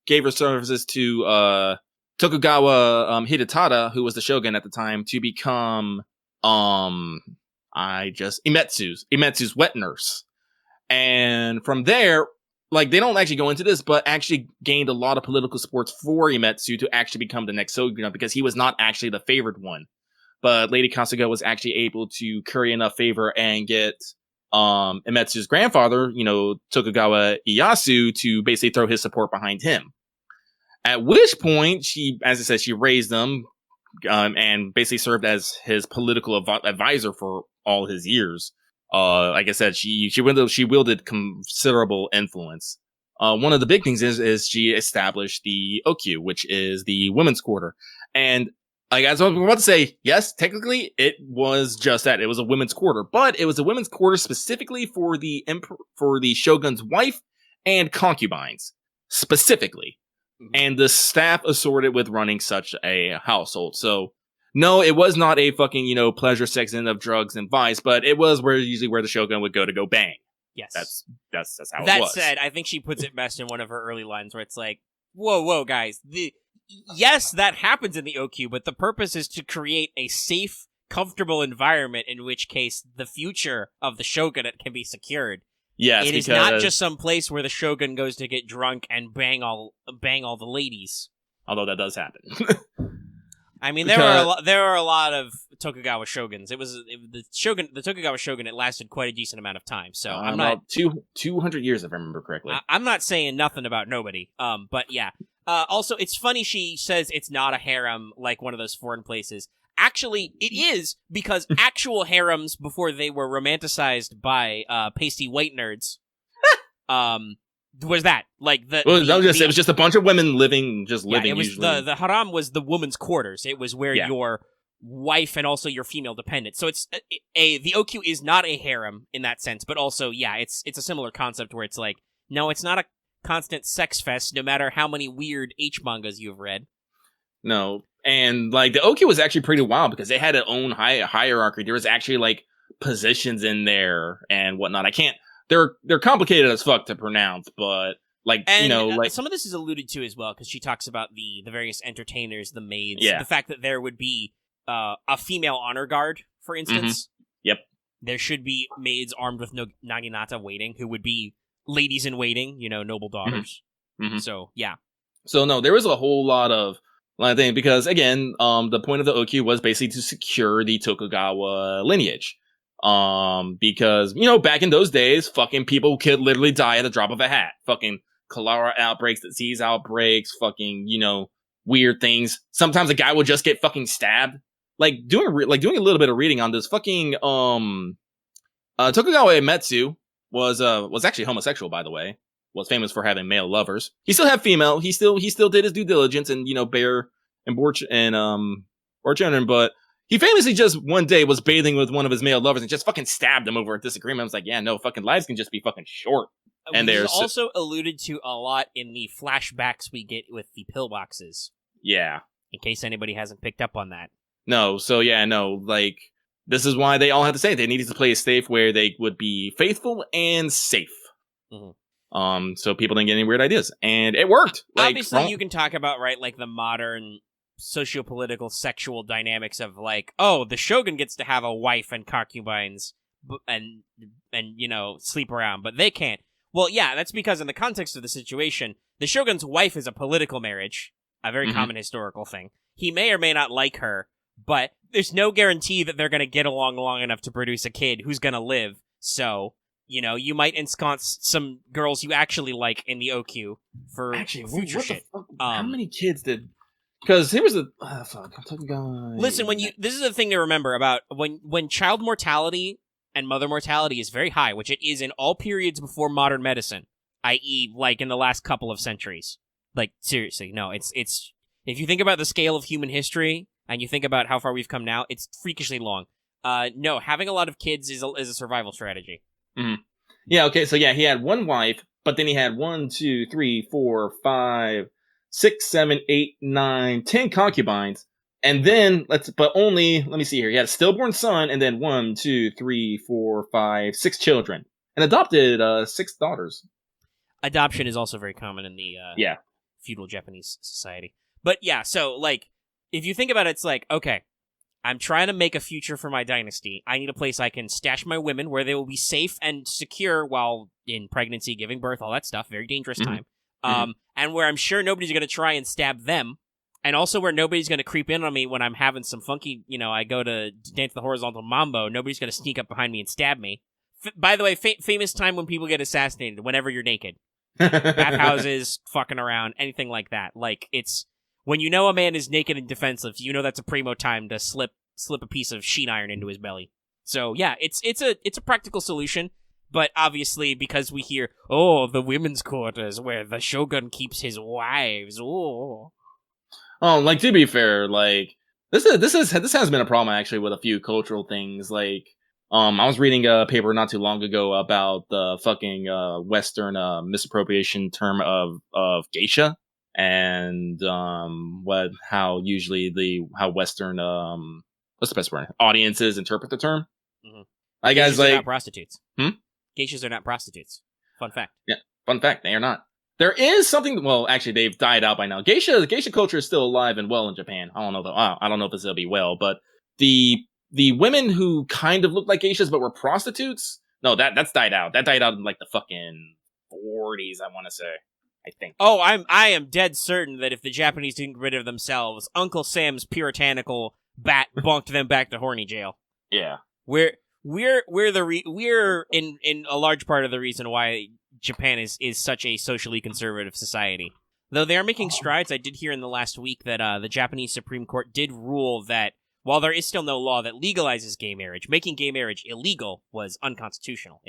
gave her services to Tokugawa Hidetada, who was the shogun at the time, to become Imetsu's wet nurse. And from there, like, they don't actually go into this, but actually gained a lot of political support for Imetsu to actually become the next shogun, because he was not actually the favored one. But Lady Kasuga was actually able to curry enough favor and get Imetsu's grandfather, Tokugawa Ieyasu, to basically throw his support behind him. At which point, she, as I said, she raised them and basically served as his political advisor for all his years. Like I said, she wielded considerable influence. one of the big things is she established the Okyu, which is the women's quarter. And like, as I was about to say, yes, technically it was just that. It was a women's quarter, but it was a women's quarter specifically for the shogun's wife and concubines, specifically. And the staff assorted with running such a household. So, no, it was not a fucking, pleasure sex of drugs and vice, but it was usually where the shogun would go bang. Yes. That's how it was. That said, I think she puts it best in one of her early lines where it's like, whoa, guys. Yes, that happens in the Okyu, but the purpose is to create a safe, comfortable environment in which case the future of the shogunate can be secured. Yes, it is not just some place where the shogun goes to get drunk and bang all the ladies. Although that does happen. I mean, there are a lot of Tokugawa shoguns. The Tokugawa shogunate lasted quite a decent amount of time. So I'm not 200 years if I remember correctly. I'm not saying nothing about nobody. But yeah. Also, it's funny she says it's not a harem like one of those foreign places. Actually, it is, because actual harems before they were romanticized by pasty white nerds. Was that like it was just a bunch of women living. It was usually. the haram was the woman's quarters. It was where your wife and also your female dependent. So it's the Okyu is not a harem in that sense, but also it's a similar concept where it's like, no, it's not a constant sex fest, no matter how many weird H mangas you've read. No, and like the Okyu was actually pretty wild because they had their own hierarchy. There was actually like positions in there and whatnot. They're complicated as fuck to pronounce, but some of this is alluded to as well because she talks about the various entertainers, the maids, the fact that there would be a female honor guard, for instance. Mm-hmm. Yep, there should be maids armed with naginata waiting, who would be ladies in waiting, noble daughters. Mm-hmm. So yeah. So no, there was a whole lot of thing because again, the point of the Okyu was basically to secure the Tokugawa lineage. Because, back in those days, fucking people could literally die at the drop of a hat. Fucking cholera outbreaks, disease outbreaks, fucking, weird things. Sometimes a guy would just get fucking stabbed. Doing a little bit of reading on this fucking, Tokugawa Emetsu was actually homosexual, by the way. Was famous for having male lovers. He still had female. He still did his due diligence and, bear and bore children, but he famously just one day was bathing with one of his male lovers and just fucking stabbed him over a disagreement. I was like, yeah, no, fucking lives can just be fucking short. And there's also alluded to a lot in the flashbacks we get with the pillboxes. Yeah. In case anybody hasn't picked up on that. No, so yeah, no, this is why they all had to say they needed to play it safe where they would be faithful and safe. Mm-hmm. So people didn't get any weird ideas. And it worked. Obviously, you can talk about, the modern socio-political sexual dynamics of the shogun gets to have a wife and concubines and sleep around, but they can't. Well, yeah, that's because in the context of the situation, the shogun's wife is a political marriage, a very common historical thing. He may or may not like her, but there's no guarantee that they're going to get along long enough to produce a kid who's going to live. So, you might ensconce some girls you actually like in the Okyu for future shit. How many kids did... Because here was fuck, I'm talking about... Listen, this is the thing to remember about when child mortality and mother mortality is very high, which it is in all periods before modern medicine, i.e., in the last couple of centuries. Seriously, no, it's if you think about the scale of human history and you think about how far we've come now, it's freakishly long. No, having a lot of kids is a survival strategy. Mm-hmm. Yeah. Okay. So yeah, he had one wife, but then he had 1, 2, 3, 4, 5. 6, 7, 8, 9, 10 concubines, and then let me see here. He had a stillborn son, and then 1, 2, 3, 4, 5, 6 children, and adopted 6 daughters. Adoption is also very common in the feudal Japanese society. But yeah, so if you think about it, it's okay, I'm trying to make a future for my dynasty. I need a place I can stash my women where they will be safe and secure while in pregnancy, giving birth, all that stuff. Very dangerous time. And where I'm sure nobody's going to try and stab them, and also where nobody's going to creep in on me when I'm having some funky, I go to dance the horizontal mambo, nobody's going to sneak up behind me and stab me. By the way, famous time when people get assassinated, whenever you're naked. Bathhouses, fucking around, anything like that. It's, when a man is naked and defenseless, that's a primo time to slip a piece of sheet iron into his belly. So yeah, it's a practical solution. But obviously, because we hear, oh, the women's quarters where the shogun keeps his wives, oh. Oh, like, to be fair, like, this has been a problem, actually, with a few cultural things. Like, I was reading a paper not too long ago about the fucking, Western, misappropriation term of geisha. And, how Western, what's the best word? Audiences interpret the term. Mm-hmm. I guess, like... Geishas are like... not prostitutes. Geishas are not prostitutes. Fun fact. Yeah, fun fact, they are not. There is something. Well, actually, they've died out by now. Geisha culture is still alive and well in Japan. I don't know if this will be well, but the women who kind of looked like geishas but were prostitutes, no, that's died out. That died out in like the fucking 40s, I want to say. I think. Oh, I am dead certain that if the Japanese didn't get rid of themselves, Uncle Sam's puritanical bat bunked them back to horny jail. Yeah, we're in a large part of the reason why Japan is such a socially conservative society. Though they are making strides, I did hear in the last week that the Japanese Supreme Court did rule that while there is still no law that legalizes gay marriage, making gay marriage illegal was unconstitutional.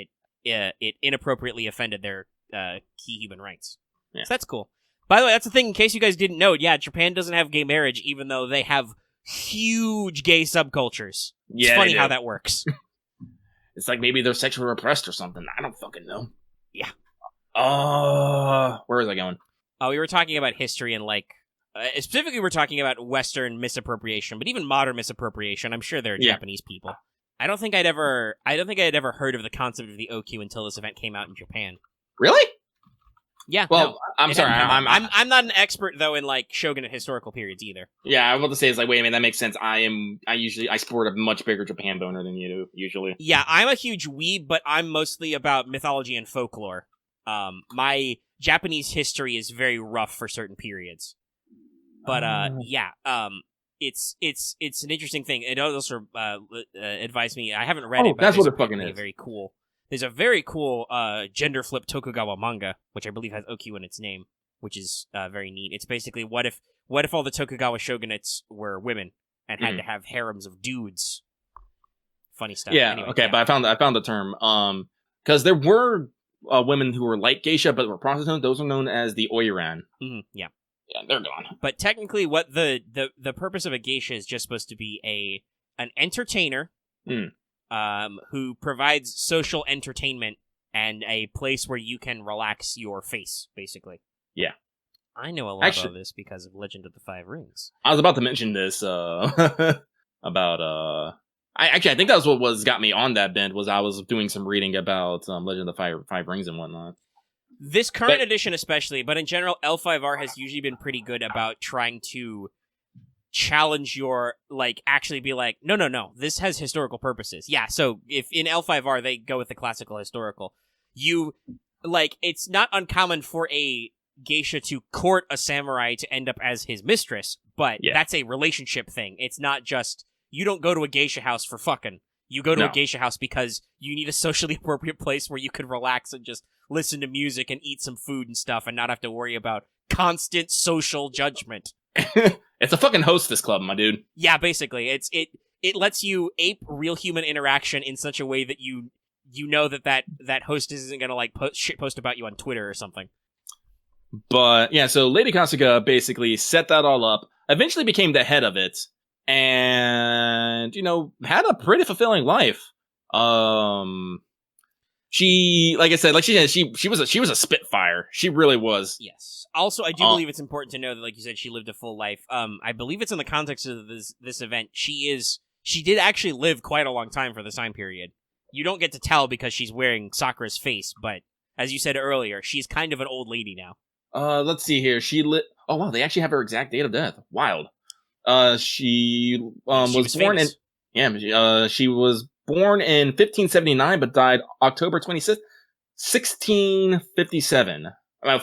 It inappropriately offended their key human rights. Yeah. So that's cool. By the way, that's the thing, in case you guys didn't know, yeah, Japan doesn't have gay marriage, even though they have huge gay subcultures. It's funny how that works. It's like maybe they're sexually repressed or something. I don't fucking know. Yeah. Where was I going? We were talking about history and like, specifically we're talking about Western misappropriation, but even modern misappropriation. I'm sure there are Japanese people. I don't think I'd ever heard of the concept of the Ooku until this event came out in Japan. Really? Yeah. Well, no, I'm sorry. I'm not an expert though in like shogunate historical periods either. Yeah, I was about to say, it's like, wait a minute, that makes sense. I sport a much bigger Japan boner than you do usually. Yeah, I'm a huge weeb, but I'm mostly about mythology and folklore. My Japanese history is very rough for certain periods, but it's an interesting thing. It also advised me. I haven't read it, but that's what it fucking is. Very cool. There's a very cool gender flip Tokugawa manga, which I believe has Ooku in its name, which is very neat. It's basically what if all the Tokugawa shogunates were women and had to have harems of dudes. Funny stuff. Yeah. Anyway, okay, but I found the term. Because there were women who were like geisha but were prostitutes. Those are known as the oiran. Mm-hmm, yeah. Yeah, they're gone. But technically, what the purpose of a geisha is just supposed to be an entertainer. Who provides social entertainment and a place where you can relax your face, basically. Yeah. I know a lot about this because of Legend of the Five Rings. I was about to mention this, about, I think that was what got me on that bend, was I was doing some reading about Legend of the Five Rings and whatnot. This current edition especially, but in general, L5R has usually been pretty good about trying to challenge your, like, actually be like, no, this has historical purposes. Yeah, so if in L5R they go with the classical historical, it's not uncommon for a geisha to court a samurai to end up as his mistress, but that's a relationship thing. It's not just, you don't go to a geisha house for fucking. You go to a geisha house because you need a socially appropriate place where you can relax and just listen to music and eat some food and stuff and not have to worry about constant social judgment. It's a fucking hostess club, my dude. Yeah, basically. It lets you ape real human interaction in such a way that you know that hostess isn't gonna like post about you on Twitter or something. But yeah, so Lady Kasuga basically set that all up, eventually became the head of it, and had a pretty fulfilling life. She, like I said, she was a spitfire. She really was. Yes. Also, I do believe it's important to know that, like you said, she lived a full life. I believe it's in the context of this event. She did actually live quite a long time for the time period. You don't get to tell because she's wearing Sakura's face, but as you said earlier, she's kind of an old lady now. Let's see here. Oh wow, they actually have her exact date of death. Wild. She was born famous. she was born in 1579, but died October 26th, 1657.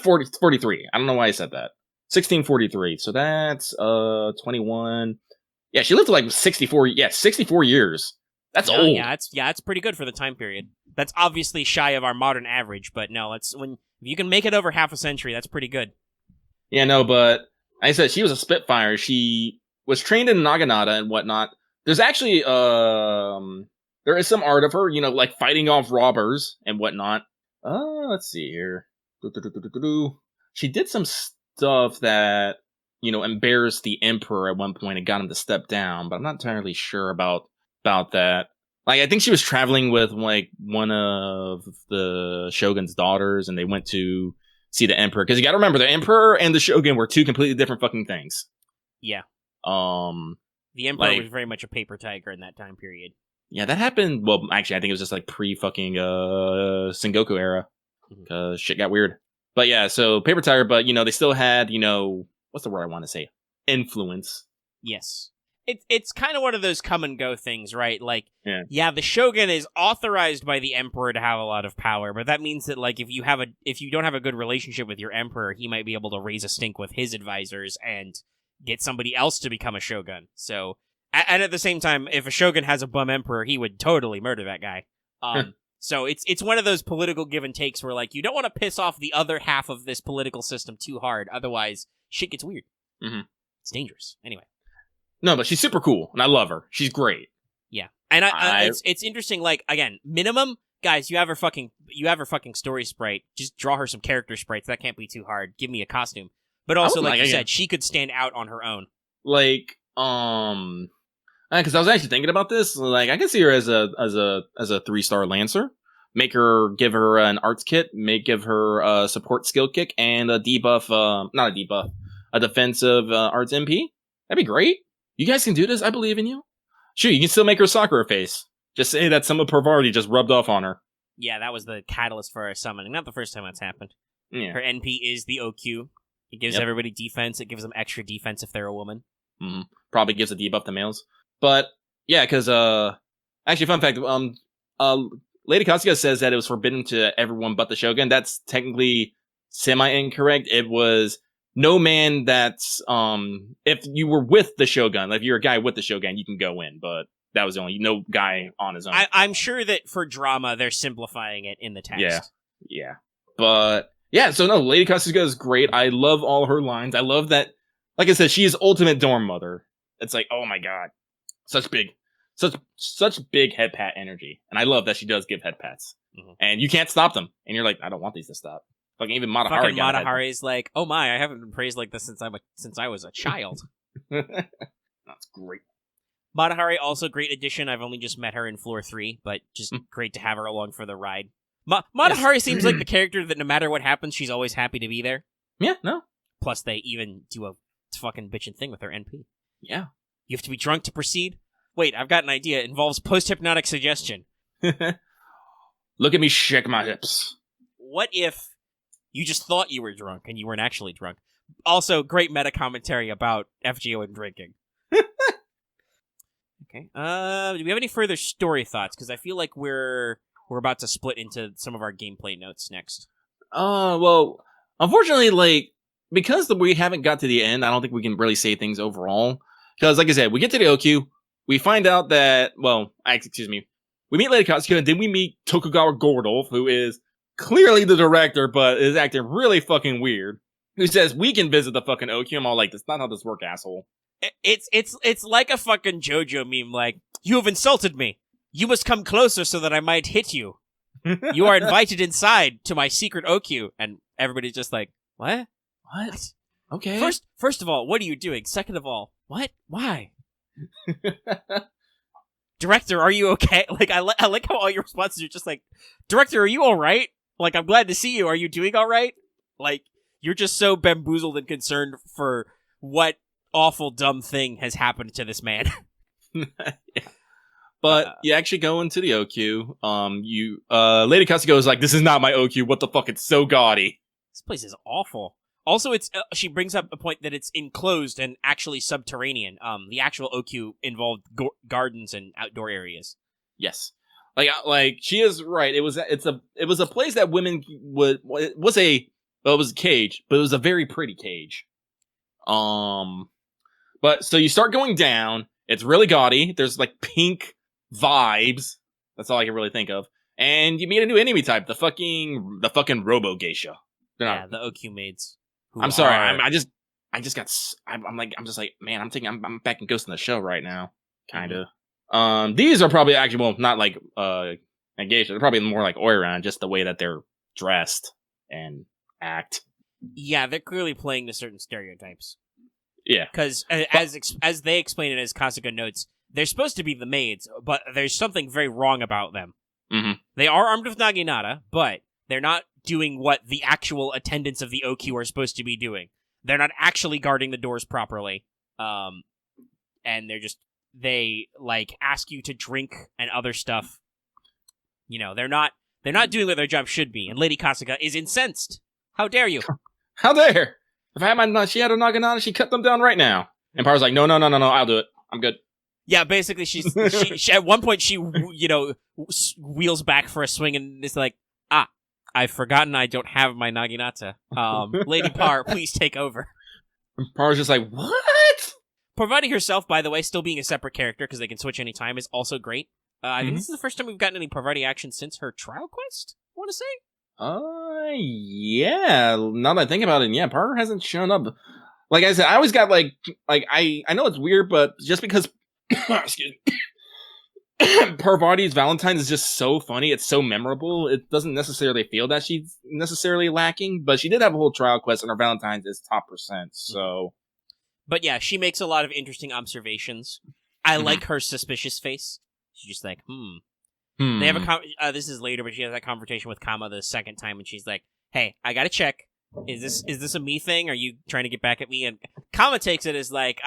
43. I don't know why I said that. 1643. So that's 21. Yeah, she lived to like 64. Yeah, 64 years. That's old. Yeah, it's pretty good for the time period. That's obviously shy of our modern average, but no, if you can make it over half a century, that's pretty good. Yeah, no, but like I said, she was a spitfire. She was trained in Naginata and whatnot. There's actually there is some art of her, like fighting off robbers and whatnot. Let's see here. She did some stuff that, embarrassed the Emperor at one point and got him to step down, but I'm not entirely sure about that. Like, I think she was traveling with, like, one of the Shogun's daughters, and they went to see the Emperor. Because you gotta remember, the Emperor and the Shogun were two completely different fucking things. Yeah. The Emperor was very much a paper tiger in that time period. Yeah, that happened. Well, actually, I think it was just, like, pre-fucking Sengoku era. Because shit got weird. But yeah, so paper tiger, but, they still had, what's the word I want to say? Influence. Yes. It's kind of one of those come and go things, right? Like, yeah, the Shogun is authorized by the Emperor to have a lot of power, but that means that, like, if you don't have a good relationship with your Emperor, he might be able to raise a stink with his advisors and get somebody else to become a Shogun. So, and at the same time, if a Shogun has a bum Emperor, he would totally murder that guy. So it's one of those political give and takes where, like, you don't want to piss off the other half of this political system too hard, otherwise shit gets weird. Mm-hmm. It's dangerous. Anyway. No, but she's super cool, and I love her. She's great. Yeah, and it's interesting. Like, again, minimum guys, you have her fucking story sprite. Just draw her some character sprites. That can't be too hard. Give me a costume, but also, like you said, she could stand out on her own. Like, because I was actually thinking about this. Like, I can see her as a 3-star Lancer. Give her an arts kit. Give her a support skill kick and a debuff. Not a debuff. A defensive arts MP. That'd be great. You guys can do this. I believe in you. Shoot, you can still make her Sakura face. Just say that some of Pervardi just rubbed off on her. Yeah, that was the catalyst for her summoning. Not the first time that's happened. Yeah. Her NP is the OQ. It gives everybody defense. It gives them extra defense if they're a woman. Mm-hmm. Probably gives a debuff to males. But, yeah, because, actually, fun fact, Lady Kasuga says that it was forbidden to everyone but the Shogun. That's technically semi-incorrect. It was no man that's, if you were with the Shogun, like if you're a guy with the Shogun, you can go in, but that was the only, no guy on his own. I'm sure that for drama, they're simplifying it in the text. Yeah. But, yeah, so no, Lady Kasuga is great. I love all her lines. I love that, like I said, she is ultimate dorm mother. It's like, oh my god. Such big head pat energy. And I love that she does give head pats. Mm-hmm. And you can't stop them. And you're like, I don't want these to stop. Fucking even Matahari got it. Matahari's like, oh my, I haven't been praised like this since I was a child. That's great. Matahari, also great addition. I've only just met her in floor 3, but just great to have her along for the ride. Matahari seems like the character that no matter what happens, she's always happy to be there. Yeah, no. Plus, they even do a fucking bitchin' thing with her NP. Yeah. You have to be drunk to proceed? Wait, I've got an idea. It involves post-hypnotic suggestion. Look at me shake my hips. What if you just thought you were drunk and you weren't actually drunk? Also, great meta commentary about FGO and drinking. Okay. Do we have any further story thoughts? Because I feel like we're about to split into some of our gameplay notes next. Well, unfortunately, like, because we haven't got to the end, I don't think we can really say things overall. Because, like I said, we get to the OQ, we find out that, we meet Lady Kasuga, and then we meet Tokugawa Gordolf, who is clearly the director, but is acting really fucking weird. Who says, we can visit the fucking OQ. I'm all like, that's not how this works, asshole. It's like a fucking JoJo meme, like, you have insulted me. You must come closer so that I might hit you. You are invited inside to my secret OQ. And everybody's just like, what? What? Okay. First of all, what are you doing? Second of all, what? Why? Director, are you okay? Like, I like how all your responses are just like, Director, are you alright? Like, I'm glad to see you. Are you doing alright? Like, you're just so bamboozled and concerned for what awful dumb thing has happened to this man. Yeah. But you actually go into the OQ. Lady Kasuga is like, this is not my OQ. What the fuck? It's so gaudy. This place is awful. Also, it's she brings up a point that it's enclosed and actually subterranean. The actual OQ involved gardens and outdoor areas. Yes, like she is right. It was a place that women would. It was a cage, but it was a very pretty cage. But so you start going down. It's really gaudy. There's like pink vibes. That's all I can really think of. And you meet a new enemy type, the fucking Robo Geisha. Yeah, the OQ maids. I'm sorry. I'm just like, man, I'm back in Ghost in the Shell right now. Kinda. These are probably actually, well, not like geisha. They're probably more like oiran, just the way that they're dressed and act. Yeah, they're clearly playing to certain stereotypes. Yeah. Because as they explain it, as Kasuga notes, they're supposed to be the maids, but there's something very wrong about them. Mm-hmm. They are armed with naginata, but they're not doing what the actual attendants of the OQ are supposed to be doing. They're not actually guarding the doors properly. And they like ask you to drink and other stuff. You know, they're not doing what their job should be, and Lady Kasuga is incensed. How dare you? How dare! If I had she had a naginata, she'd cut them down right now. And Power's like, no, I'll do it. I'm good. Yeah, basically, she at one point she wheels back for a swing and is like, I've forgotten I don't have my naginata. Lady Par, please take over. And Power's just like, what? Parvati herself, by the way, still being a separate character because they can switch anytime, is also great. I think this is the first time we've gotten any Parvati action since her trial quest, I want to say. Yeah. Now that I think about it, yeah, Parker hasn't shown up. Like I said, I always got like I know it's weird, but just because excuse me, Parvati's Valentine is just so funny, it's so memorable, it doesn't necessarily feel that she's necessarily lacking, but she did have a whole trial quest and her Valentine's is top %, so. But yeah, she makes a lot of interesting observations. I like her suspicious face. She's just like, They have this is later, but she has that confrontation with Kama the second time, and she's like, "Hey, I gotta check. Is this a me thing? Are you trying to get back at me?" And Kama takes it as like,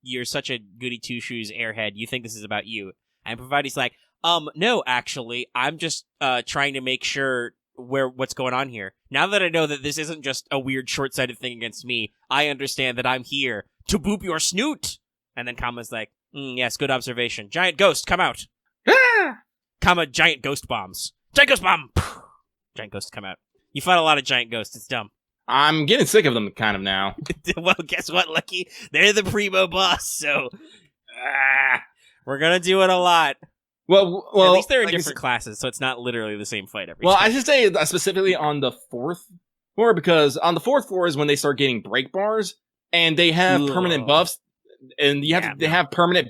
you're such a goody two shoes airhead. You think this is about you? And Parvati's like, no, actually, I'm just trying to make sure what's going on here. Now that I know that this isn't just a weird short-sighted thing against me, I understand that I'm here to boop your snoot. And then Kama's like, yes, good observation. Giant ghost, come out. Kama, giant ghost bombs. Giant ghost bomb! Giant ghosts come out. You fight a lot of giant ghosts, it's dumb. I'm getting sick of them kind of now. Well, guess what, Lucky? They're the primo boss, so... we're gonna do it a lot. Well, at least they're in different classes, so it's not literally the same fight every time. I should say specifically on the 4th floor, because on the 4th floor is when they start getting break bars, and they have permanent buffs, and they have permanent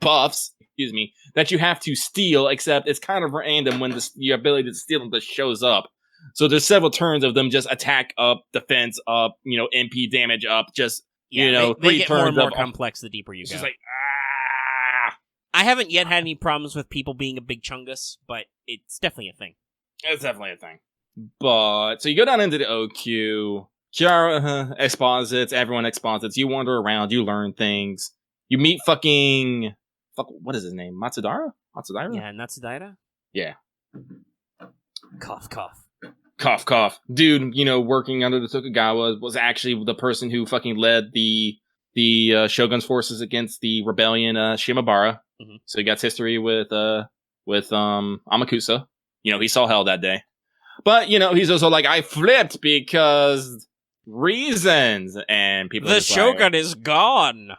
buffs, excuse me, that you have to steal, except it's kind of random when your ability to steal them just shows up. So there's several turns of them just attack up, defense up, MP damage up, just, they 3 get turns more complex the deeper you go. Just like, I haven't yet had any problems with people being a big chungus, but it's definitely a thing. It's definitely a thing. But, so you go down into the OQ, Kiara exposits, everyone exposits, you wander around, you learn things, you meet what is his name? Matsudara? Yeah, Natsudaira? Yeah. Cough, cough. Cough, cough. Dude, working under the Tokugawa was actually the person who fucking led the Shogun's forces against the rebellion, Shimabara. Mm-hmm. So he got history with Amakusa. He saw hell that day. But, he's also like, I flipped because reasons, and people The Shogun is gone.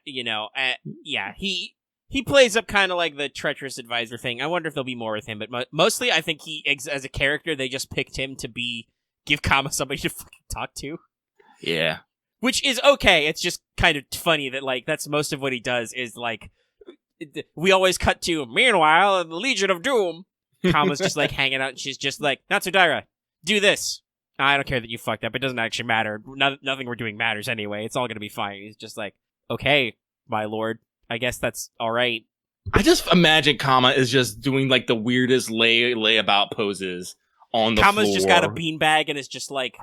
He plays up kind of like the treacherous advisor thing. I wonder if there'll be more with him, but mostly I think as a character, they just picked him to give Kama somebody to fucking talk to. Yeah. Which is okay. It's just kind of funny that, like, that's most of what he does is, like, we always cut to, meanwhile, in the Legion of Doom, Kama's just, like, hanging out, and she's just like, Natsudaira, do this. I don't care that you fucked up. It doesn't actually matter. Nothing we're doing matters anyway. It's all gonna be fine. He's just like, okay, my lord. I guess that's alright. I just imagine Kama is just doing, like, the weirdest layabout poses on the floor. Kama's just got a beanbag and is just, like,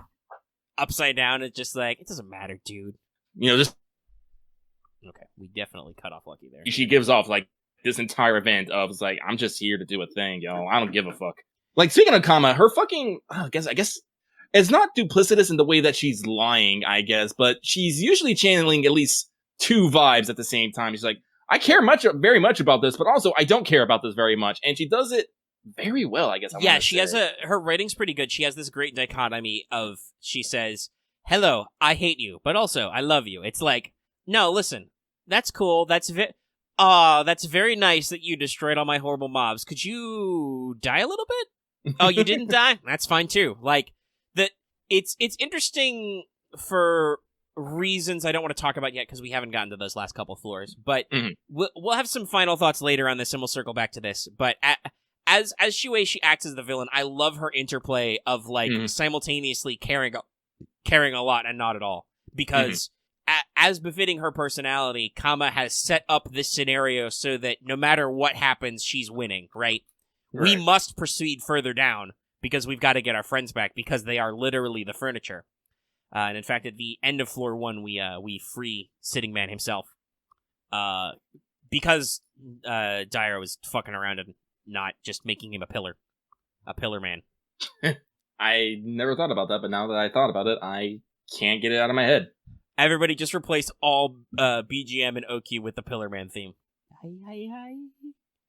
upside down. It's just like, it doesn't matter, dude. Just... Okay, we definitely cut off Lucky there. She gives off, like, this entire event of, like, I'm just here to do a thing, yo. I don't give a fuck. Like, speaking of Kama, her fucking... I guess it's not duplicitous in the way that she's lying, I guess, but she's usually channeling at least 2 vibes at the same time. She's like, I care very much about this, but also I don't care about this very much. And she does it very well, I guess. Yeah, she has her writing's pretty good. She has this great dichotomy of, she says, hello, I hate you, but also I love you. It's like, no, listen, that's cool. That's very nice that you destroyed all my horrible mobs. Could you die a little bit? Oh, you didn't die? That's fine too. Like, it's interesting for reasons I don't want to talk about yet because we haven't gotten to those last couple floors. But Mhm. we'll have some final thoughts later on this, and we'll circle back to this. But as Shueisha acts as the villain, I love her interplay of like simultaneously caring a lot and not at all. Because as befitting her personality, Kama has set up this scenario so that no matter what happens, she's winning, right? We must proceed further down because we've got to get our friends back because they are literally the furniture. And in fact, at the end of floor 1, we free Sitting Man himself. Because Daira was fucking around and not just making him a pillar man. I never thought about that, but now that I thought about it, I can't get it out of my head. Everybody just replace all BGM and OQ with the Pillar Man theme. Hi.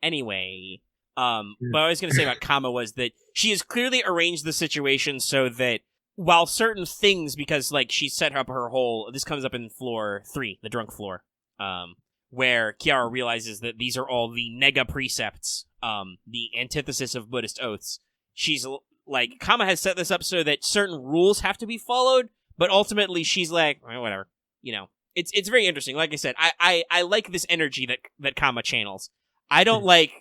Anyway, what I was going to say about Kama was that she has clearly arranged the situation so that while certain things, because like she set up her whole, this comes up in floor 3, the drunk floor, where Kiara realizes that these are all the nega precepts, the antithesis of Buddhist oaths. She's like, Kama has set this up so that certain rules have to be followed, but ultimately she's like, whatever, It's very interesting. Like I said, I like this energy that Kama channels. I don't like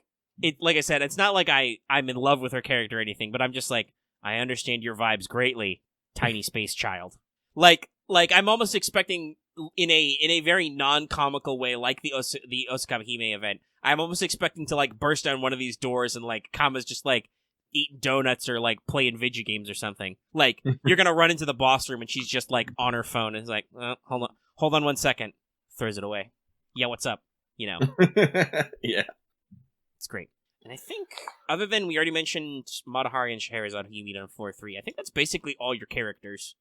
it. Like I said, it's not like I'm in love with her character or anything, but I'm just like, I understand your vibes greatly, tiny space child. Like I'm almost expecting in a very non-comical way, like the Tsukihime event. I'm almost expecting to like burst down one of these doors and like Kama's just like eating donuts or like playing Vidja games or something. Like you're gonna run into the boss room and she's just like on her phone and is like, hold on 1 second, throws it away. Yeah, what's up? Yeah, it's great. And I think, other than we already mentioned Matahari and Scheherazade who you meet on floor 3, I think that's basically all your characters.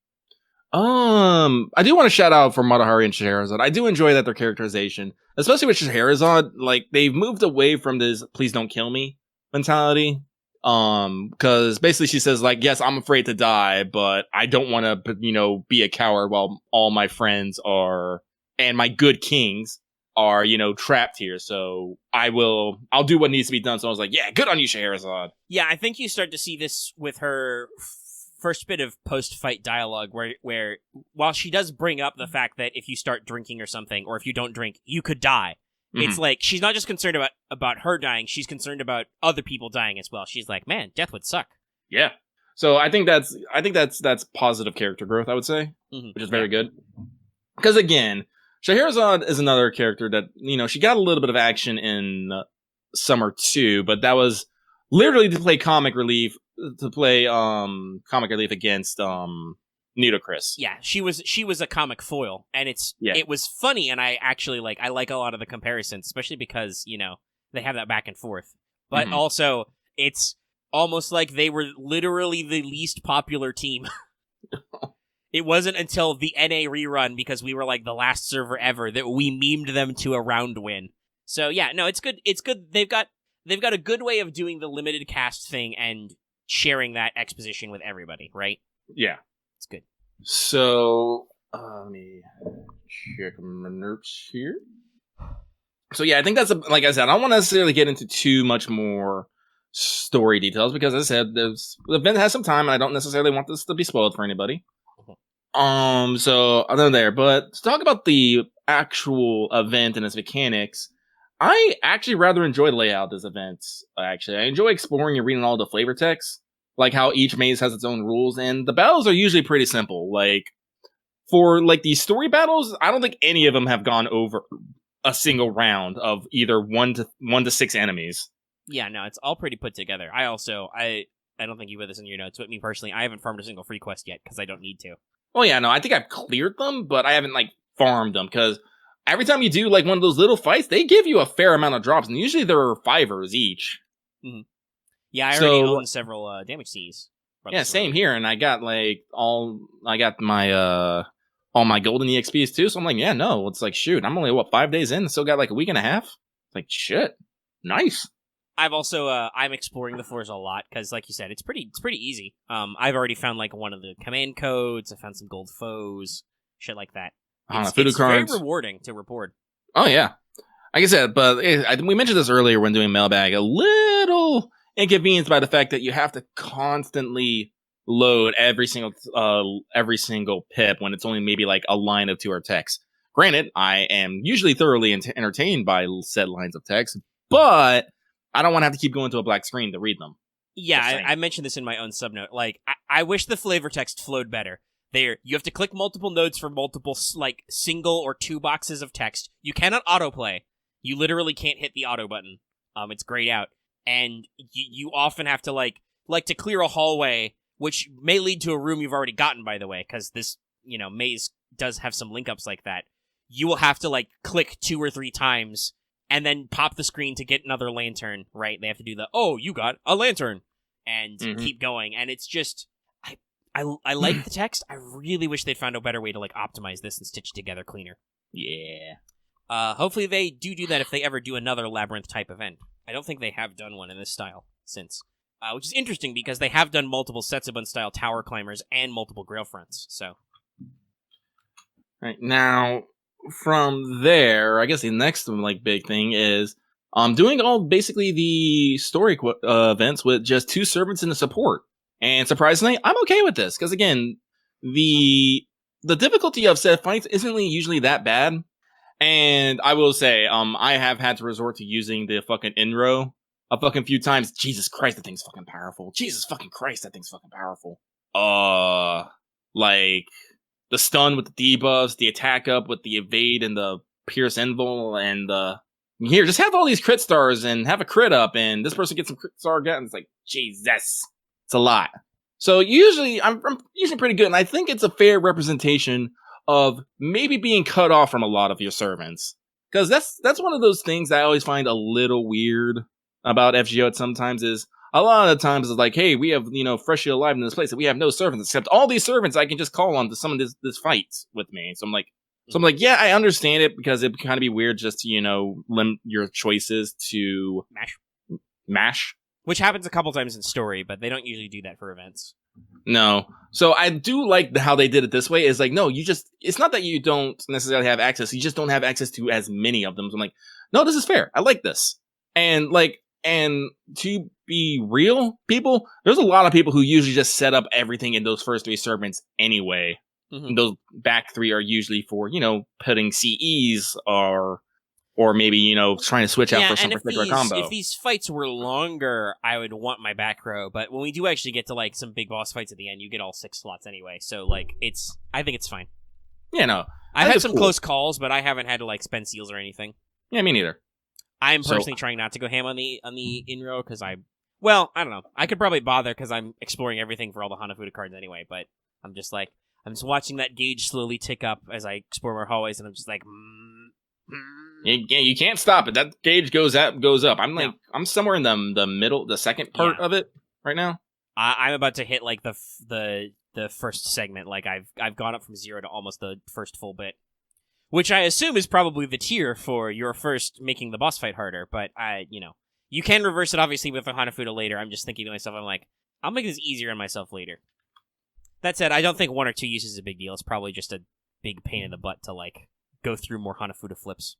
I do want to shout out for Matahari and Scheherazade. I do enjoy that their characterization, especially with Scheherazade, like they've moved away from this "please don't kill me" mentality. Because basically she says like, yes, I'm afraid to die, but I don't want to, be a coward while all my friends are and my good kings are, trapped here. So I'll do what needs to be done. So I was like, yeah, good on you, Scheherazade. Yeah, I think you start to see this with her first bit of post-fight dialogue where while she does bring up the fact that if you start drinking or something, or if you don't drink, you could die. It's like, she's not just concerned about her dying, she's concerned about other people dying as well. She's like, man, death would suck. Yeah. So I think that's positive character growth, I would say, which is very good. Because again, Scheherazade is another character that, she got a little bit of action in Summer 2, but that was literally to play comic relief against Nudicrous. Yeah, she was a comic foil, and it was funny, and I actually I like a lot of the comparisons, especially because, they have that back and forth. But also, it's almost like they were literally the least popular team. It wasn't until the NA rerun, because we were like the last server ever, that we memed them to a round win. So yeah, no, it's good. It's good. They've got a good way of doing the limited cast thing and sharing that exposition with everybody, right? Yeah. It's good. So, let me check my notes here. So yeah, I think that's, like I said, I don't want to necessarily get into too much more story details, because as I said, the event has some time, and I don't necessarily want this to be spoiled for anybody. So other than there, but to talk about the actual event and its mechanics, I actually rather enjoy the layout of this event. Actually, I enjoy exploring and reading all the flavor texts, like how each maze has its own rules, and the battles are usually pretty simple. Like for these story battles, I don't think any of them have gone over a single round of either 1 to 6 enemies. Yeah, no, it's all pretty put together. I don't think you put this in your notes, but me personally, I haven't farmed a single free quest yet because I don't need to. Oh yeah, no, I think I've cleared them, but I haven't farmed them, because every time you do one of those little fights, they give you a fair amount of drops, and usually there are 5ers each. Mm-hmm. Yeah, I already own several damage Cs. Yeah, same here, and I got all my golden EXPs too. So I'm like, yeah, no, it's shoot, I'm only 5 days in, still got a week and a half. It's shit, nice. I've also I'm exploring the floors a lot because, like you said, it's pretty easy. I've already found one of the command codes. I found some gold foes, shit like that. It's very rewarding to report. Oh yeah, like I said, but we mentioned this earlier when doing Mailbag. A little inconvenienced by the fact that you have to constantly load every single pip when it's only maybe like a line of 2 or text. Granted, I am usually thoroughly entertained by said lines of text, but I don't want to have to keep going to a black screen to read them. Yeah, I mentioned this in my own subnote. Like, I wish the flavor text flowed better. You have to click multiple nodes for multiple, like, single or 2 boxes of text. You cannot autoplay. You literally can't hit the auto button. It's grayed out. And you often have to, like to clear a hallway, which may lead to a room you've already gotten, by the way, because this, maze does have some link-ups like that. You will have to, like, click 2 or 3 times and then pop the screen to get another lantern, right? They have to do you got a lantern, and keep going. And it's just, I like the text. I really wish they'd found a better way to, like, optimize this and stitch it together cleaner. Yeah. Hopefully they do that if they ever do another Labrynth-type event. I don't think they have done one in this style since. Which is interesting, because they have done multiple Setsubun-style tower climbers and multiple Grail fronts, so. Right, now, from there, I guess the next, like, big thing is doing all basically the story events with just 2 servants and a support. And surprisingly, I'm okay with this, because again, the difficulty of said fights isn't usually that bad. And I will say, I have had to resort to using the fucking Inro a fucking few times. Jesus Christ, that thing's fucking powerful. Jesus fucking Christ, that thing's fucking powerful. Like, the stun with the debuffs, the attack up with the evade and the pierce invul, and here, just have all these crit stars and have a crit up, and this person gets some crit star again. It's like, Jesus. It's a lot. So usually, I'm usually pretty good, and I think it's a fair representation of maybe being cut off from a lot of your servants. Because that's one of those things I always find a little weird about FGO at sometimes is, a lot of the times it's like, hey, we have, freshly alive in this place, and we have no servants, except all these servants I can just call on to summon this fight with me. So I'm like, yeah, I understand it, because it'd kind of be weird just to, limit your choices to mash. Which happens a couple times in story, but they don't usually do that for events. No. So I do like how they did it this way. Is like, no, it's not that you don't necessarily have access. You just don't have access to as many of them. So I'm like, no, this is fair. I like this. And to be real, people, there's a lot of people who usually just set up everything in those first 3 servants anyway. Mm-hmm. Those back 3 are usually for, putting CEs or maybe, trying to switch out for some particular combo. If these fights were longer, I would want my back row. But when we do actually get to, like, some big boss fights at the end, you get all 6 slots anyway. So, like, I think it's fine. Yeah, no. I've had some close calls, but I haven't had to, like, spend seals or anything. Yeah, me neither. I'm personally trying not to go ham on the in-row, because I don't know. I could probably bother, because I'm exploring everything for all the Hanafuda cards anyway, but I'm just watching that gauge slowly tick up as I explore more hallways, and I'm just like, Yeah, you can't stop it. That gauge goes up. I'm somewhere in the middle, the second part of it right now. I'm about to hit, like, the first segment. Like, I've gone up from 0 to almost the first full bit, which I assume is probably the tier for your first making the boss fight harder. But you can reverse it obviously with a Hanafuda later. I'm just thinking to myself, I'm like, I'll make this easier on myself later. That said, I don't think 1 or 2 uses is a big deal. It's probably just a big pain in the butt to, like, go through more Hanafuda flips.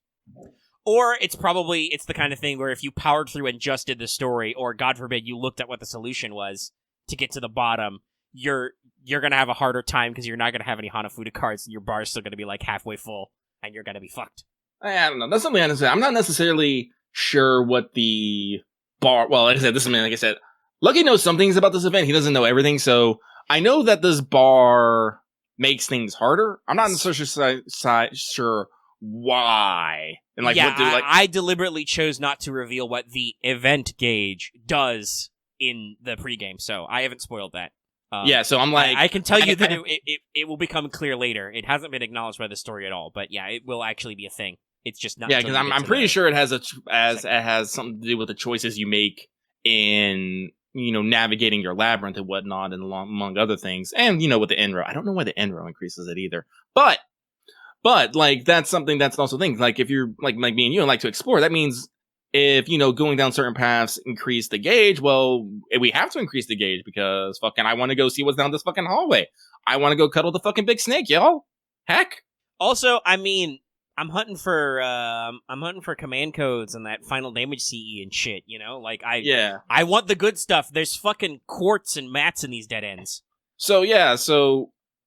Or it's the kind of thing where if you powered through and just did the story, or God forbid you looked at what the solution was to get to the bottom, you're gonna have a harder time because you're not gonna have any Hanafuda cards, and your bar's still gonna be like halfway full, and you're gonna be fucked. I don't know. That's something I'm not necessarily sure what the bar. Well, like I said, Lucky knows some things about this event. He doesn't know everything, so I know that this bar makes things harder. I'm not necessarily sure why. And I deliberately chose not to reveal what the event gauge does in the pregame, so I haven't spoiled that. So I'm like, I can tell you that it will become clear later. It hasn't been acknowledged by the story at all, but yeah, it will actually be a thing. It's just not. Yeah, because I'm pretty sure it has it has something to do with the choices you make in navigating your labyrinth and whatnot, and among other things, and with the Enro. I don't know why the Enro increases it either, but like that's something that's also things like if you're like me and you and like to explore, that means if going down certain paths increase the gauge, well, we have to increase the gauge because fucking I want to go see what's down this fucking hallway. I want to go cuddle the fucking big snake, y'all. Heck. Also, I mean, I'm hunting for command codes and that final damage CE and shit. Like I want the good stuff. There's fucking quartz and mats in these dead ends. So yeah,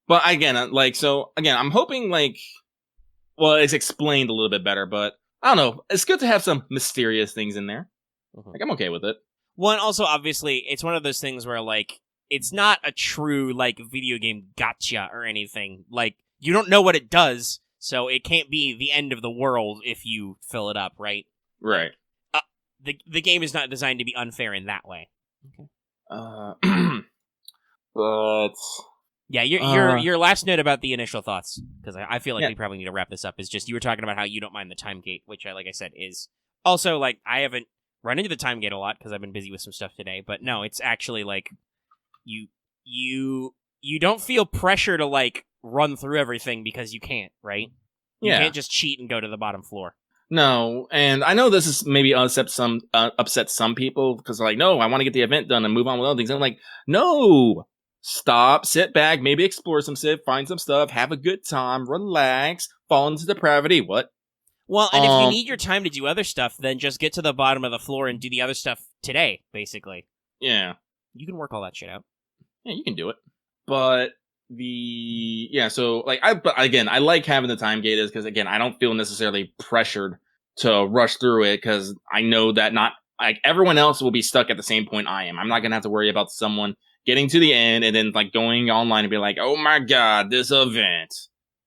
but again, I'm hoping it's explained a little bit better, but I don't know. It's good to have some mysterious things in there. Mhm. Like, I'm okay with it. Well, and also, obviously, it's one of those things where, like, it's not a true, like, video game gotcha or anything. Like, you don't know what it does, so it can't be the end of the world if you fill it up, right? Right. The game is not designed to be unfair in that way. Okay. But yeah, your last note about the initial thoughts, because I feel like we probably need to wrap this up, is just you were talking about how you don't mind the time gate, which, like I said, is also, like, I haven't run into the time gate a lot because I've been busy with some stuff today, but no, it's actually, like, you don't feel pressure to, like, run through everything because you can't, right? You can't just cheat and go to the bottom floor. No, and I know this is maybe upset some people because they're like, no, I want to get the event done and move on with other things. And I'm like, no, stop, sit back, maybe explore some stuff, find some stuff, have a good time, relax, fall into depravity. What? Well, and if you need your time to do other stuff, then just get to the bottom of the floor and do the other stuff today, basically. Yeah. You can work all that shit out. Yeah, you can do it. But I like having the time gate is because, again, I don't feel necessarily pressured to rush through it because I know that not, like, everyone else will be stuck at the same point I am. I'm not going to have to worry about someone getting to the end and then, like, going online and be like, oh my god, this event.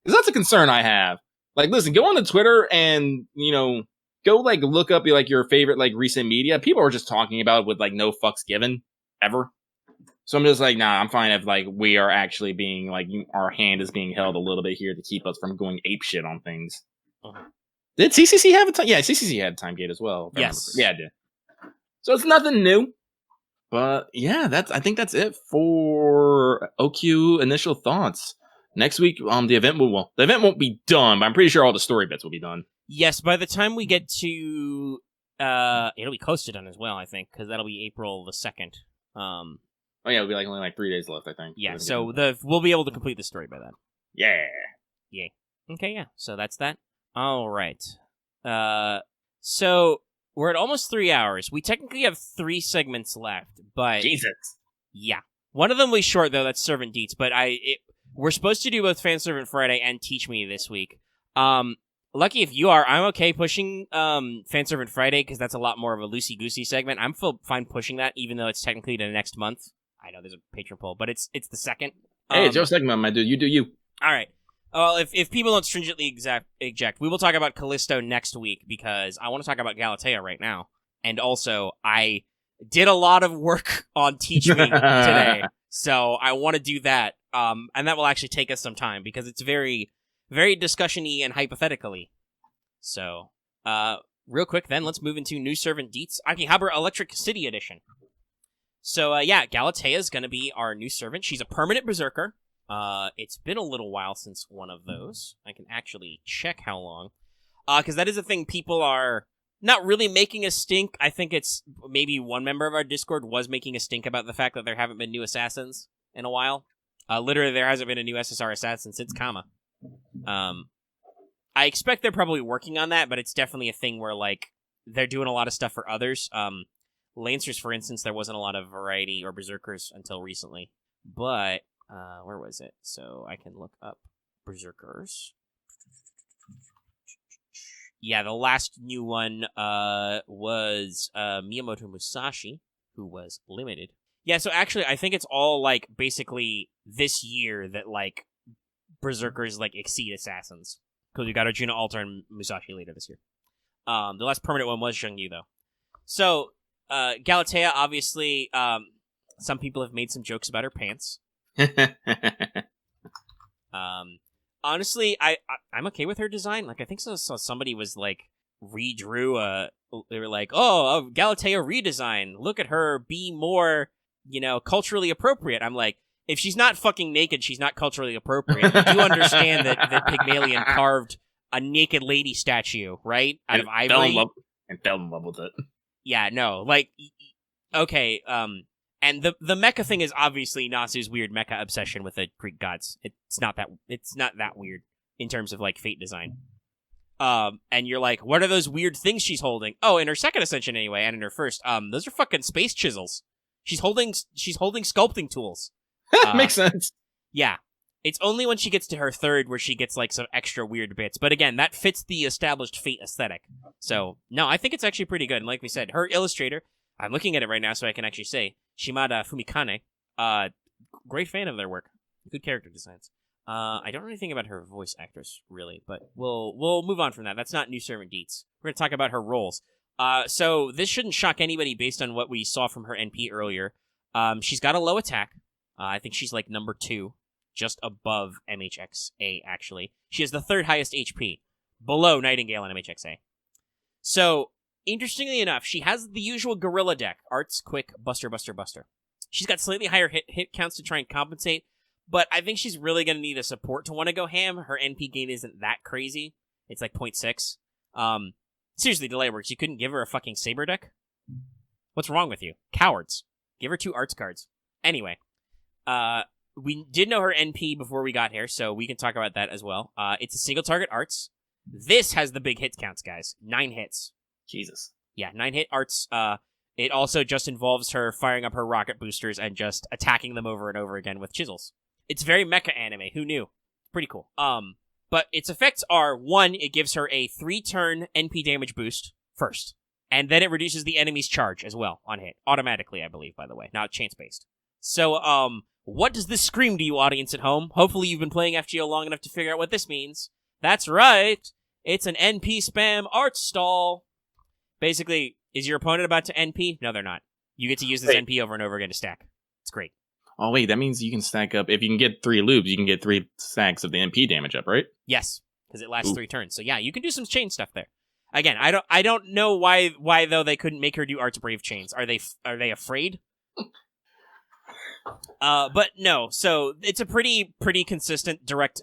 Because that's a concern I have. Like, listen, go on to Twitter and, go, like, look up, like, your favorite, like, recent media. People are just talking about it with, like, no fucks given, ever. So I'm just like, nah, I'm fine if, like, we are actually being, like, our hand is being held a little bit here to keep us from going apeshit on things. Uh-huh. Did CCC have a time? Yeah, CCC had a time gate as well. Yes. Yeah, it did. So it's nothing new. But, yeah, I think that's it for OQ initial thoughts. Next week, the event won't be done, but I'm pretty sure all the story bits will be done. Yes, by the time we get to, it'll be close to done as well, I think, because that'll be April the 2nd. Oh yeah, it'll be only 3 days left, I think. Yeah, so we'll be able to complete the story by then. Yeah. Yay. Okay, yeah. So that's that. All right. So we're at almost 3 hours. We technically have 3 segments left, but Jesus. Yeah, one of them was short though. That's Servant Deets, but we're supposed to do both Fan Servant Friday and Teach Me this week. Lucky if you are, I'm okay pushing Fan Servant Friday because that's a lot more of a loosey-goosey segment. I'm fine pushing that, even though it's technically the next month. I know there's a Patreon poll, but it's the 2nd. Hey, it's your segment, my dude. You do you. All right. Well, if people don't stringently eject, we will talk about Callisto next week because I want to talk about Galatea right now. And also, I did a lot of work on Teach Me today, so I want to do that. And that will actually take us some time because it's very, very discussion-y and hypothetically. So, real quick then, let's move into New Servant Deets, Akihabara Electric City Edition. So, Galatea is going to be our new servant. She's a permanent berserker. It's been a little while since one of those. I can actually check how long. Because that is a thing people are not really making a stink. I think it's maybe one member of our Discord was making a stink about the fact that there haven't been new assassins in a while. Literally, there hasn't been a new SSR assassin since Kama. I expect they're probably working on that, but it's definitely a thing where, like, they're doing a lot of stuff for others. Lancers, for instance, there wasn't a lot of variety or berserkers until recently. But, where was it? So I can look up berserkers. Yeah, the last new one was Miyamoto Musashi, who was limited. Yeah, so actually, I think it's all, like, basically this year that, like, berserkers, like, exceed assassins. Because we got Arjuna Altar and Musashi later this year. The last permanent one was Zhengyu, though. So, Galatea, obviously, some people have made some jokes about her pants. Honestly, I'm okay with her design. Like, I think so somebody was, like, redrew they were like, oh, a Galatea redesign. Look at her be more, culturally appropriate. I'm like, if she's not fucking naked, she's not culturally appropriate. You do understand that Pygmalion carved a naked lady statue, right? Out of ivory. And fell in love with it. Yeah, no, like, okay, and the mecha thing is obviously Nasu's weird mecha obsession with the Greek gods. It's not that weird in terms of, like, fate design. And you're like, what are those weird things she's holding? Oh, in her second ascension anyway, and in her first, those are fucking space chisels. She's holding sculpting tools. Makes sense. Yeah. It's only when she gets to her third where she gets like some extra weird bits. But again, that fits the established Fate aesthetic. So, no, I think it's actually pretty good. And like we said, her illustrator, I'm looking at it right now so I can actually say, Shimada Fumikane, great fan of their work. Good character designs. I don't know anything about her voice actress, really, but we'll move on from that. That's not New Servant Deets. We're going to talk about her roles. So this shouldn't shock anybody based on what we saw from her NP earlier. She's got a low attack. I think she's like number 2. Just above MHXA, actually. She has the 3rd highest HP, below Nightingale and MHXA. So, interestingly enough, she has the usual gorilla deck. Arts, Quick, Buster, Buster, Buster. She's got slightly higher hit counts to try and compensate, but I think she's really going to need a support to want to go ham. Her NP gain isn't that crazy. It's like 0.6. Seriously, Delayworks, you couldn't give her a fucking Saber deck? What's wrong with you? Cowards. Give her 2 arts cards. Anyway, we did know her NP before we got here, so we can talk about that as well. It's a single target arts. This has the big hit counts, guys. 9 hits. Jesus. Yeah, 9 hit arts. It also just involves her firing up her rocket boosters and just attacking them over and over again with chisels. It's very mecha anime. Who knew? Pretty cool. But its effects are, 1, it gives her a 3-turn NP damage boost first. And then it reduces the enemy's charge as well on hit. Automatically, I believe, by the way. Not chance-based. So, what does this scream to you, audience at home? Hopefully you've been playing FGO long enough to figure out what this means. That's right! It's an NP spam art stall! Basically, is your opponent about to NP? No, they're not. You get to use this NP over and over again to stack. It's great. Oh, wait, that means you can stack up... If you can get 3 loops, you can get 3 stacks of the NP damage up, right? Yes, because it lasts 3 turns. So yeah, you can do some chain stuff there. Again, I don't know why though they couldn't make her do Arts Brave chains. Are they afraid? But no, so it's a pretty consistent direct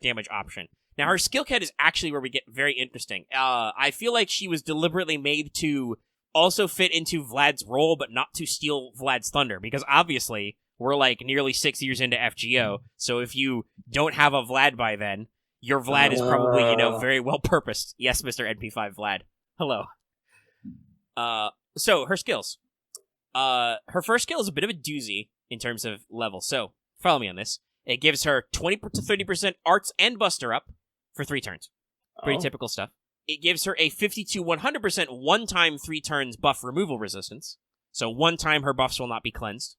damage option. Now her skill cat is actually where we get very interesting. I feel like she was deliberately made to also fit into Vlad's role, but not to steal Vlad's thunder, because obviously we're like nearly 6 years into FGO, so if you don't have a Vlad by then, your Vlad is probably, very well purposed. Yes, Mr. NP5 Vlad. Hello. So her skills. Her first skill is a bit of a doozy in terms of level. So, follow me on this. It gives her 20 to 30% arts and buster up for 3 turns. Pretty typical stuff. It gives her a 50 to 100% one-time 3 turns buff removal resistance. So one time her buffs will not be cleansed.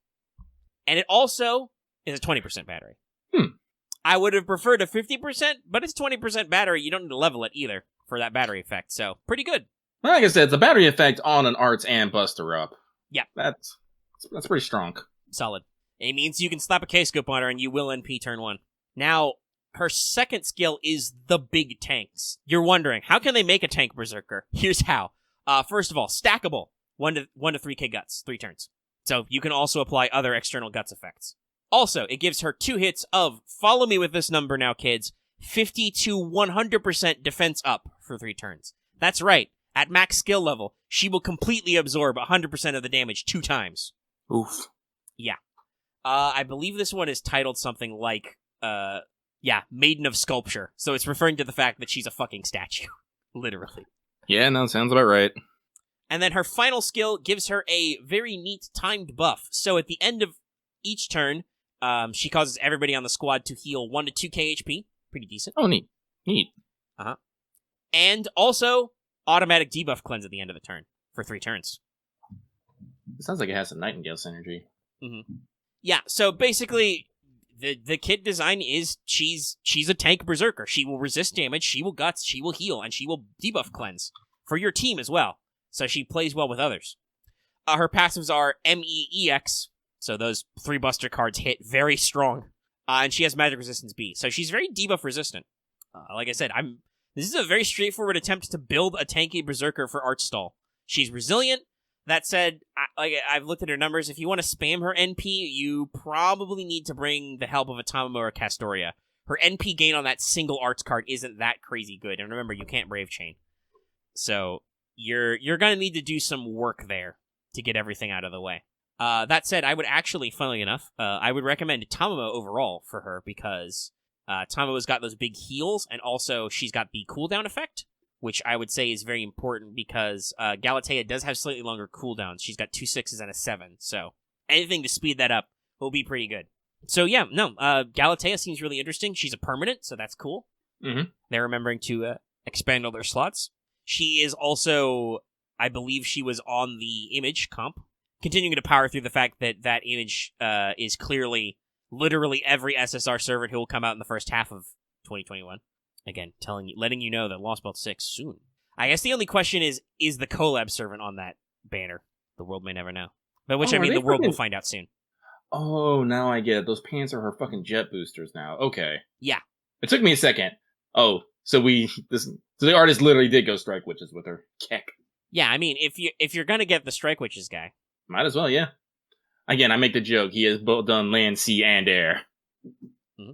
And it also is a 20% battery. I would have preferred a 50%, but it's 20% battery. You don't need to level it either for that battery effect. So, pretty good. Like I said, it's a battery effect on an arts and buster up. Yeah. That's pretty strong. Solid. It means you can slap a K-scope on her and you will NP turn 1. Now, her second skill is the big tanks. You're wondering, how can they make a tank berserker? Here's how. First of all, stackable. 1 to 3k guts, 3 turns. So you can also apply other external guts effects. Also, it gives her 2 hits of, follow me with this number now, kids, 50 to 100% defense up for 3 turns. That's right. At max skill level, she will completely absorb 100% of the damage 2 times. Oof. Yeah. I believe this one is titled something like, Maiden of Sculpture. So it's referring to the fact that she's a fucking statue. Literally. Yeah, no, sounds about right. And then her final skill gives her a very neat timed buff. So at the end of each turn, she causes everybody on the squad to heal 1 to 2k HP. Pretty decent. Oh, neat. Uh-huh. And also, automatic debuff cleanse at the end of the turn for 3 turns. It sounds like it has some Nightingale synergy. Mm-hmm. Yeah, so basically, the kit design is she's a tank berserker. She will resist damage, she will guts, she will heal, and she will debuff cleanse for your team as well. So she plays well with others. Her passives are MEEX, so those 3 buster cards hit very strong. And she has magic resistance B, so she's very debuff resistant. Like I said, this is a very straightforward attempt to build a tanky berserker for art stall. She's resilient. That said, I've looked at her numbers. If you want to spam her NP, you probably need to bring the help of a Tamamo or Castoria. Her NP gain on that single arts card isn't that crazy good. And remember, you can't Brave Chain. So you're going to need to do some work there to get everything out of the way. That said, I would actually, funnily enough, I would recommend Tamamo overall for her because Tamamo's got those big heals, and also she's got the cooldown effect, which I would say is very important because Galatea does have slightly longer cooldowns. She's got 2 6s and a 7, so anything to speed that up will be pretty good. So yeah, no, Galatea seems really interesting. She's a permanent, so that's cool. Mm-hmm. They're remembering to expand all their slots. She is also, I believe she was on the Image comp, continuing to power through the fact that that Image is clearly literally every SSR servant who will come out in the first half of 2021. Again, letting you know that Lost Belt 6 soon. I guess the only question is the collab servant on that banner? The world may never know. But which, I mean, the world will find out soon. Oh, now I get it. Those pants are her fucking jet boosters now. Okay. Yeah. It took me a second. Oh, so the artist literally did go strike witches with her. Keck. Yeah, I mean, if you're gonna get the Strike Witches guy. Might as well, yeah. Again, I make the joke. He has both done land, sea, and air. Mm-hmm.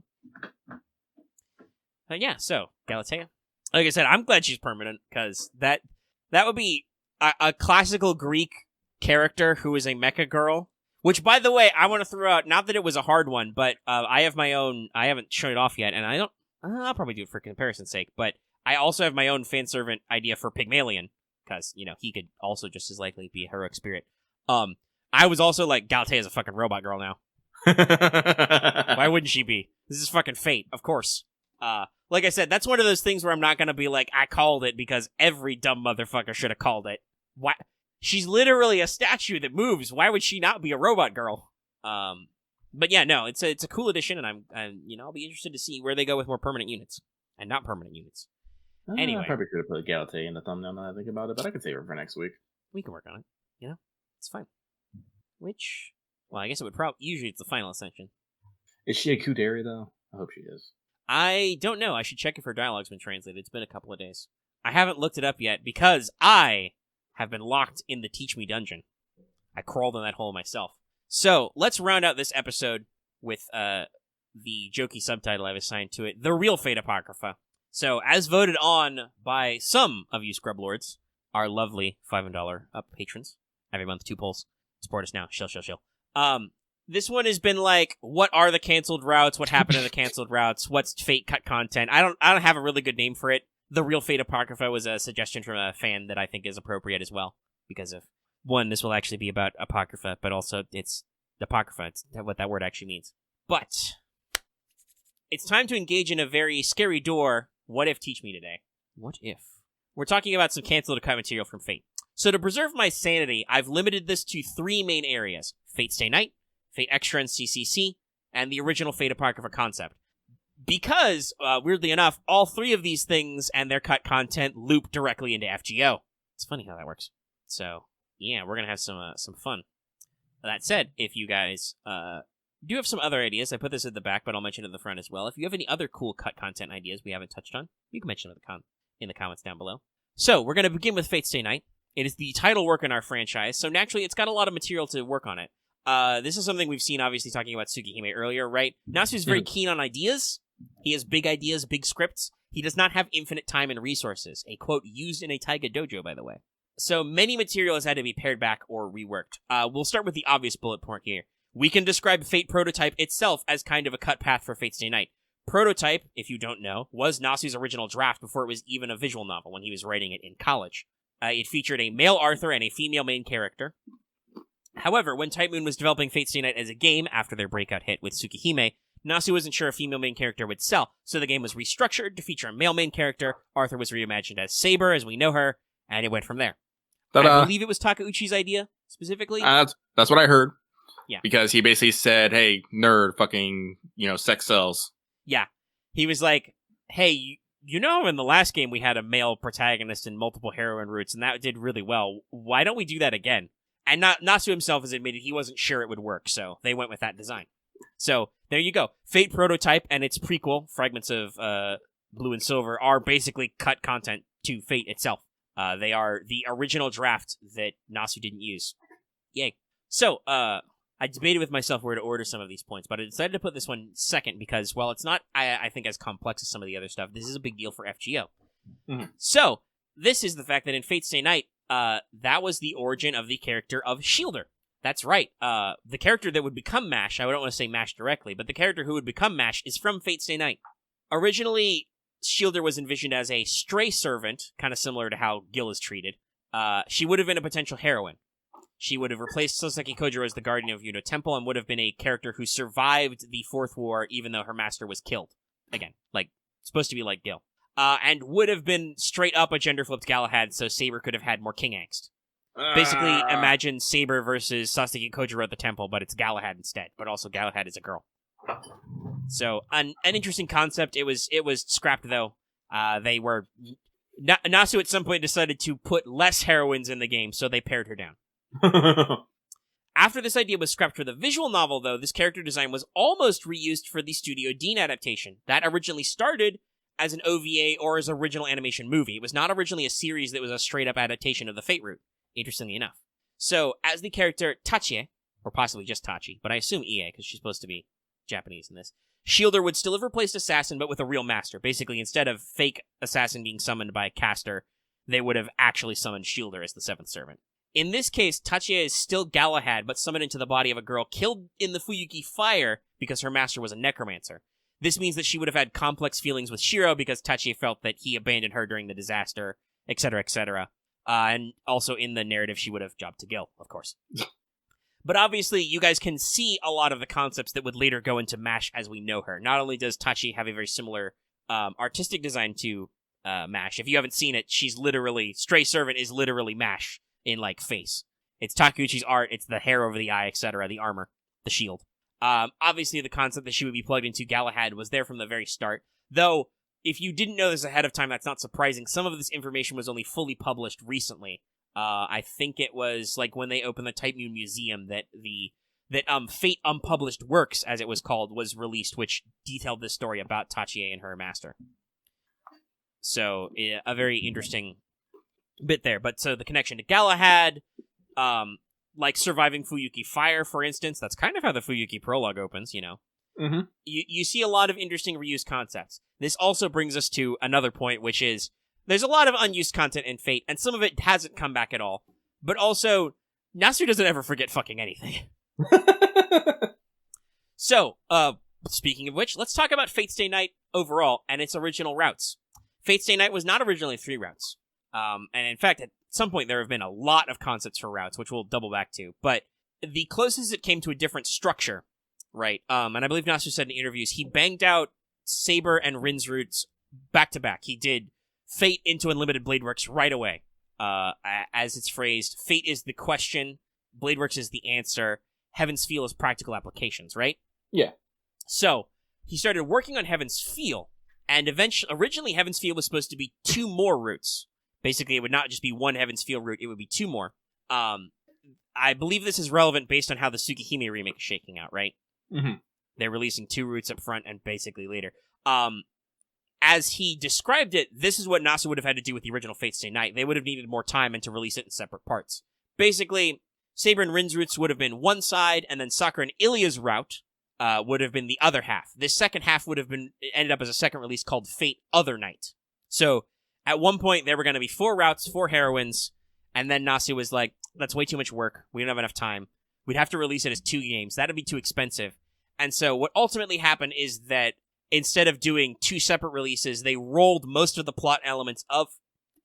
Yeah, so, Galatea. Like I said, I'm glad she's permanent, because that would be a classical Greek character who is a mecha girl. Which, by the way, I want to throw out, not that it was a hard one, but I have my own, I haven't shown it off yet, and I'll probably do it for comparison's sake, but I also have my own fan servant idea for Pygmalion, because, he could also just as likely be a heroic spirit. I was also like, Galatea is a fucking robot girl now. Why wouldn't she be? This is fucking fate, of course. Like I said, that's one of those things where I'm not gonna be like, I called it, because every dumb motherfucker should have called it. Why? She's literally a statue that moves. Why would she not be a robot girl? But yeah, no, it's a cool addition, and I'll be interested to see where they go with more permanent units and not permanent units. Anyway, I probably could have put Galatea in the thumbnail now that I think about it, but I could save her for next week. We can work on it. It's fine. I guess it would usually it's the final ascension. Is she a Kuderi though? I hope she is. I don't know. I should check if her dialogue's been translated. It's been a couple of days. I haven't looked it up yet because I have been locked in the Teach Me dungeon. I crawled in that hole myself. So, let's round out this episode with the jokey subtitle I've assigned to it, The Real Fate Apocrypha. So, as voted on by some of you Scrub Lords, our lovely $5 up patrons, every month 2 polls, support us now, shill. This one has been like, what are the canceled routes? What happened to the canceled routes? What's Fate cut content? I don't have a really good name for it. The Real Fate Apocrypha was a suggestion from a fan that I think is appropriate as well. Because of, one, this will actually be about Apocrypha, but also it's Apocrypha. It's what that word actually means. But it's time to engage in a very scary door. What if Teach Me today? What if? We're talking about some canceled cut material from Fate. So to preserve my sanity, I've limited this to 3 main areas. Fate Stay Night, Fate Extra and CCC, and the original Fate Apocrypha concept. Because, weirdly enough, all 3 of these things and their cut content loop directly into FGO. It's funny how that works. So, yeah, we're going to have some fun. That said, if you guys do have some other ideas, I put this at the back, but I'll mention it at the front as well. If you have any other cool cut content ideas we haven't touched on, you can mention it in the comments down below. So, we're going to begin with Fate Stay Night. It is the title work in our franchise, so naturally it's got a lot of material to work on it. This is something we've seen, obviously, talking about Tsukihime earlier, right? Nasu's very keen on ideas. He has big ideas, big scripts. He does not have infinite time and resources. A quote used in a Taiga dojo, by the way. So many material has had to be pared back or reworked. We'll start with the obvious bullet point here. We can describe Fate Prototype itself as kind of a cut path for Fate Stay Night. Prototype, if you don't know, was Nasu's original draft before it was even a visual novel when he was writing it in college. It featured a male Arthur and a female main character. However, when Type Moon was developing Fate Stay Night as a game after their breakout hit with Tsukihime, Nasu wasn't sure a female main character would sell, so the game was restructured to feature a male main character. Arthur was reimagined as Saber, as we know her, and it went from there. Ta-da. I believe it was Takeuchi's idea, specifically. That's what I heard. Yeah. Because he basically said, hey, nerd, fucking, sex sells. Yeah. He was like, hey, in the last game we had a male protagonist and multiple heroine routes, and that did really well. Why don't we do that again? And Nasu himself has admitted he wasn't sure it would work, so they went with that design. So, there you go. Fate Prototype and its prequel, Fragments of Blue and Silver, are basically cut content to Fate itself. They are the original draft that Nasu didn't use. Yay. So, I debated with myself where to order some of these points, but I decided to put this one second because, while it's not, I think, as complex as some of the other stuff, this is a big deal for FGO. Mm-hmm. So, this is the fact that in Fate Stay Night, that was the origin of the character of Shielder. That's right. The character that would become MASH, I don't want to say MASH directly, but the character who would become MASH is from Fate Stay Night. Originally, Shielder was envisioned as a stray servant, kind of similar to how Gil is treated. She would have been a potential heroine. She would have replaced Soseki Kojiro as the guardian of Yuno Temple and would have been a character who survived the Fourth War even though her master was killed. Again, like, supposed to be like Gil. And would have been straight up a gender-flipped Galahad, so Saber could have had more king angst. Basically, imagine Saber versus Soseki Kojiro at the temple, but it's Galahad instead. But also Galahad is a girl. So, an interesting concept. It was scrapped, though. They were... Nasu at some point decided to put less heroines in the game, so they pared her down. After this idea was scrapped for the visual novel, though, this character design was almost reused for the Studio Dean adaptation. That originally started as an OVA or as an original animation movie. It was not originally a series that was a straight-up adaptation of the Fate route, interestingly enough. So, as the character Tachie, or possibly just Tachi, but I assume Ie, because she's supposed to be Japanese in this, Shielder would still have replaced Assassin, but with a real master. Basically, instead of fake Assassin being summoned by a caster, they would have actually summoned Shielder as the seventh servant. In this case, Tachie is still Galahad, but summoned into the body of a girl killed in the Fuyuki fire because her master was a necromancer. This means that she would have had complex feelings with Shiro because Tachie felt that he abandoned her during the disaster, etc., etc. And also in the narrative, she would have jobbed to Gil, of course. But obviously, you guys can see a lot of the concepts that would later go into MASH as we know her. Not only does Tachie have a very similar artistic design to MASH, if you haven't seen it, she's literally, Stray Servant is literally MASH in, like, face. It's Takeuchi's art, it's the hair over the eye, etc., the armor, the shield. Obviously, the concept that she would be plugged into Galahad was there from the very start. Though, if you didn't know this ahead of time, that's not surprising. Some of this information was only fully published recently. I think it was like when they opened the Type Moon Museum that Fate Unpublished Works, as it was called, was released, which detailed this story about Tachie and her master. So, a very interesting bit there. But so the connection to Galahad, like surviving Fuyuki fire, for instance, that's kind of how the Fuyuki prologue opens, you know. Mm-hmm. You see a lot of interesting reused concepts. This also brings us to another point, which is there's a lot of unused content in Fate, and some of it hasn't come back at all. But also, Nasu doesn't ever forget fucking anything. So, speaking of which, let's talk about Fate Stay Night overall and its original routes. Fate Stay Night was not originally 3 routes. And in fact, at some point there have been a lot of concepts for routes, which we'll double back to. But the closest it came to a different structure, right? And I believe Nasu said in interviews, he banged out Saber and Rin's routes back to back. He did Fate into Unlimited Bladeworks right away. As it's phrased, Fate is the question, Bladeworks is the answer, Heaven's Feel is practical applications, right? Yeah. So, he started working on Heaven's Feel, and originally Heaven's Feel was supposed to be 2 more routes. Basically, it would not just be 1 Heaven's Feel route, it would be 2 more. I believe this is relevant based on how the Tsukihime remake is shaking out, right? Mm-hmm. They're releasing 2 routes up front and basically later. As he described it, this is what Nasu would have had to do with the original Fate Stay Night. They would have needed more time and to release it in separate parts. Basically, Saber and Rin's routes would have been one side, and then Sakura and Ilya's route would have been the other half. This second half would have ended up as a second release called Fate Other Night. So, at one point, there were going to be 4 routes, 4 heroines, and then Nasu was like, that's way too much work. We don't have enough time. We'd have to release it as 2 games. That'd be too expensive. And so what ultimately happened is that instead of doing 2 separate releases, they rolled most of the plot elements of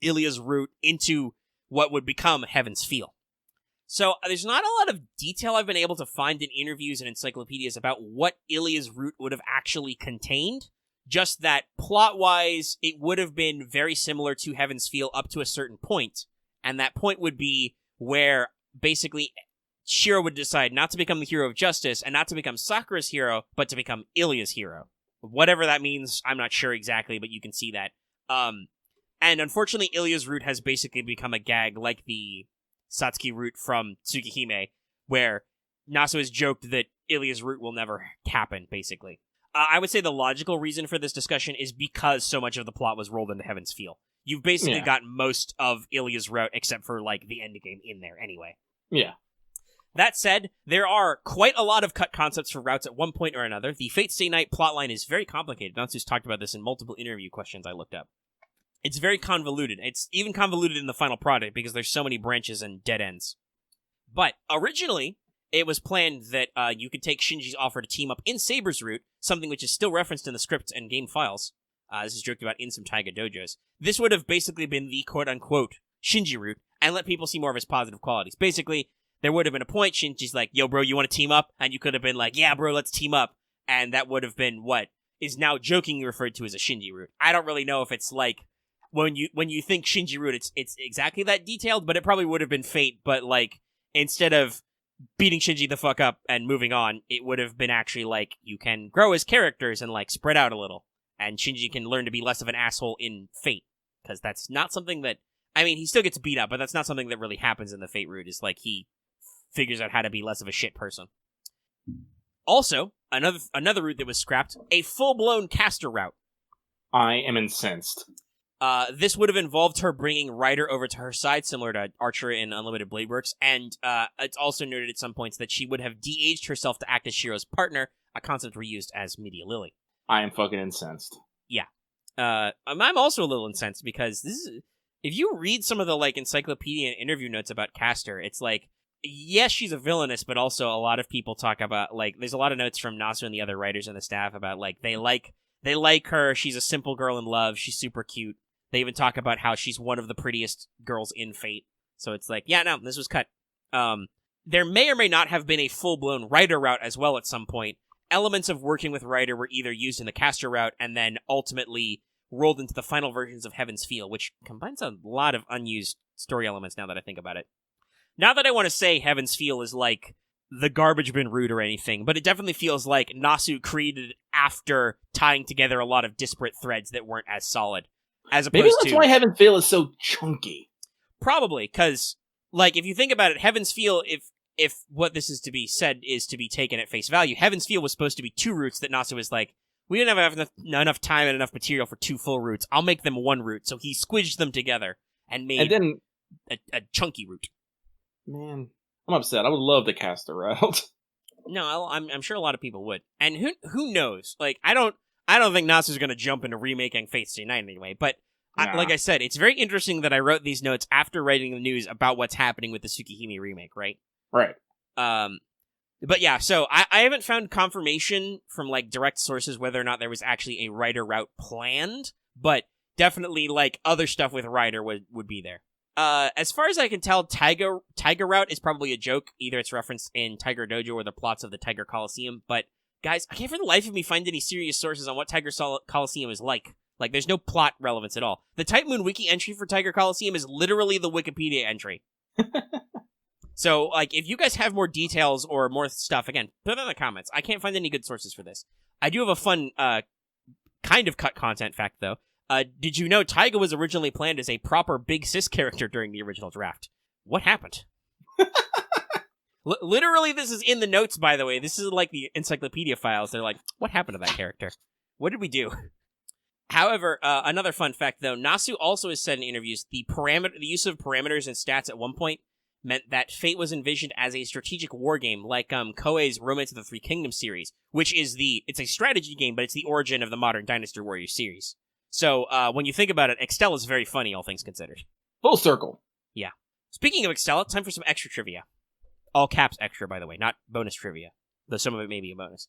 Ilya's route into what would become Heaven's Feel. So there's not a lot of detail I've been able to find in interviews and encyclopedias about what Ilya's route would have actually contained. Just that plot-wise, it would have been very similar to Heaven's Feel up to a certain point. And that point would be where basically Shiro would decide not to become the hero of justice and not to become Sakura's hero, but to become Ilya's hero. Whatever that means, I'm not sure exactly, but you can see that. And unfortunately, Ilya's route has basically become a gag like the Satsuki route from Tsukihime, where Nasu has joked that Ilya's route will never happen, basically. I would say the logical reason for this discussion is because so much of the plot was rolled into Heaven's Feel. You've basically got most of Ilya's route, except for, like, the endgame in there anyway. Yeah. That said, there are quite a lot of cut concepts for routes at one point or another. The Fate Stay Night plotline is very complicated. Natsu's talked about this in multiple interview questions I looked up. It's very convoluted. It's even convoluted in the final product because there's so many branches and dead ends. But originally, it was planned that you could take Shinji's offer to team up in Saber's route, something which is still referenced in the script and game files. This is joked about in some Taiga dojos. This would have basically been the quote-unquote Shinji route and let people see more of his positive qualities. Basically, there would have been a point Shinji's like, yo, bro, you want to team up? And you could have been like, yeah, bro, let's team up. And that would have been what is now jokingly referred to as a Shinji route. I don't really know if it's like, when you think Shinji route, it's exactly that detailed, but it probably would have been Fate, but like, instead of beating Shinji the fuck up and moving on, it would have been actually like, you can grow as characters and like spread out a little, and Shinji can learn to be less of an asshole in Fate, because that's not something that, I mean, he still gets beat up, but that's not something that really happens in the Fate route, is like, he figures out how to be less of a shit person. Also, another route that was scrapped, a full-blown caster route. I am incensed. This would have involved her bringing Ryder over to her side, similar to Archer in Unlimited Blade Works, and it's also noted at some points that she would have de-aged herself to act as Shiro's partner, a concept reused as Media Lily. I am fucking incensed. Yeah. I'm also a little incensed, because this is, if you read some of the like encyclopedia and interview notes about Caster, it's like, yes, she's a villainess, but also a lot of people talk about, like, there's a lot of notes from Nasu and the other writers and the staff about, like, they like her, she's a simple girl in love, she's super cute. They even talk about how she's one of the prettiest girls in Fate. So it's like, yeah, no, this was cut. There may or may not have been a full-blown Ryder route as well at some point. Elements of working with Ryder were either used in the caster route and then ultimately rolled into the final versions of Heaven's Feel, which combines a lot of unused story elements now that I think about it. Not that I want to say Heaven's Feel is like the garbage bin route or anything, but it definitely feels like Nasu created after tying together a lot of disparate threads that weren't as solid. As opposed Maybe that's why Heaven's Feel is so chunky. Probably, because, like, if you think about it, Heaven's Feel, if what this is to be said is to be taken at face value, Heaven's Feel was supposed to be 2 routes that Nasu was like, we didn't have enough time and enough material for 2 full routes. I'll make them 1 route. So he squidged them together and made a chunky route. Man, I'm upset. I would love the caster route. No, I'm sure a lot of people would. And who knows? Like, I don't think Nasu's going to jump into remaking Fate Stay Night anyway, but like I said, it's very interesting that I wrote these notes after writing the news about what's happening with the Tsukihime remake, right? Right. But yeah, so I haven't found confirmation from, like, direct sources whether or not there was actually a Ryder route planned, but definitely, like, other stuff with Ryder would be there. As far as I can tell, Tiger route is probably a joke. Either it's referenced in Tiger Dojo or the plots of the Tiger Coliseum, but guys, I can't for the life of me find any serious sources on what Tiger Coliseum is like. Like, there's no plot relevance at all. The Type Moon Wiki entry for Tiger Coliseum is literally the Wikipedia entry. So, like, if you guys have more details or more stuff, again, put it in the comments. I can't find any good sources for this. I do have a fun, kind of cut content fact, though. Did you know Taiga was originally planned as a proper big sis character during the original draft? What happened? Literally, this is in the notes, by the way. This is like the encyclopedia files. They're like, what happened to that character? What did we do? However, another fun fact, though, Nasu also has said in interviews the use of parameters and stats at one point meant that Fate was envisioned as a strategic war game, like Koei's Romance of the Three Kingdoms series, which is it's a strategy game, but it's the origin of the modern Dynasty Warriors series. So, when you think about it, Extella is very funny, all things considered. Full circle. Yeah. Speaking of Extella, time for some extra trivia. All caps extra, by the way, not bonus trivia, though some of it may be a bonus.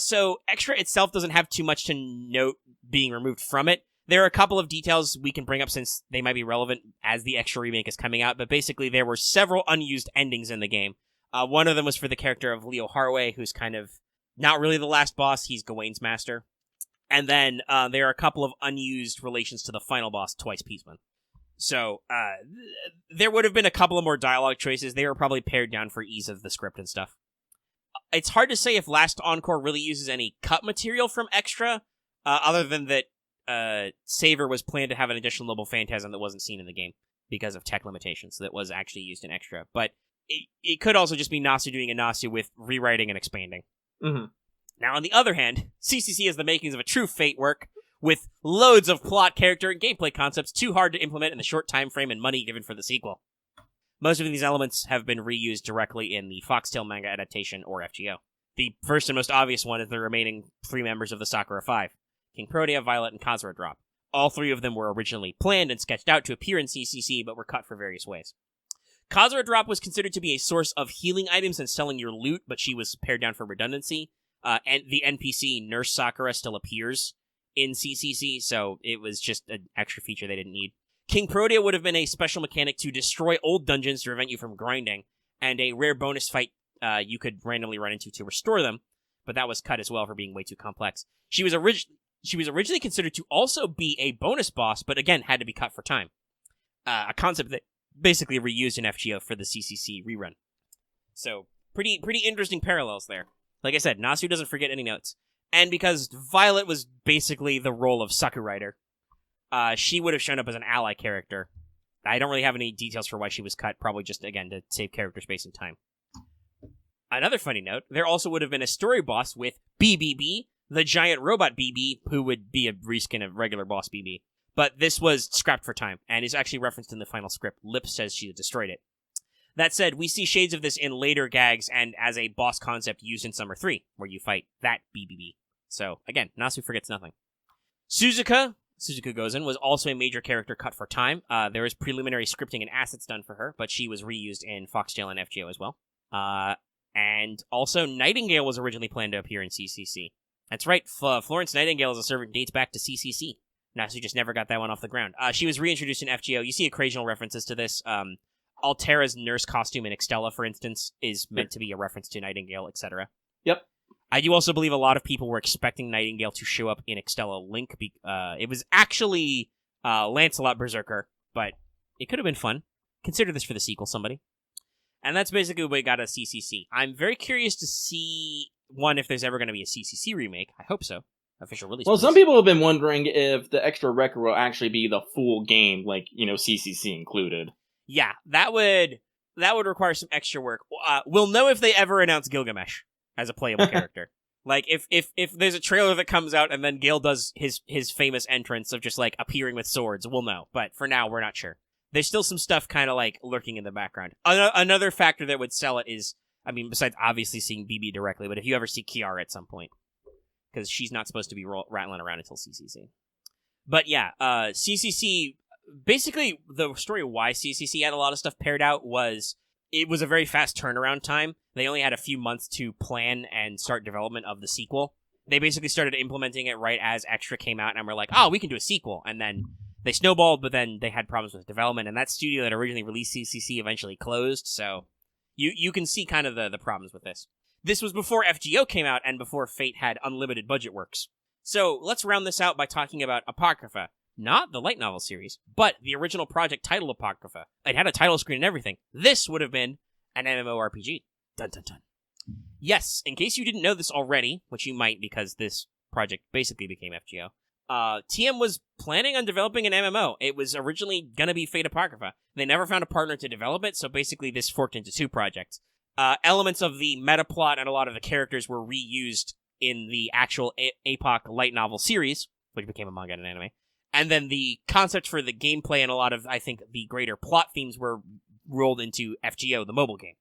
So Extra itself doesn't have too much to note being removed from it. There are a couple of details we can bring up since they might be relevant as the Extra remake is coming out, but basically there were several unused endings in the game. One of them was for the character of Leo Harway, who's kind of not really the last boss, he's Gawain's master. And then there are a couple of unused relations to the final boss, Twice Peaceman. So there would have been a couple of more dialogue choices. They were probably pared down for ease of the script and stuff. It's hard to say if Last Encore really uses any cut material from Extra, other than that Saver was planned to have an additional Noble Phantasm that wasn't seen in the game because of tech limitations that was actually used in Extra. But it could also just be Nasu doing a Nasu with rewriting and expanding. Mm-hmm. Now, on the other hand, CCC has the makings of a true Fate work, with loads of plot, character, and gameplay concepts too hard to implement in the short time frame and money given for the sequel. Most of these elements have been reused directly in the Foxtail manga adaptation or FGO. The first and most obvious one is the remaining 3 members of the Sakura 5, King Protea, Violet, and Kazura Drop. All 3 of them were originally planned and sketched out to appear in CCC, but were cut for various ways. Kazura Drop was considered to be a source of healing items and selling your loot, but she was pared down for redundancy. And the NPC Nurse Sakura still appears in CCC, so it was just an extra feature they didn't need. King Protea would have been a special mechanic to destroy old dungeons to prevent you from grinding, and a rare bonus fight you could randomly run into to restore them, but that was cut as well for being way too complex. She was originally considered to also be a bonus boss, but again, had to be cut for time. A concept that basically reused in FGO for the CCC rerun. So, pretty interesting parallels there. Like I said, Nasu doesn't forget any notes. And because Violet was basically the role of Saku Rider, she would have shown up as an ally character. I don't really have any details for why she was cut, probably just, again, to save character space and time. Another funny note, there also would have been a story boss with BBB, the giant robot BB, who would be a reskin of regular boss BB. But this was scrapped for time, and is actually referenced in the final script. Lip says she destroyed it. That said, we see shades of this in later gags and as a boss concept used in Summer 3, where you fight that BBB. So, again, Nasu forgets nothing. Suzuka Gozen was also a major character cut for time. There was preliminary scripting and assets done for her, but she was reused in Foxtail and FGO as well. And also, Nightingale was originally planned to appear in CCC. That's right, Florence Nightingale as a servant dates back to CCC. Nasu just never got that one off the ground. She was reintroduced in FGO. You see occasional references to this. Altera's nurse costume in Extella, for instance, is meant to be a reference to Nightingale, etc. Yep. I do also believe a lot of people were expecting Nightingale to show up in Extella Link. It was actually Lancelot Berserker, but it could have been fun. Consider this for the sequel, somebody. And that's basically what we got at CCC. I'm very curious to see, one, if there's ever going to be a CCC remake. I hope so. Official release. Well, some people have been wondering if the extra record will actually be the full game, like, CCC included. Yeah, that would require some extra work. We'll know if they ever announce Gilgamesh as a playable character. Like, if there's a trailer that comes out and then Gale does his famous entrance of just, like, appearing with swords, we'll know. But for now, we're not sure. There's still some stuff kind of, like, lurking in the background. Another factor that would sell it is, I mean, besides obviously seeing BB directly, but if you ever see Kiara at some point. Because she's not supposed to be rattling around until CCC. But yeah, CCC, basically the story of why CCC had a lot of stuff paired out was, it was a very fast turnaround time. They only had a few months to plan and start development of the sequel. They basically started implementing it right as Extra came out, and we're like, oh, we can do a sequel. And then they snowballed, but then they had problems with development, and that studio that originally released CCC eventually closed, so you can see kind of the problems with this. This was before FGO came out and before Fate had unlimited budget works. So let's round this out by talking about Apocrypha. Not the light novel series, but the original project title Apocrypha. It had a title screen and everything. This would have been an MMORPG. Dun dun dun. Yes, in case you didn't know this already, which you might because this project basically became FGO, TM was planning on developing an MMO. It was originally going to be Fate Apocrypha. They never found a partner to develop it, so basically this forked into two projects. Elements of the meta plot and a lot of the characters were reused in the actual APOC light novel series, which became a manga and an anime. And then the concept for the gameplay and a lot of, I think, the greater plot themes were rolled into FGO, the mobile game.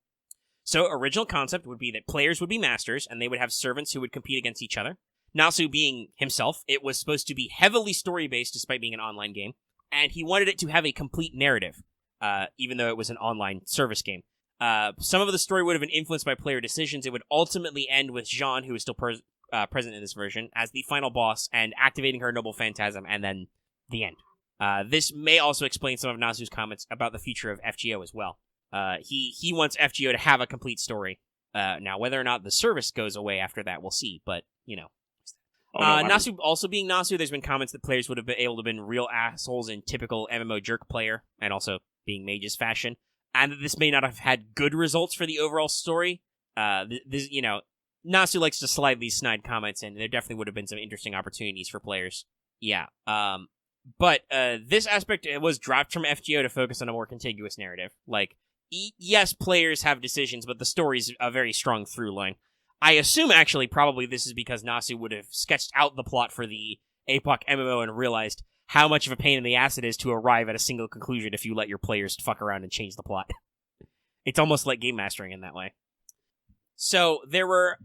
So original concept would be that players would be masters, and they would have servants who would compete against each other. Nasu being himself, it was supposed to be heavily story-based despite being an online game, and he wanted it to have a complete narrative, even though it was an online service game. Some of the story would have been influenced by player decisions. It would ultimately end with Jean, who is still present in this version, as the final boss and activating her noble phantasm, and then the end. This may also explain some of Nasu's comments about the future of FGO as well. He wants FGO to have a complete story. Now, whether or not the service goes away after that, we'll see, but, Nasu also being Nasu, there's been comments that players would have been able to have been real assholes in typical MMO jerk player, and also being Mage's fashion. And that this may not have had good results for the overall story. Nasu likes to slide these snide comments in. There definitely would have been some interesting opportunities for players. Yeah. But this aspect was dropped from FGO to focus on a more contiguous narrative. Like, yes, players have decisions, but the story's a very strong through line. I assume, actually, probably this is because Nasu would have sketched out the plot for the APOC MMO and realized how much of a pain in the ass it is to arrive at a single conclusion if you let your players fuck around and change the plot. It's almost like game mastering in that way. So, there were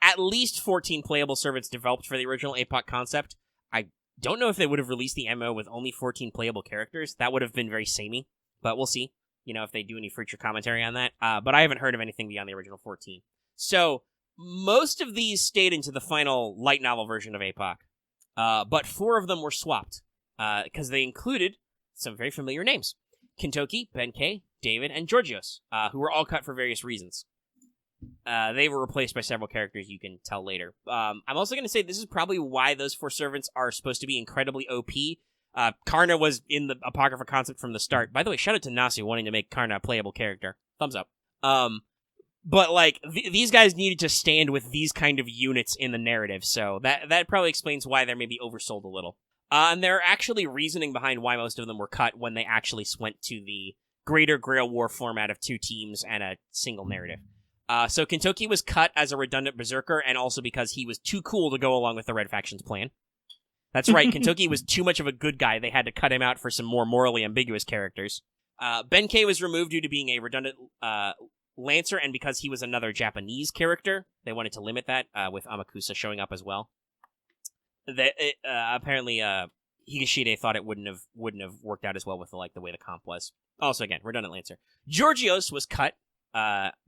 at least 14 playable servants developed for the original APOC concept. I don't know if they would have released the MMO with only 14 playable characters. That would have been very samey, but we'll see, if they do any future commentary on that. But I haven't heard of anything beyond the original 14. So, most of these stayed into the final light novel version of APOC, but 4 of them were swapped, because they included some very familiar names. Kintoki, Benkei, David, and Georgios, who were all cut for various reasons. They were replaced by several characters you can tell later. I'm also going to say this is probably why those 4 servants are supposed to be incredibly OP. Karna was in the Apocrypha concept from the start. By the way, shout out to Nasu wanting to make Karna a playable character. Thumbs up. But, like, these guys needed to stand with these kind of units in the narrative, so that probably explains why they're maybe oversold a little. And there are actually reasoning behind why most of them were cut when they actually went to the Greater Grail War format of 2 teams and a single narrative. So Kentoki was cut as a redundant Berserker, and also because he was too cool to go along with the Red Faction's plan. That's right, Kentoki was too much of a good guy. They had to cut him out for some more morally ambiguous characters. Benkei was removed due to being a redundant Lancer, and because he was another Japanese character, they wanted to limit that, with Amakusa showing up as well. Apparently, Higashide thought it wouldn't have worked out as well with the way the comp was. Also, again, redundant Lancer. Georgios was cut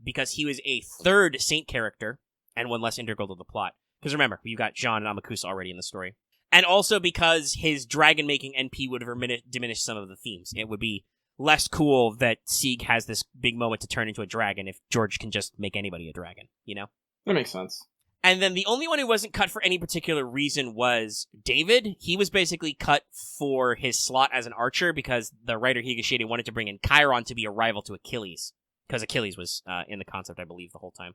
because he was a 3rd Saint character and one less integral to the plot. Because remember, you got Jean and Amakusa already in the story. And also because his dragon-making NP would have diminished some of the themes. It would be less cool that Sieg has this big moment to turn into a dragon if George can just make anybody a dragon, you know? That makes sense. And then the only one who wasn't cut for any particular reason was David. He was basically cut for his slot as an archer because the writer Higashide wanted to bring in Chiron to be a rival to Achilles. Because Achilles was in the concept, I believe, the whole time.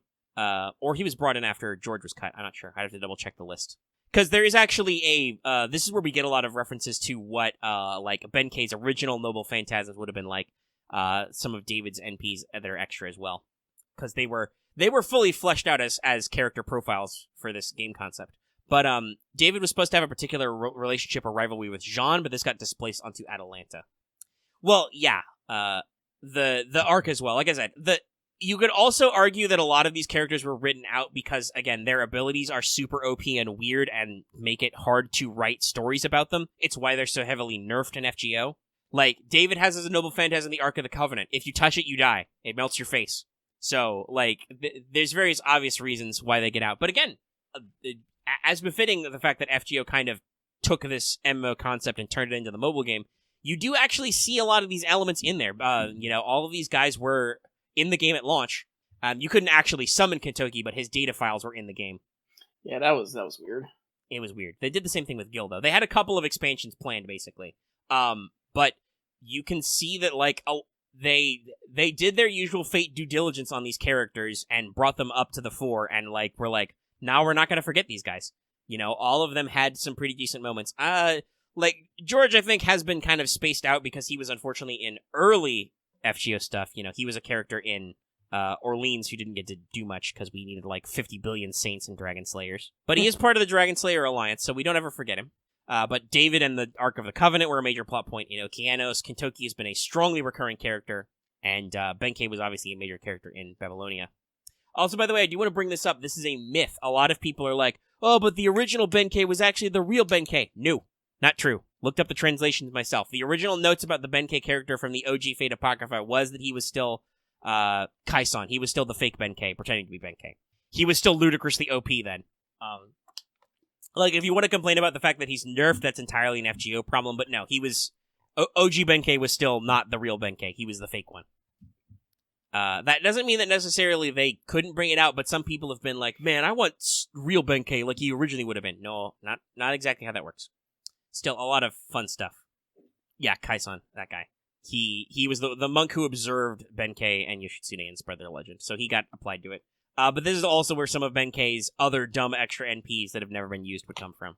Or he was brought in after George was cut. I'm not sure. I'd have to double check the list. Because there is actually this is where we get a lot of references to what, like, Benkei's original Noble Phantasms would have been like. Some of David's NPs that are extra as well. Because they were fully fleshed out as character profiles for this game concept. But David was supposed to have a particular relationship or rivalry with Jean, but this got displaced onto Atalanta. Well, yeah, the arc as well. Like I said, you could also argue that a lot of these characters were written out because, again, their abilities are super OP and weird and make it hard to write stories about them. It's why they're so heavily nerfed in FGO. Like, David has as a Noble Phantasm the Ark of the Covenant. If you touch it, you die. It melts your face. So, like, there's various obvious reasons why they get out. But again, as befitting the fact that FGO kind of took this MMO concept and turned it into the mobile game, you do actually see a lot of these elements in there. All of these guys were in the game at launch. You couldn't actually summon Kentoki, but his data files were in the game. Yeah, that was weird. It was weird. They did the same thing with Gil, though. They had a couple of expansions planned, basically. But you can see that, like, they did their usual Fate due diligence on these characters and brought them up to the fore, and, like, we're like, now we're not going to forget these guys. You know, all of them had some pretty decent moments. Like, George, I think, has been kind of spaced out because he was unfortunately in early FGO stuff. You know, he was a character in Orleans who didn't get to do much because we needed, like, 50 billion Saints and Dragon Slayers. But he is part of the Dragon Slayer Alliance, so we don't ever forget him. But David and the Ark of the Covenant were a major plot point in Okeanos. Kentoki has been a strongly recurring character, and Benkei was obviously a major character in Babylonia. Also, by the way, I do want to bring this up. This is a myth. A lot of people are like, oh, but the original Benkei was actually the real Benkei. No, not true. Looked up the translations myself. The original notes about the Benkei character from the OG Fate Apocrypha was that he was still Kaison. He was still the fake Benkei, pretending to be Benkei. He was still ludicrously OP then. Like, if you want to complain about the fact that he's nerfed, that's entirely an FGO problem, but no, he was... OG Benkei was still not the real Benkei. He was the fake one. That doesn't mean that necessarily they couldn't bring it out, but some people have been like, man, I want real Benkei like he originally would have been. No, not exactly how that works. Still, a lot of fun stuff. Yeah, Kaison, that guy. He was the monk who observed Benkei and Yoshitsune and spread their legend, so he got applied to it. But this is also where some of Benkei's other dumb extra NPs that have never been used would come from.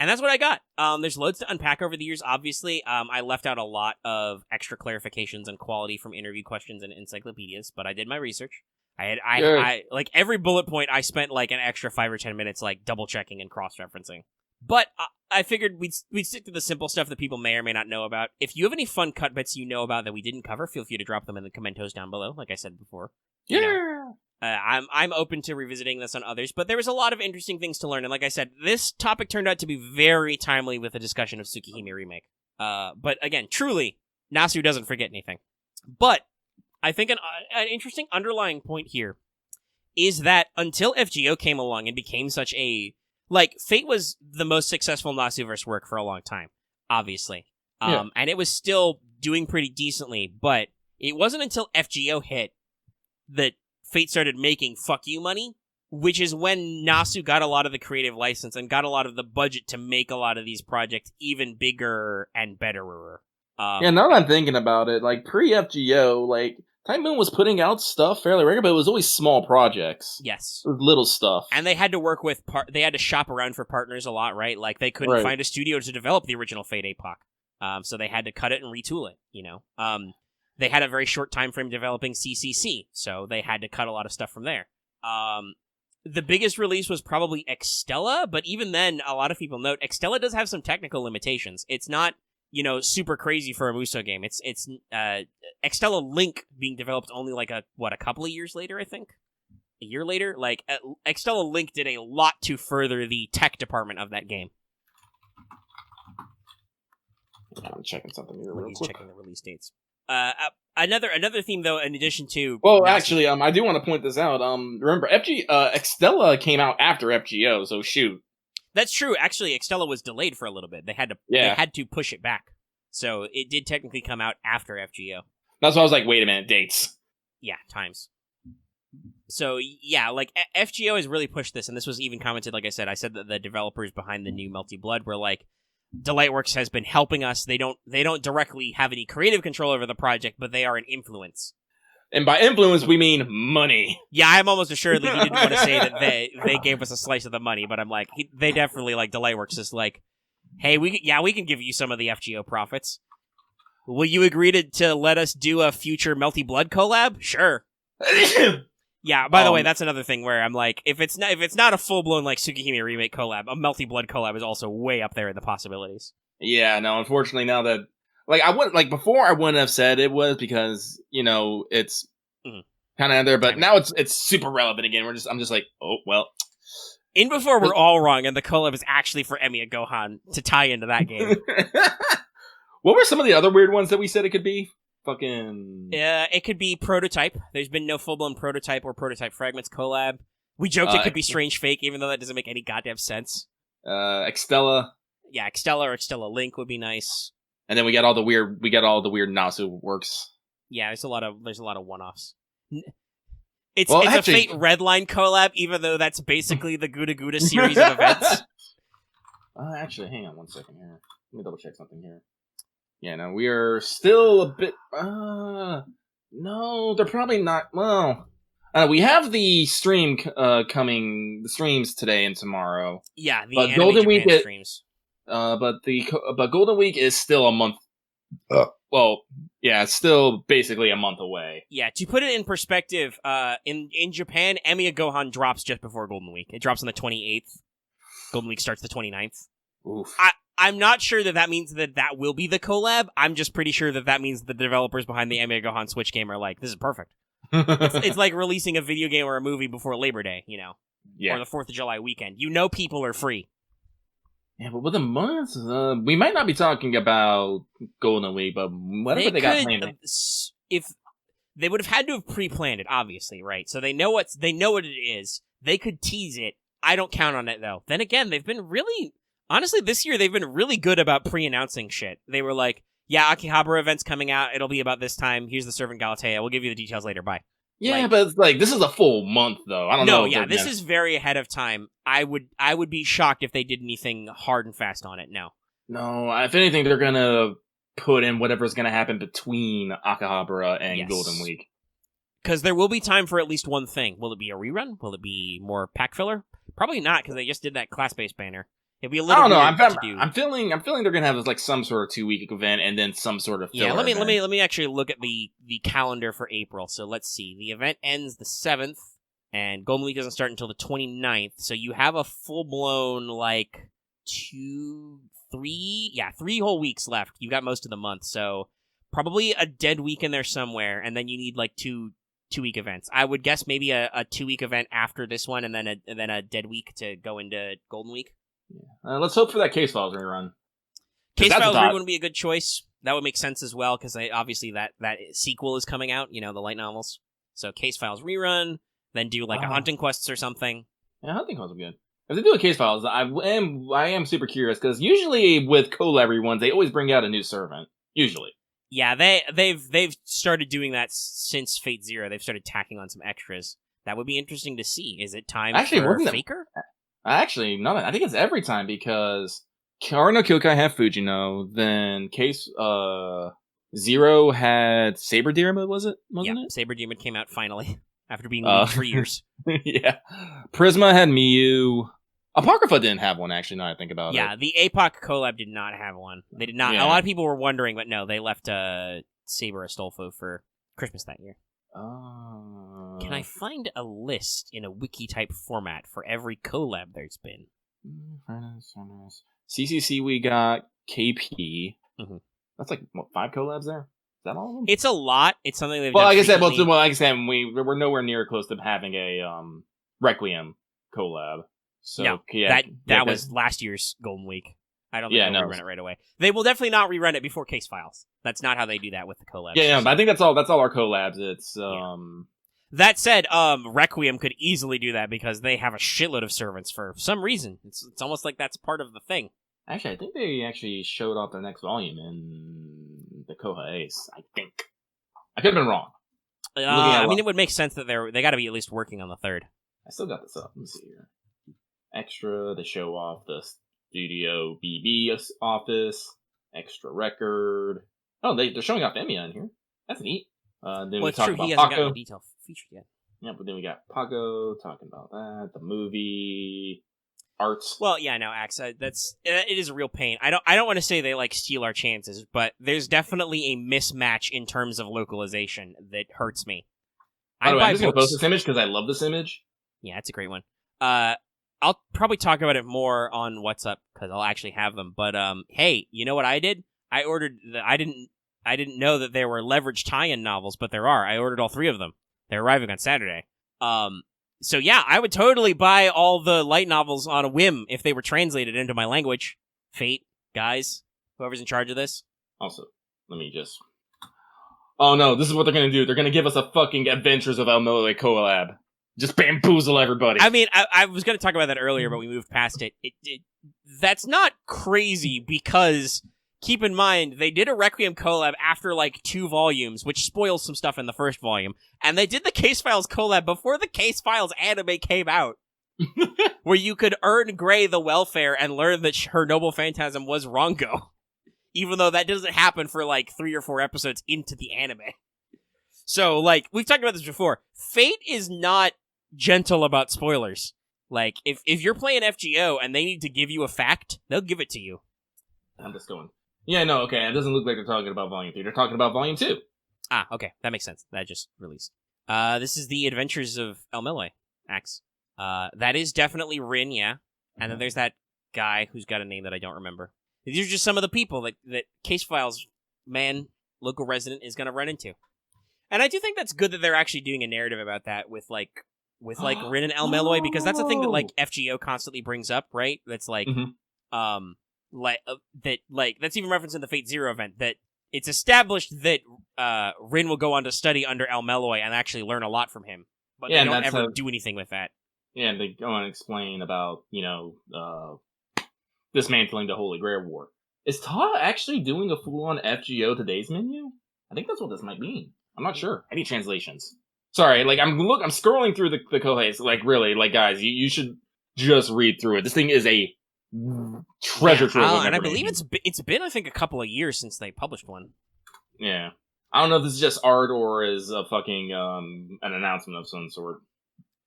And that's what I got. There's loads to unpack over the years, obviously. I left out a lot of extra clarifications and quality from interview questions and encyclopedias, but I did my research. I like, every bullet point, I spent, like, an extra 5 or 10 minutes, like, double-checking and cross-referencing. But I figured we'd stick to the simple stuff that people may or may not know about. If you have any fun cut bits you know about that we didn't cover, feel free to drop them in the commentos down below, like I said before. Yeah! You know. I'm open to revisiting this on others, but there was a lot of interesting things to learn, and like I said, this topic turned out to be very timely with the discussion of Tsukihime Remake. But again, truly, Nasu doesn't forget anything. But I think an interesting underlying point here is that until FGO came along and became such a... Like, Fate was the most successful Nasuverse work for a long time, obviously. And it was still doing pretty decently, but It wasn't until FGO hit that Fate started making fuck you money, which is when Nasu got a lot of the creative license and got a lot of the budget to make a lot of these projects even bigger and betterer. Yeah, now that I'm thinking about it, like, pre-FGO, like, Time Moon was putting out stuff fairly regular, but it was always small projects. Yes. It was little stuff. And they had to work with, they had to shop around for partners a lot, right? Like, they couldn't find a studio to develop the original Fate Epoch. So they had to cut it and retool it, you know? They had a very short time frame developing CCC, so they had to cut a lot of stuff from there. The biggest release was probably Extella, but even then, a lot of people note, Extella does have some technical limitations. It's not, you know, super crazy for a Muso game. It's Extella Link being developed only like a couple of years later, I think? A year later? Like, Extella Link did a lot to further the tech department of that game. I'm checking something here real quick. Checking the release dates. Another theme, though, in addition to... Well, actually, I do want to point this out. Remember, Extella came out after FGO, so shoot. That's true. Actually, Extella was delayed for a little bit. They had to push it back. So it did technically come out after FGO. That's why I was like, wait a minute, dates. Yeah, times. So, yeah, like, FGO has really pushed this, and this was even commented, like I said that the developers behind the new Melty Blood were like, Delightworks has been helping us. They don't directly have any creative control over the project, but they are an influence. And by influence, we mean money. Yeah, I'm almost assured that he didn't want to say that they gave us a slice of the money, but I'm like, they definitely, like, Delightworks is like, hey, we can give you some of the FGO profits. Will you agree to let us do a future Melty Blood collab? Sure. Yeah, by the way, that's another thing where I'm like, if it's not a full-blown, like, Tsukihime Remake collab, a Melty Blood collab is also way up there in the possibilities. Yeah, no, unfortunately now that, before I wouldn't have said it was because, you know, it's kind of there, but now it's super relevant again. I'm just like, oh, well. In before we're all wrong, and the collab is actually for Emiya Gohan to tie into that game. What were some of the other weird ones that we said it could be? It could be Prototype. There's been no full-blown Prototype or Prototype Fragments collab. We joked it could be Strange Fake, even though that doesn't make any goddamn sense. Extella. Yeah, Extella or Extella Link would be nice. And then we got all the weird Nasu works. Yeah, there's a lot of one-offs. It's a Fate Redline collab, even though that's basically the Gouda Gouda series of events. Actually, hang on one second here. Let me double check something here. Yeah, no, we are still a bit... no, they're probably not... Well... we have the stream coming... The streams today and tomorrow. Yeah, the Anime Golden Week streams. But Golden Week is still a month... well, yeah, it's still basically a month away. Yeah, to put it in perspective, in Japan, Emiya Gohan drops just before Golden Week. It drops on the 28th. Golden Week starts the 29th. Oof. I'm not sure that means that will be the collab. I'm just pretty sure that means the developers behind the Emiya Gohan Switch game are like, this is perfect. It's like releasing a video game or a movie before Labor Day, you know? Yeah. Or the 4th of July weekend. You know people are free. Yeah, but with a month, we might not be talking about Golden Week, but whatever they got planned. If they would have had to have pre-planned it, obviously, right? So they know what it is. They could tease it. I don't count on it, though. Then again, they've been really... Honestly, this year, they've been really good about pre-announcing shit. They were like, yeah, Akihabara event's coming out. It'll be about this time. Here's the Servant Galatea. We'll give you the details later. Bye. Yeah, but it's like, this is a full month, though. I don't know. No, yeah, this is very ahead of time. I would be shocked if they did anything hard and fast on it. No. No, if anything, they're going to put in whatever's going to happen between Akihabara and Golden Week. Because there will be time for at least one thing. Will it be a rerun? Will it be more pack filler? Probably not, because they just did that class-based banner. It'd be a little. I don't know. I'm feeling they're gonna have like some sort of 2-week event and then some sort of filler. Yeah. Let me actually look at the calendar for April. So let's see. The event ends the 7th, and Golden Week doesn't start until the 29th. So you have a full blown like 3 whole weeks left. You got most of the month, so probably a dead week in there somewhere, and then you need like two 2-week events. I would guess maybe a 2-week event after this one, and then a dead week to go into Golden Week. Yeah. Let's hope for that Case Files rerun. Case Files rerun would be a good choice. That would make sense as well, because obviously that sequel is coming out, you know, the light novels. So Case Files rerun, then do like a Hunting Quests or something. Yeah, Hunting Quests would be good. If they do a Case Files, I am super curious, because usually with collab reruns, they always bring out a new servant. Usually. Yeah, they've started doing that since Fate Zero. They've started tacking on some extras. That would be interesting to see. Is it time for Faker? Actually, no, I think it's every time because Kara no Kyokai had Fujino, then Case Zero had Saber Deerma, wasn't it? Saber Deerma came out finally after being leaked for years. Yeah. Prisma had Miyu. Apocrypha didn't have one, actually, now I think about it. Yeah, the Apoc collab did not have one. They did not. Yeah. A lot of people were wondering, but no, they left Saber Astolfo for Christmas that year. Oh. Can I find a list in a wiki-type format for every collab there's been? CCC, we got KP. Mm-hmm. That's like, what, 5 collabs there? Is that all of them? It's a lot. It's something they've done. Like I said, we're nowhere near close to having a Requiem collab. So, no, that was last year's Golden Week. I don't think they'll rerun it right away. They will definitely not rerun it before Case Files. That's not how they do that with the collabs. Yeah, but I think that's all our collabs. It's That said, Requiem could easily do that because they have a shitload of servants for some reason. It's almost like that's part of the thing. Actually, I think they actually showed off their next volume in the Koha Ace. I think. I could have been wrong. I mean, it would make sense that they got to be at least working on the third. I still got this up. Let me see here. Extra to show off the Studio BB office. Extra record. Oh, they're showing off Emiya in here. That's neat. Then we talk about he hasn't Paco. gotten a detail featured yet. Yeah, but then we got Paco talking about that, the movie, arts. Well, yeah, no, Axe, it is a real pain. I don't want to say they like steal our chances, but there's definitely a mismatch in terms of localization that hurts me. I'm just gonna post this image because I love this image. Yeah, it's a great one. I'll probably talk about it more on What's Up because I'll actually have them. But hey, you know what I did? I ordered I didn't know that there were leveraged tie-in novels, but there are. I ordered all 3 of them. They're arriving on Saturday. So yeah, I would totally buy all the light novels on a whim if they were translated into my language. Fate, guys, whoever's in charge of this. Also, let me just... Oh no, this is what they're gonna do. They're gonna give us a fucking Adventures of Elmole collab. Just bamboozle everybody. I mean, I was gonna talk about that earlier, but we moved past it. That's not crazy because... Keep in mind, they did a Requiem collab after, 2 volumes, which spoils some stuff in the first volume. And they did the Case Files collab before the Case Files anime came out. Where you could earn Gray the welfare and learn that her noble phantasm was Rongo. Even though that doesn't happen for, 3 or 4 episodes into the anime. So, we've talked about this before. Fate is not gentle about spoilers. If you're playing FGO and they need to give you a fact, they'll give it to you. I'm just going... Yeah, no, okay, it doesn't look like they're talking about Volume 3. They're talking about Volume 2. Ah, okay, that makes sense. That just released. This is the Adventures of Elmole, Axe. That is definitely Rin, yeah. And then there's that guy who's got a name that I don't remember. These are just some of the people that Case Files local resident is going to run into. And I do think that's good that they're actually doing a narrative about that with Rin and Elmole, because that's the thing that, FGO constantly brings up, right? That's that's even referenced in the Fate Zero event, that it's established that Rin will go on to study under Elmole and actually learn a lot from him, but they don't ever do anything with that. Yeah, and they go on and explain about, dismantling the Holy Grail War. Is Ta actually doing a full-on FGO Today's Menu? I think that's what this might mean. I'm not sure. Any translations? Sorry, I'm scrolling through the Koheis, really, guys, you should just read through it. This thing is a treasure trove. And I believe it's been I think a couple of years since they published one. Yeah, I don't know if this is just art or is a fucking an announcement of some sort.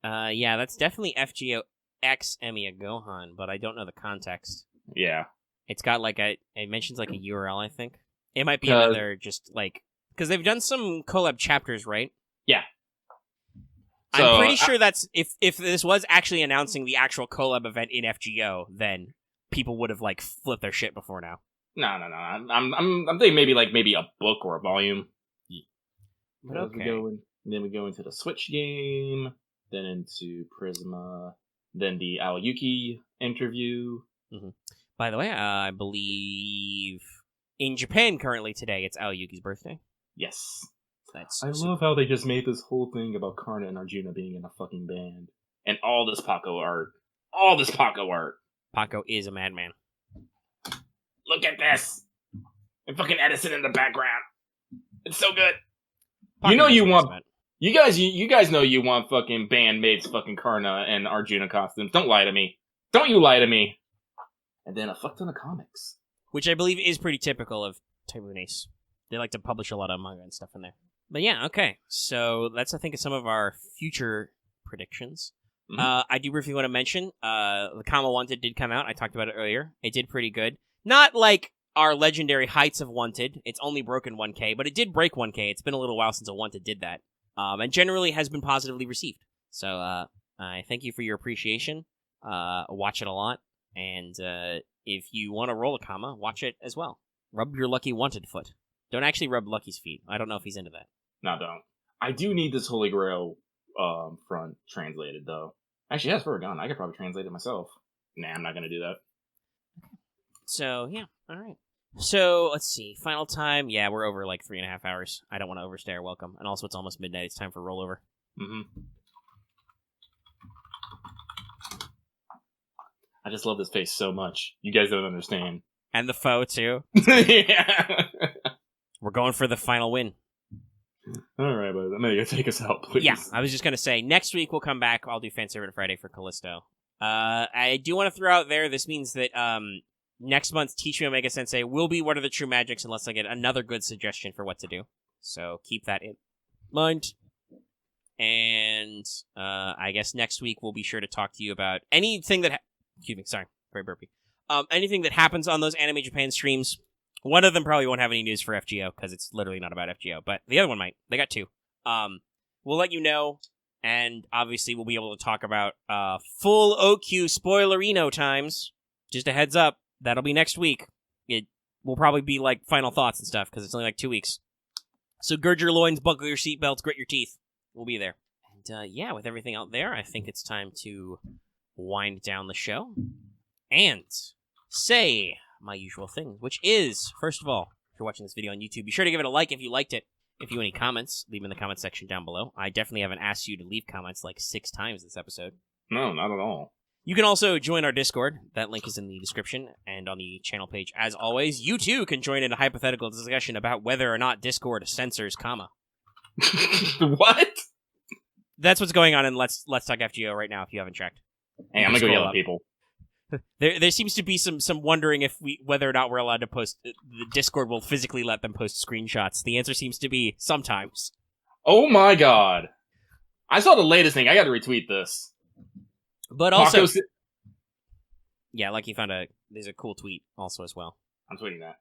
Yeah, that's definitely FGO X Emiya Gohan, but I don't know the context. Yeah, it's got it mentions a URL. I think it might be another just because they've done some collab chapters, right? Yeah. So, I'm pretty sure that's if this was actually announcing the actual collab event in FGO, then people would have flipped their shit before now. No. I'm thinking maybe a book or a volume. Yeah. But okay. Then we go into the Switch game, then into Prisma, then the Aoyuki interview. Mm-hmm. By the way, I believe in Japan currently today it's Aoyuki's birthday. Yes. I love how they just made this whole thing about Karna and Arjuna being in a fucking band. And all this Paco art. Paco is a madman. Look at this! And fucking Edison in the background. It's so good. Pocket You know you Racer want... Basement. You guys know you want fucking bandmates fucking Karna and Arjuna costumes. Don't lie to me. Don't you lie to me. And then a fuck ton of comics. Which I believe is pretty typical of Typhoon Ace. They like to publish a lot of manga and stuff in there. But yeah, okay. So that's, I think, some of our future predictions. Mhm. I do briefly want to mention, the Kama Wanted did come out. I talked about it earlier. It did pretty good. Not like our legendary heights of Wanted. It's only broken 1K, but it did break 1K. It's been a little while since a Wanted did that. And generally has been positively received. So I thank you for your appreciation. Watch it a lot. And if you want to roll a Kama, watch it as well. Rub your lucky Wanted foot. Don't actually rub Lucky's feet. I don't know if he's into that. No, don't. I do need this Holy Grail front translated, though. Actually, that's for a gun. I could probably translate it myself. Nah, I'm not going to do that. So, yeah. All right. So, let's see. Final time. Yeah, we're over like 3.5 hours. I don't want to overstay our welcome. And also, it's almost midnight. It's time for rollover. Mm-hmm. I just love this face so much. You guys don't understand. And the foe, too. Yeah. We're going for the final win. All right, but I'm going to take us out, please. Yeah, I was just going to say, next week we'll come back. I'll do Fan Servant Friday for Callisto. I do want to throw out there, this means that next month's Teach Me Omega Sensei will be What Are the True Magics, unless I get another good suggestion for what to do. So keep that in mind. And I guess next week we'll be sure to talk to you about anything that... Excuse me, sorry, very burpy. Anything that happens on those Anime Japan streams. One of them probably won't have any news for FGO, because it's literally not about FGO, but the other one might. They got two. We'll let you know, and obviously we'll be able to talk about full OQ spoilerino times. Just a heads up, that'll be next week. It will probably be like final thoughts and stuff, because it's only like 2 weeks. So gird your loins, buckle your seatbelts, grit your teeth. We'll be there. And yeah, with everything out there, I think it's time to wind down the show. And say my usual thing, which is, first of all, if you're watching this video on YouTube, be sure to give it a like if you liked it. If you have any comments, leave them in the comment section down below. I definitely haven't asked you to leave comments like 6 times this episode. No, not at all. You can also join our Discord. That link is in the description and on the channel page. As always, you too can join in a hypothetical discussion about whether or not Discord censors comma. What? That's what's going on in Let's Talk FGO right now, if you haven't checked. Hey, I'm gonna go yell at people. There seems to be some wondering if whether or not we're allowed to post. The Discord will physically let them post screenshots. The answer seems to be sometimes. Oh my god! I saw the latest thing. I got to retweet this. But also, yeah, like you found there's a cool tweet also as well. I'm tweeting that.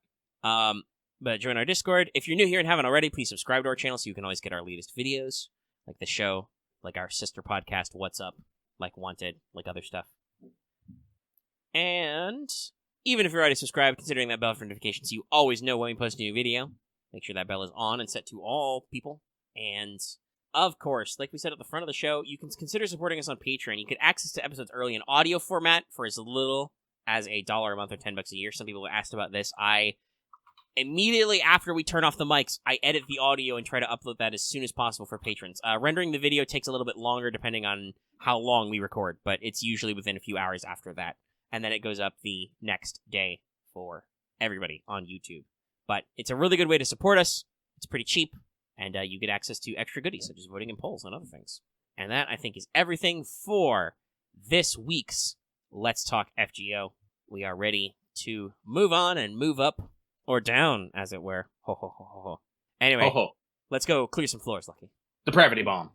But join our Discord. If you're new here and haven't already, please subscribe to our channel so you can always get our latest videos, like the show, like our sister podcast, What's Up, like Wanted, like other stuff. And even if you're already subscribed, considering that bell for notifications, so you always know when we post a new video. Make sure that bell is on and set to all people. And, of course, like we said at the front of the show, you can consider supporting us on Patreon. You get access to episodes early in audio format for as little as $1 a month or $10 a year. Some people have asked about this. Immediately after we turn off the mics, I edit the audio and try to upload that as soon as possible for patrons. Rendering the video takes a little bit longer depending on how long we record, but it's usually within a few hours after that. And then it goes up the next day for everybody on YouTube. But it's a really good way to support us. It's pretty cheap, and you get access to extra goodies, such as voting in polls and other things. And that, I think, is everything for this week's Let's Talk FGO. We are ready to move on and move up, or down, as it were. Ho, ho, ho, ho, ho. Anyway, Ho, ho. Let's go clear some floors, Lucky. Depravity bomb.